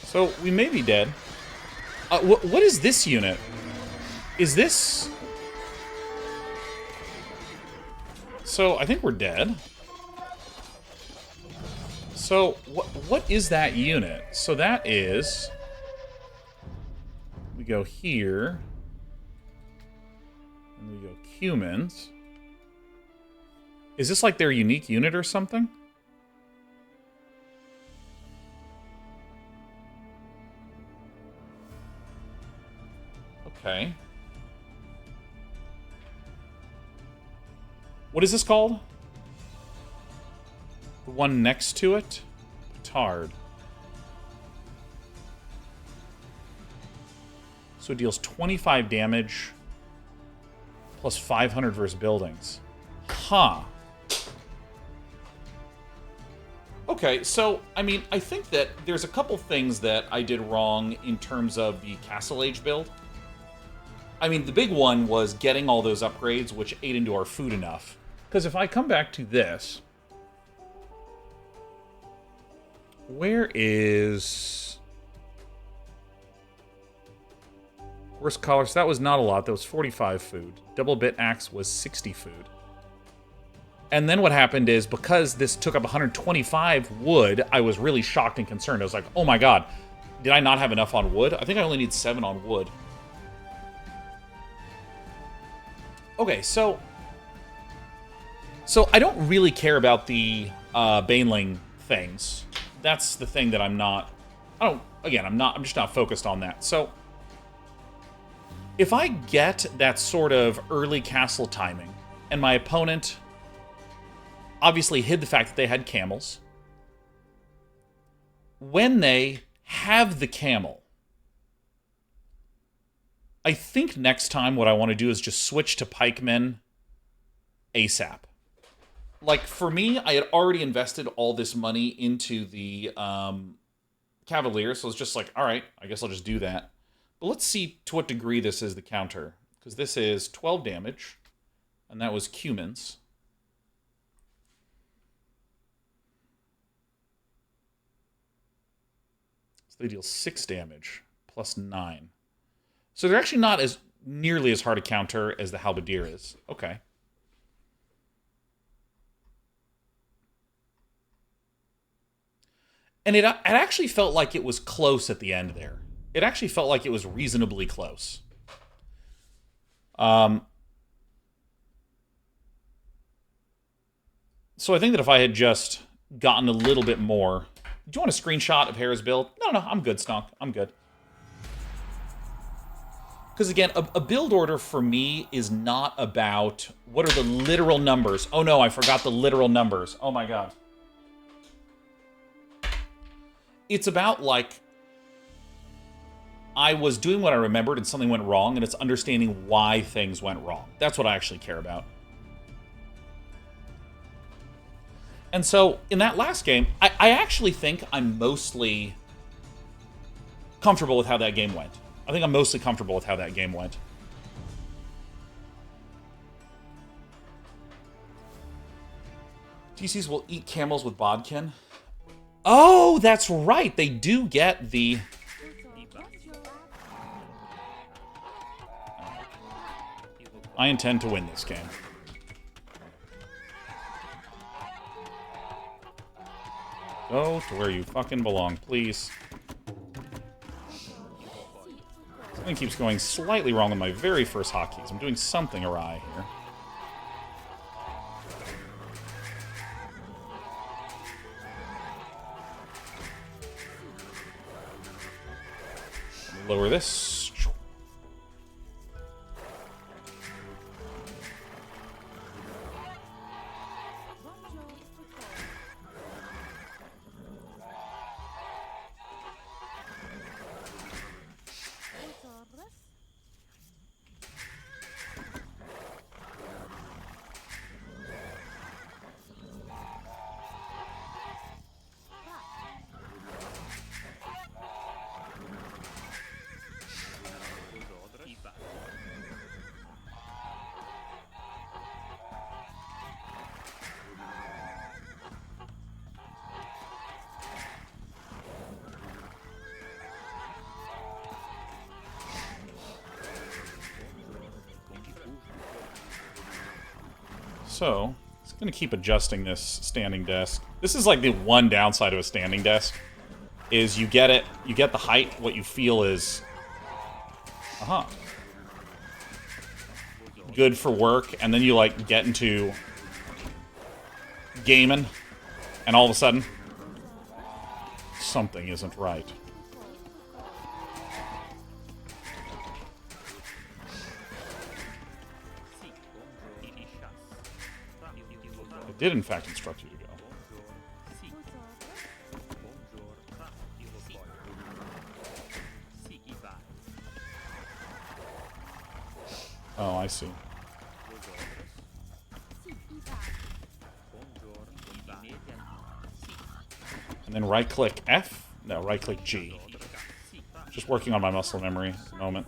Speaker 1: So, we may be dead. What is this unit? Is this... So, I think we're dead. So, what is that unit? So that is... We go here. And we go humans. Is this like their unique unit or something? Okay. What is this called? The one next to it? Petard. So it deals 25 damage plus 500 versus buildings. Huh. Okay, so, I mean, I think that there's a couple things that I did wrong in terms of the Castle Age build. I mean, the big one was getting all those upgrades, which ate into our food enough. Because if I come back to this... Where is... Horse collar? So that was not a lot. That was 45 food. Double bit axe was 60 food. And then what happened is, because this took up 125 wood, I was really shocked and concerned. I was like, oh my god, did I not have enough on wood? I think I only need 7 on wood. Okay, so I don't really care about the Baneling things. That's the thing that I'm just not focused on that. So, if I get that sort of early castle timing, and my opponent obviously hid the fact that they had camels, when they have the camel, I think next time what I want to do is just switch to pikemen ASAP. Like, for me, I had already invested all this money into the Cavalier, so it's just like, alright, I guess I'll just do that. But let's see to what degree this is the counter. Because this is 12 damage, and that was Cumans. So they deal 6 damage, plus 9. So they're actually not as nearly as hard a counter as the Halberdier is. Okay. And it actually felt like it was close at the end there. It actually felt like it was reasonably close. So I think that if I had just gotten a little bit more... Do you want a screenshot of Hera's build? No, I'm good, Stonk. I'm good. Because again, a build order for me is not about what are the literal numbers. Oh no, I forgot the literal numbers. Oh my god. It's about, like, I was doing what I remembered and something went wrong, and it's understanding why things went wrong. That's what I actually care about. And so, in that last game, I actually think I'm mostly comfortable with how that game went. I think I'm mostly comfortable with how that game went. DCs will eat camels with bodkin. Oh, that's right. They do get the... I intend to win this game. Go to where you fucking belong, please. Something keeps going slightly wrong with my very first hotkeys. I'm doing something awry here. Lower this. So, it's going to keep adjusting this standing desk. This is like the one downside of a standing desk, is you get it, you get the height, what you feel is, good for work, and then you like get into gaming, and all of a sudden, something isn't right. It did in fact instruct you to go. Oh, I see. And then right-click F? No, right-click G. Just working on my muscle memory at the moment.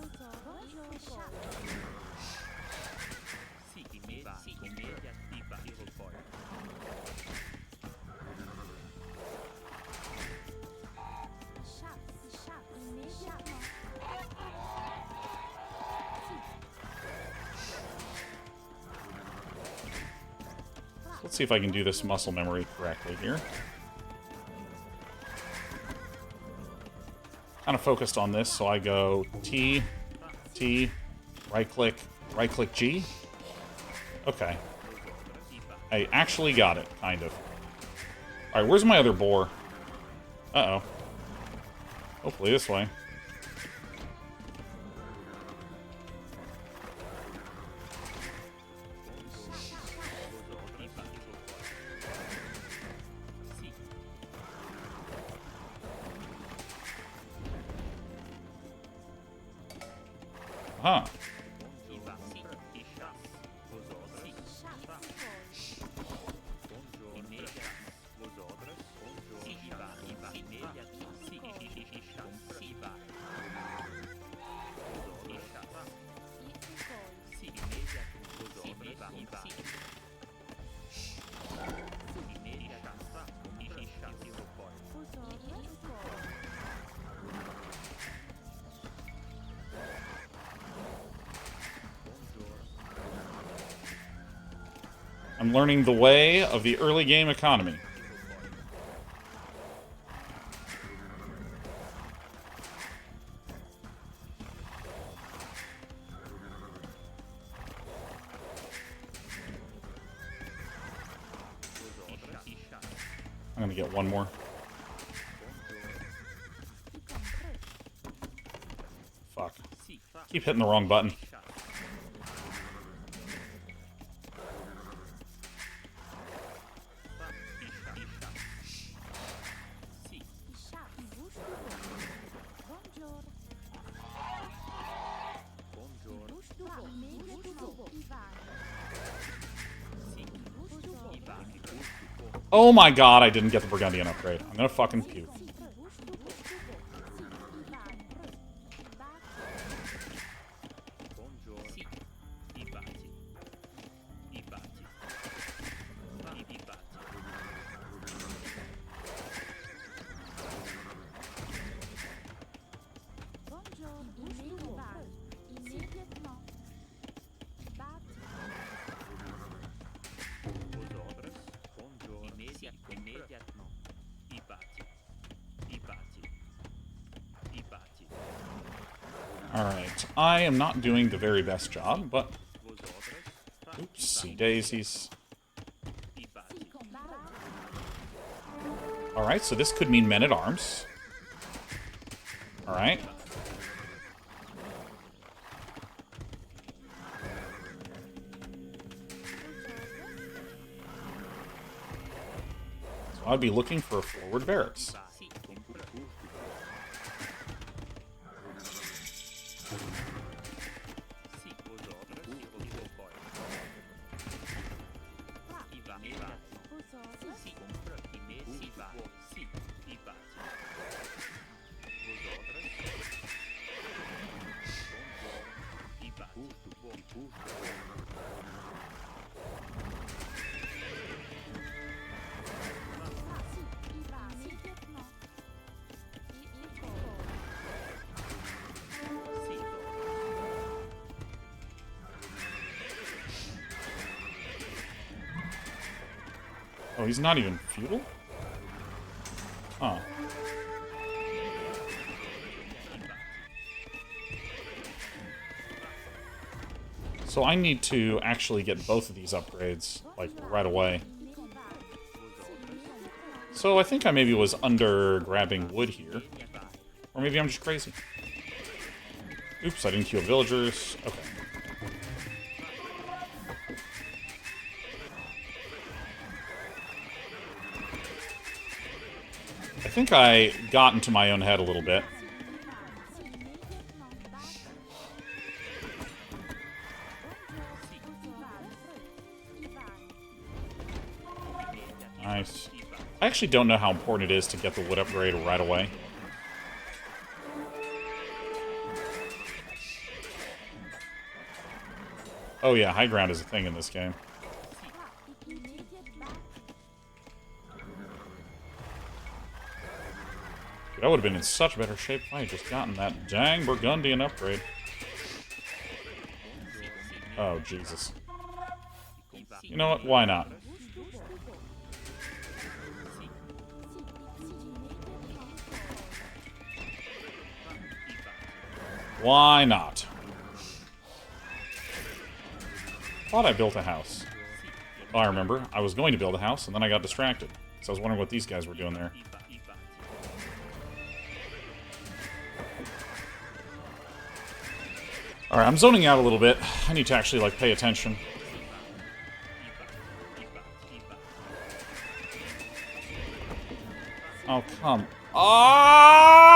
Speaker 1: Let's see if I can do this muscle memory correctly here. Kind of focused on this, so I go T, T, right-click G. Okay. I actually got it, kind of. Alright, where's my other boar? Uh-oh. Hopefully this way. Huh. I'm learning the way of the early game economy. I'm gonna get one more. Fuck. Keep hitting the wrong button. Oh my god, I didn't get the Burgundian upgrade. I'm gonna fucking puke. Alright, I am not doing the very best job, but... Oopsie daisies. Alright, so this could mean men-at-arms. Alright. So I'd be looking for a forward barracks. Oh, he's not even feudal? Huh. So I need to actually get both of these upgrades, like, right away. So I think I maybe was under grabbing wood here. Or maybe I'm just crazy. Oops, I didn't queue up villagers. Okay. I think I got into my own head a little bit. Nice. I actually don't know how important it is to get the wood upgrade right away. Oh yeah, high ground is a thing in this game. Dude, I would have been in such better shape if I had just gotten that dang Burgundian upgrade. Oh, Jesus. You know what? Why not? Why not? Thought I built a house. Oh, I remember. I was going to build a house, and then I got distracted. So I was wondering what these guys were doing there. Alright, I'm zoning out a little bit. I need to actually, like, pay attention. Oh, come. Ah!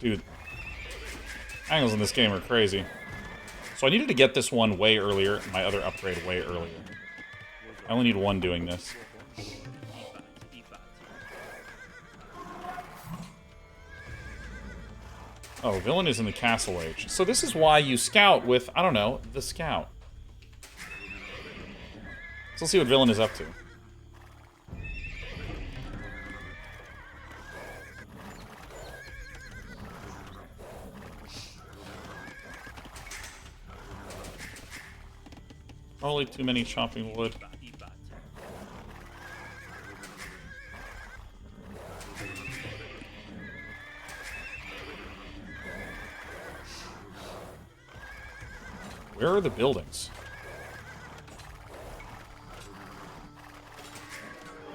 Speaker 1: Dude. Angles in this game are crazy. So I needed to get this one way earlier, my other upgrade way earlier. I only need one doing this. Oh, villain is in the castle age. So this is why you scout with, I don't know, the scout. So let's see what villain is up to. Probably too many chopping wood. Where are the buildings?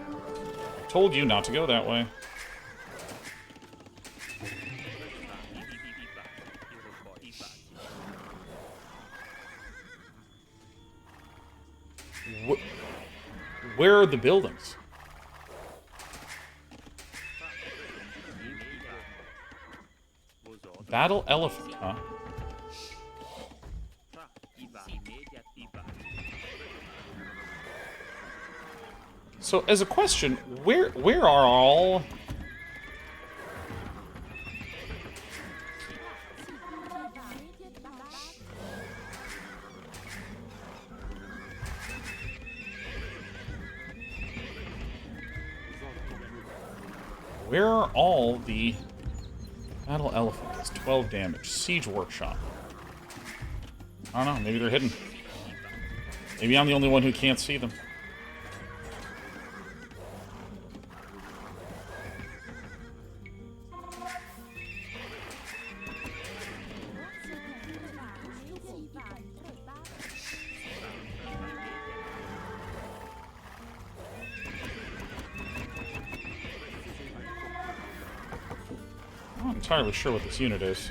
Speaker 1: I told you not to go that way. Where are the buildings? Battle elephant, huh? So, as a question, where are all... Where are all the... Battle elephant does 12 damage. Siege workshop. I don't know, maybe they're hidden. Maybe I'm the only one who can't see them. I'm not entirely sure what this unit is.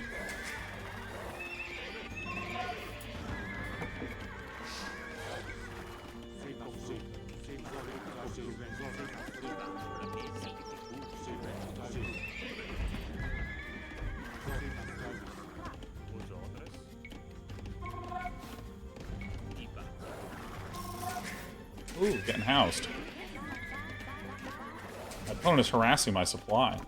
Speaker 1: Ooh, getting housed. My opponent is harassing my supply.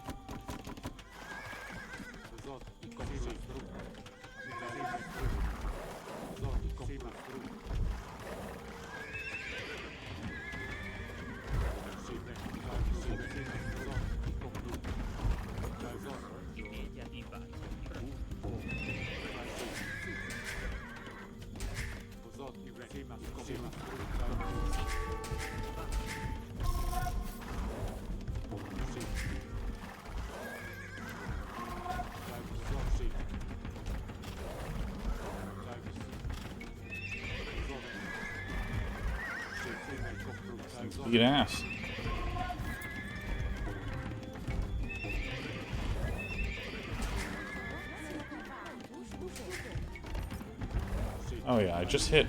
Speaker 1: Let's beat ass. Oh yeah, I just hit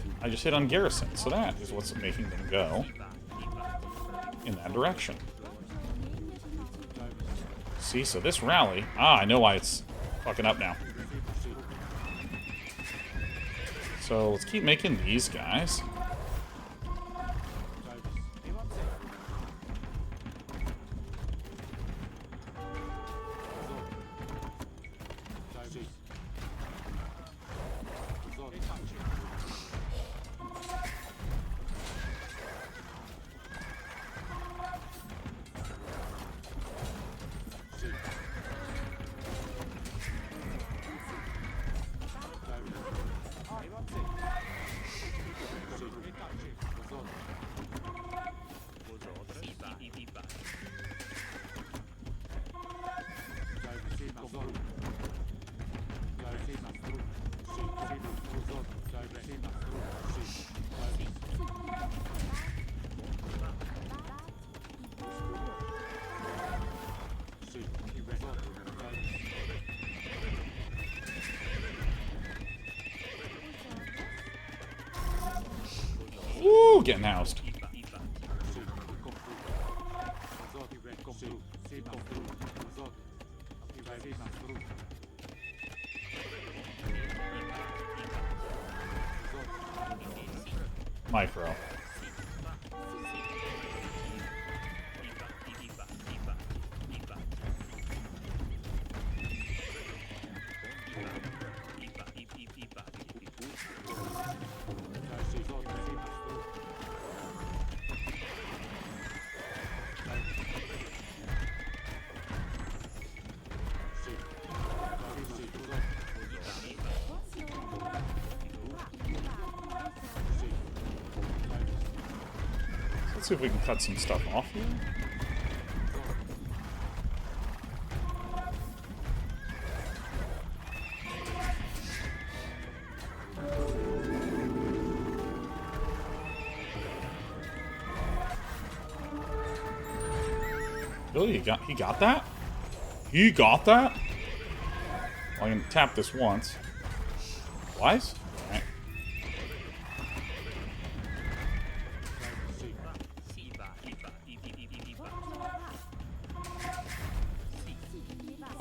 Speaker 1: on Garrison, so that is what's making them go in that direction. See, so this rally... I know why it's fucking up now. So let's keep making these guys. Woo, getting housed. Micro. Let's see if we can cut some stuff off here. Really? He got that? He got that? Well, I can tap this once. Twice? Alright.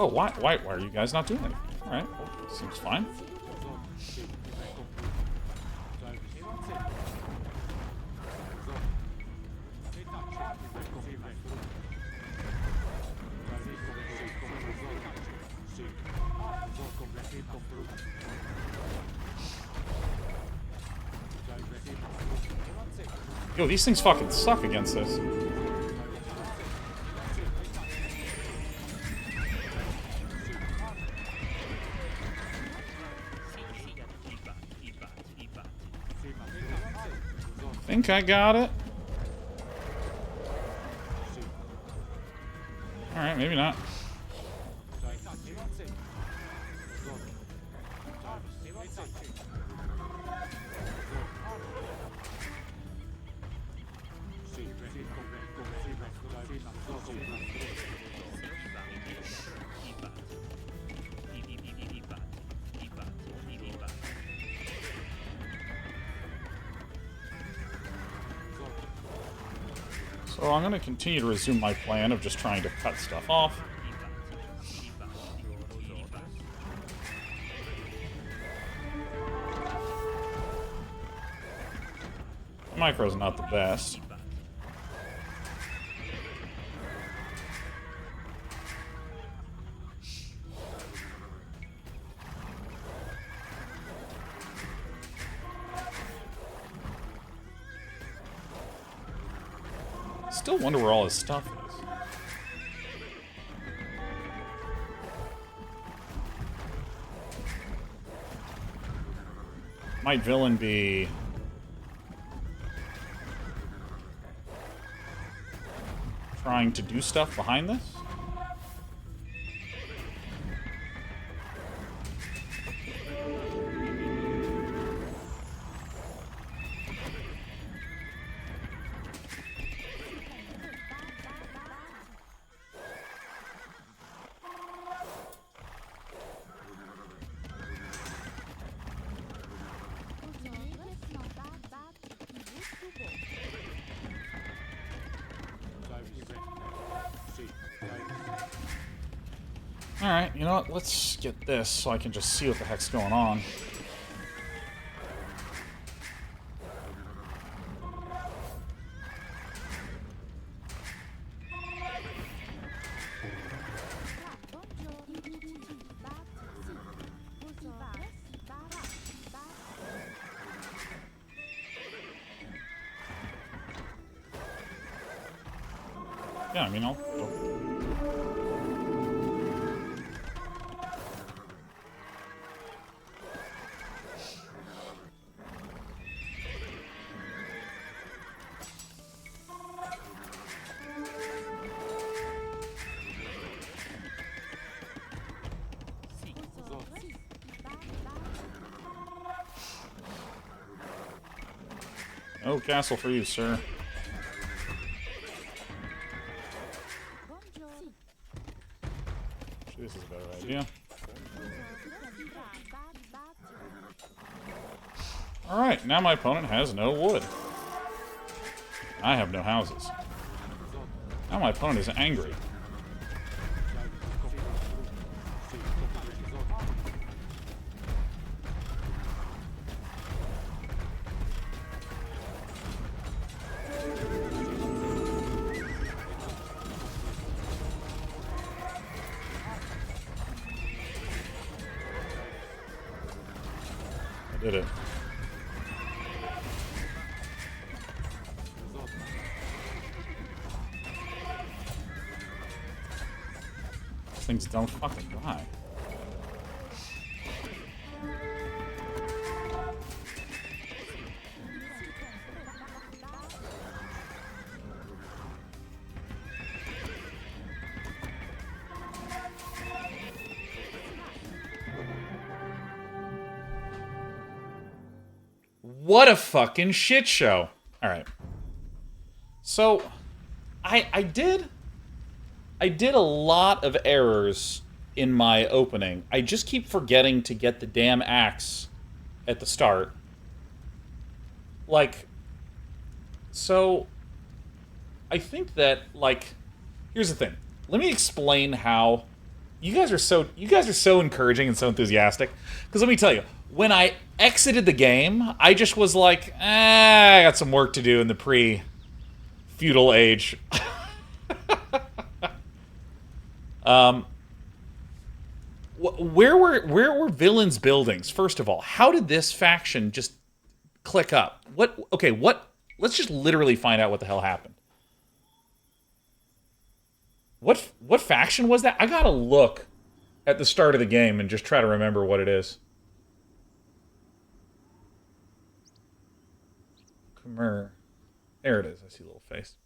Speaker 1: Oh, why are you guys not doing it? Alright, well, seems fine. Yo, these things fucking suck against this. Think I got it. Alright, maybe not. So I'm going to continue to resume my plan of just trying to cut stuff off. Micro's not the best. Still wonder where all his stuff is. Might villain be trying to do stuff behind this? Alright, you know what? Let's get this so I can just see what the heck's going on. Yeah, I mean, I'll... No castle for you, sir. Actually, this is a better idea. Alright, now my opponent has no wood. I have no houses. Now my opponent is angry. I did it. These things don't fucking die. What a fucking shit show. Alright. So, I did a lot of errors in my opening. I just keep forgetting to get the damn axe at the start. Like, so, I think that, like, here's the thing. Let me explain how you guys are so encouraging and so enthusiastic. Because let me tell you, when I exited the game, I just was like, I got some work to do in the pre-feudal age. Where were villains' buildings? First of all, how did this faction just click up? Let's just literally find out what the hell happened. What faction was that? I gotta look at the start of the game and just try to remember what it is. Khmer. There it is. I see a little face.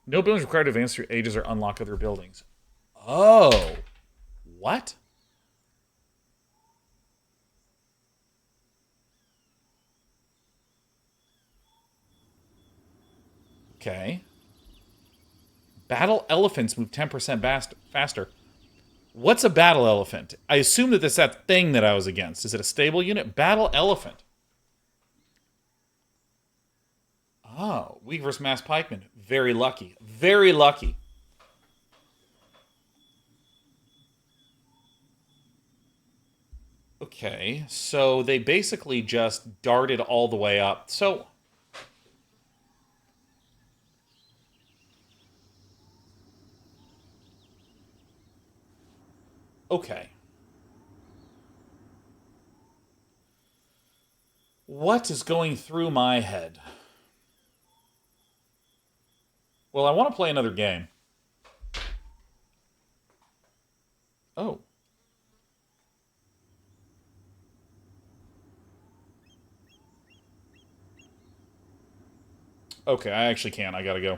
Speaker 1: No buildings required to advance through ages or unlock other buildings. Oh. What? Okay. Battle elephants move 10% faster. What's a battle elephant? I assume that it's that thing that I was against. Is it a stable unit? Battle elephant. Oh, weak versus mass pikeman. Very lucky. Very lucky. Okay, so they basically just darted all the way up. So... okay. What is going through my head? Well, I want to play another game. Oh. Okay, I actually can't. I gotta go.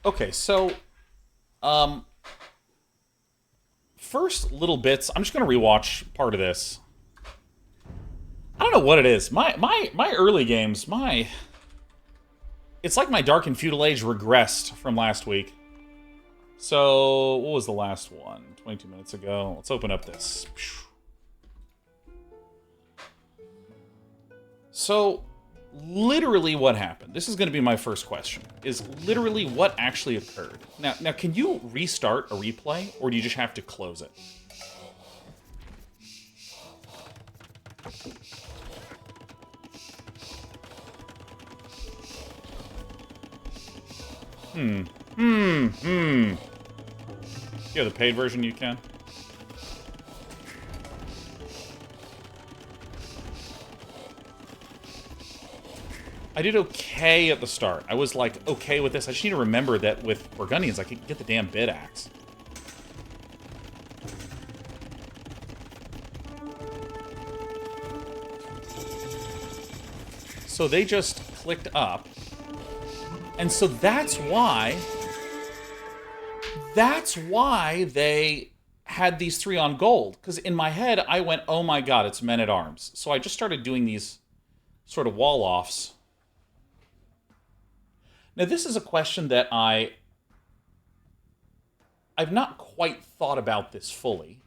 Speaker 1: Okay, so... first little bits... I'm just gonna rewatch part of this. I don't know what it is. My early games, it's like my Dark and Feudal Age regressed from last week. So, what was the last one? 22 minutes ago. Let's open up this. So, literally what happened. This is going to be my first question. Is literally what actually occurred. Now, can you restart a replay, or do you just have to close it? Yeah, the paid version you can. I did okay at the start. I was like, okay with this. I just need to remember that with Burgundians, I can get the damn bid axe. So they just clicked up. And so that's why they had these 3 on gold. Because in my head, I went, oh my god, it's men-at-arms. So I just started doing these sort of wall-offs. Now, this is a question that I've not quite thought about this fully.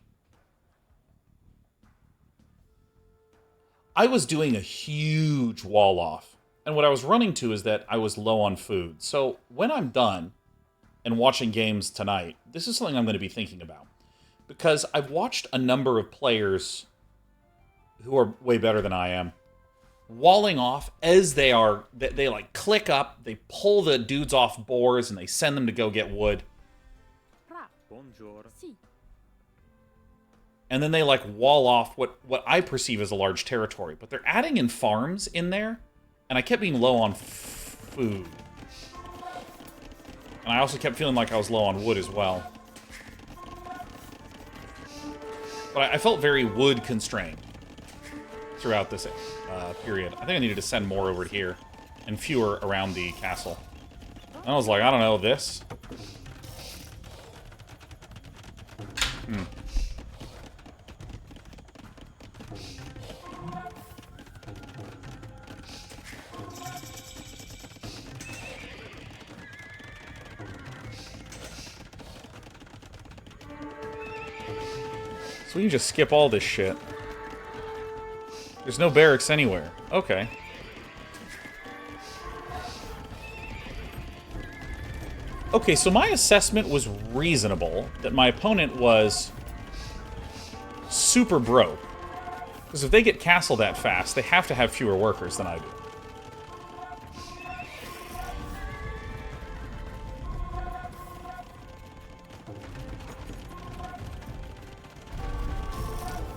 Speaker 1: I was doing a huge wall-off. And what I was running to is that I was low on food. So when I'm done and watching games tonight, this is something I'm going to be thinking about. Because I've watched a number of players who are way better than I am walling off as they like click up, they pull the dudes off boars, and they send them to go get wood. And then they like wall off what I perceive as a large territory. But they're adding in farms in there, and I kept being low on food. And I also kept feeling like I was low on wood as well. But I felt very wood constrained throughout this period. I think I needed to send more over here and fewer around the castle. And I was like, I don't know, this? So we can just skip all this shit. There's no barracks anywhere. Okay. Okay, so my assessment was reasonable, that my opponent was super broke. Because if they get castled that fast, they have to have fewer workers than I do.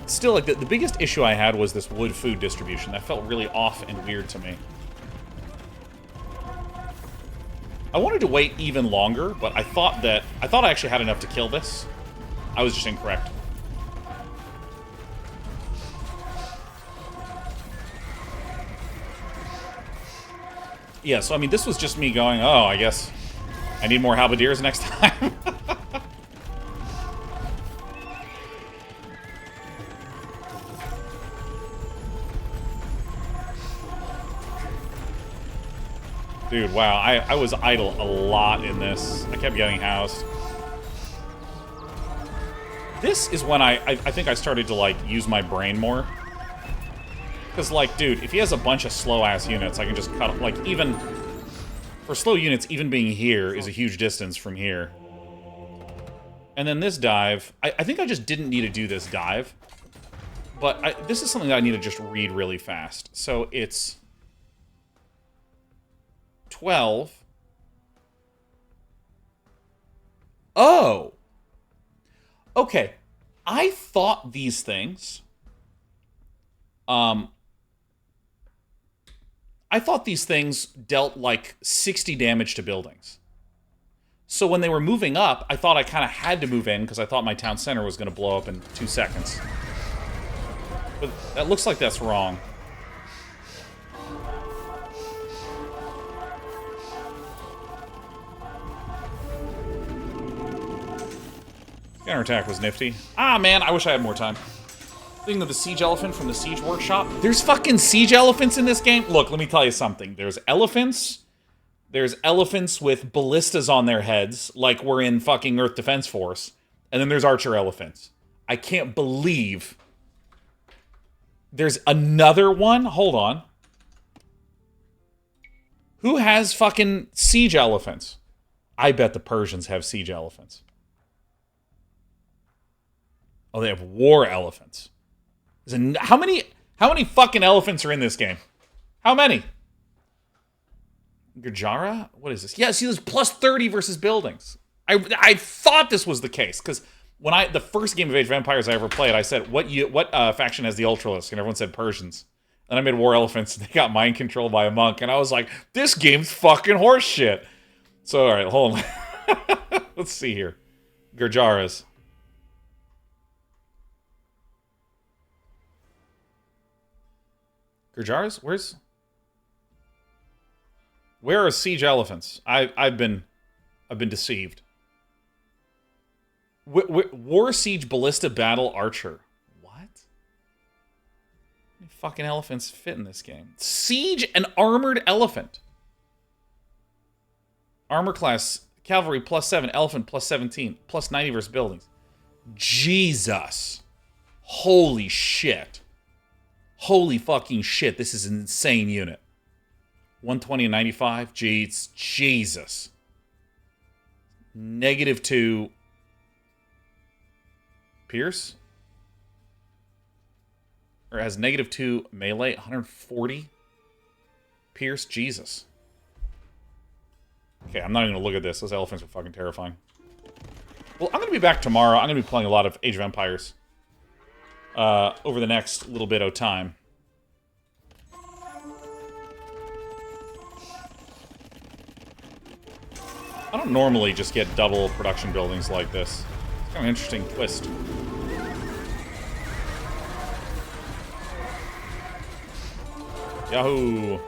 Speaker 1: Still, like, the biggest issue I had was this wood food distribution. That felt really off and weird to me. I wanted to wait even longer, but I thought I actually had enough to kill this. I was just incorrect. Yeah, so I mean, this was just me going, oh, I guess I need more halberdiers next time. Dude, wow, I was idle a lot in this. I kept getting housed. This is when I think I started to, like, use my brain more. Because, like, dude, if he has a bunch of slow-ass units, I can just cut them. Like, even... For slow units, even being here is a huge distance from here. And then this dive... I think I just didn't need to do this dive. But this is something that I need to just read really fast. So it's... 12. Oh! Okay. I thought these things... I thought these things dealt, like, 60 damage to buildings. So when they were moving up, I thought I kind of had to move in, because I thought my town center was going to blow up in 2 seconds. But that looks like that's wrong. Counterattack was nifty. Ah, man, I wish I had more time. Thing of the siege elephant from the siege workshop. There's fucking siege elephants in this game? Look, let me tell you something. There's elephants. There's elephants with ballistas on their heads, like we're in fucking Earth Defense Force. And then there's archer elephants. I can't believe... There's another one? Hold on. Who has fucking siege elephants? I bet the Persians have siege elephants. Oh, they have war elephants. How many fucking elephants are in this game? How many? Gajara? What is this? Yeah, see, there's plus 30 versus buildings. I thought this was the case, because when the first game of Age of Empires I ever played, I said, what faction has the Ultralisk? And everyone said Persians. Then I made war elephants, and they got mind controlled by a monk, and I was like, this game's fucking horseshit. So, alright, hold on. Let's see here. Gurjaras. Gurjaras? Where are siege elephants? I've been deceived. War siege ballista battle archer. What? How many fucking elephants fit in this game? Siege an armored elephant. Armor class cavalry +7, elephant +17, +90 versus buildings. Jesus. Holy shit. Holy fucking shit, this is an insane unit. 120 and 95, jeez, Jesus. -2 Pierce? Or has -2 melee, 140 Pierce, Jesus. Okay, I'm not even gonna look at this. Those elephants are fucking terrifying. Well, I'm gonna be back tomorrow. I'm gonna be playing a lot of Age of Empires. Over the next little bit of time. I don't normally just get double production buildings like this. It's kind of an interesting twist. Yahoo!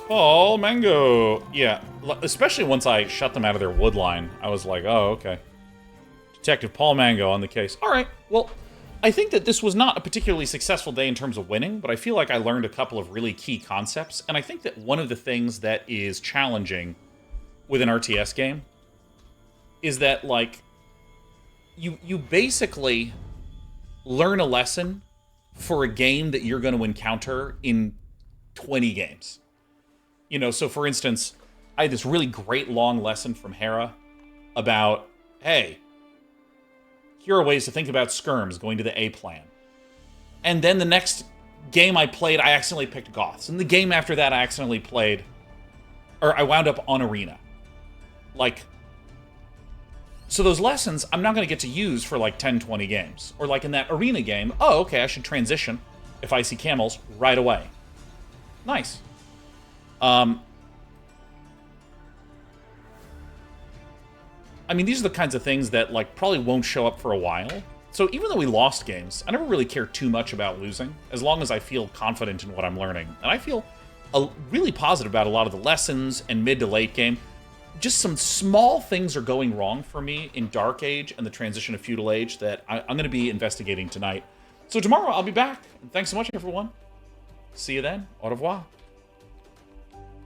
Speaker 1: Paul Mango! Yeah, especially once I shut them out of their wood line, I was like, oh, okay. Detective Paul Mango on the case. Alright, well, I think that this was not a particularly successful day in terms of winning, but I feel like I learned a couple of really key concepts, and I think that one of the things that is challenging with an RTS game is that, like, you basically learn a lesson for a game that you're going to encounter in 20 games. You know, so for instance, I had this really great long lesson from Hera about, hey, here are ways to think about skirms, going to the A plan. And then the next game I played, I accidentally picked Goths. And the game after that, I accidentally played, or I wound up on Arena. Like, so those lessons, I'm not going to get to use for like 10, 20 games. Or like in that Arena game, oh, okay, I should transition, if I see camels, right away. Nice. I mean, these are the kinds of things that, like, probably won't show up for a while. So even though we lost games, I never really care too much about losing, as long as I feel confident in what I'm learning. And I feel really positive about a lot of the lessons and mid to late game. Just some small things are going wrong for me in Dark Age and the transition to Feudal Age that I'm going to be investigating tonight. So tomorrow I'll be back. Thanks so much, everyone. See you then. Au revoir.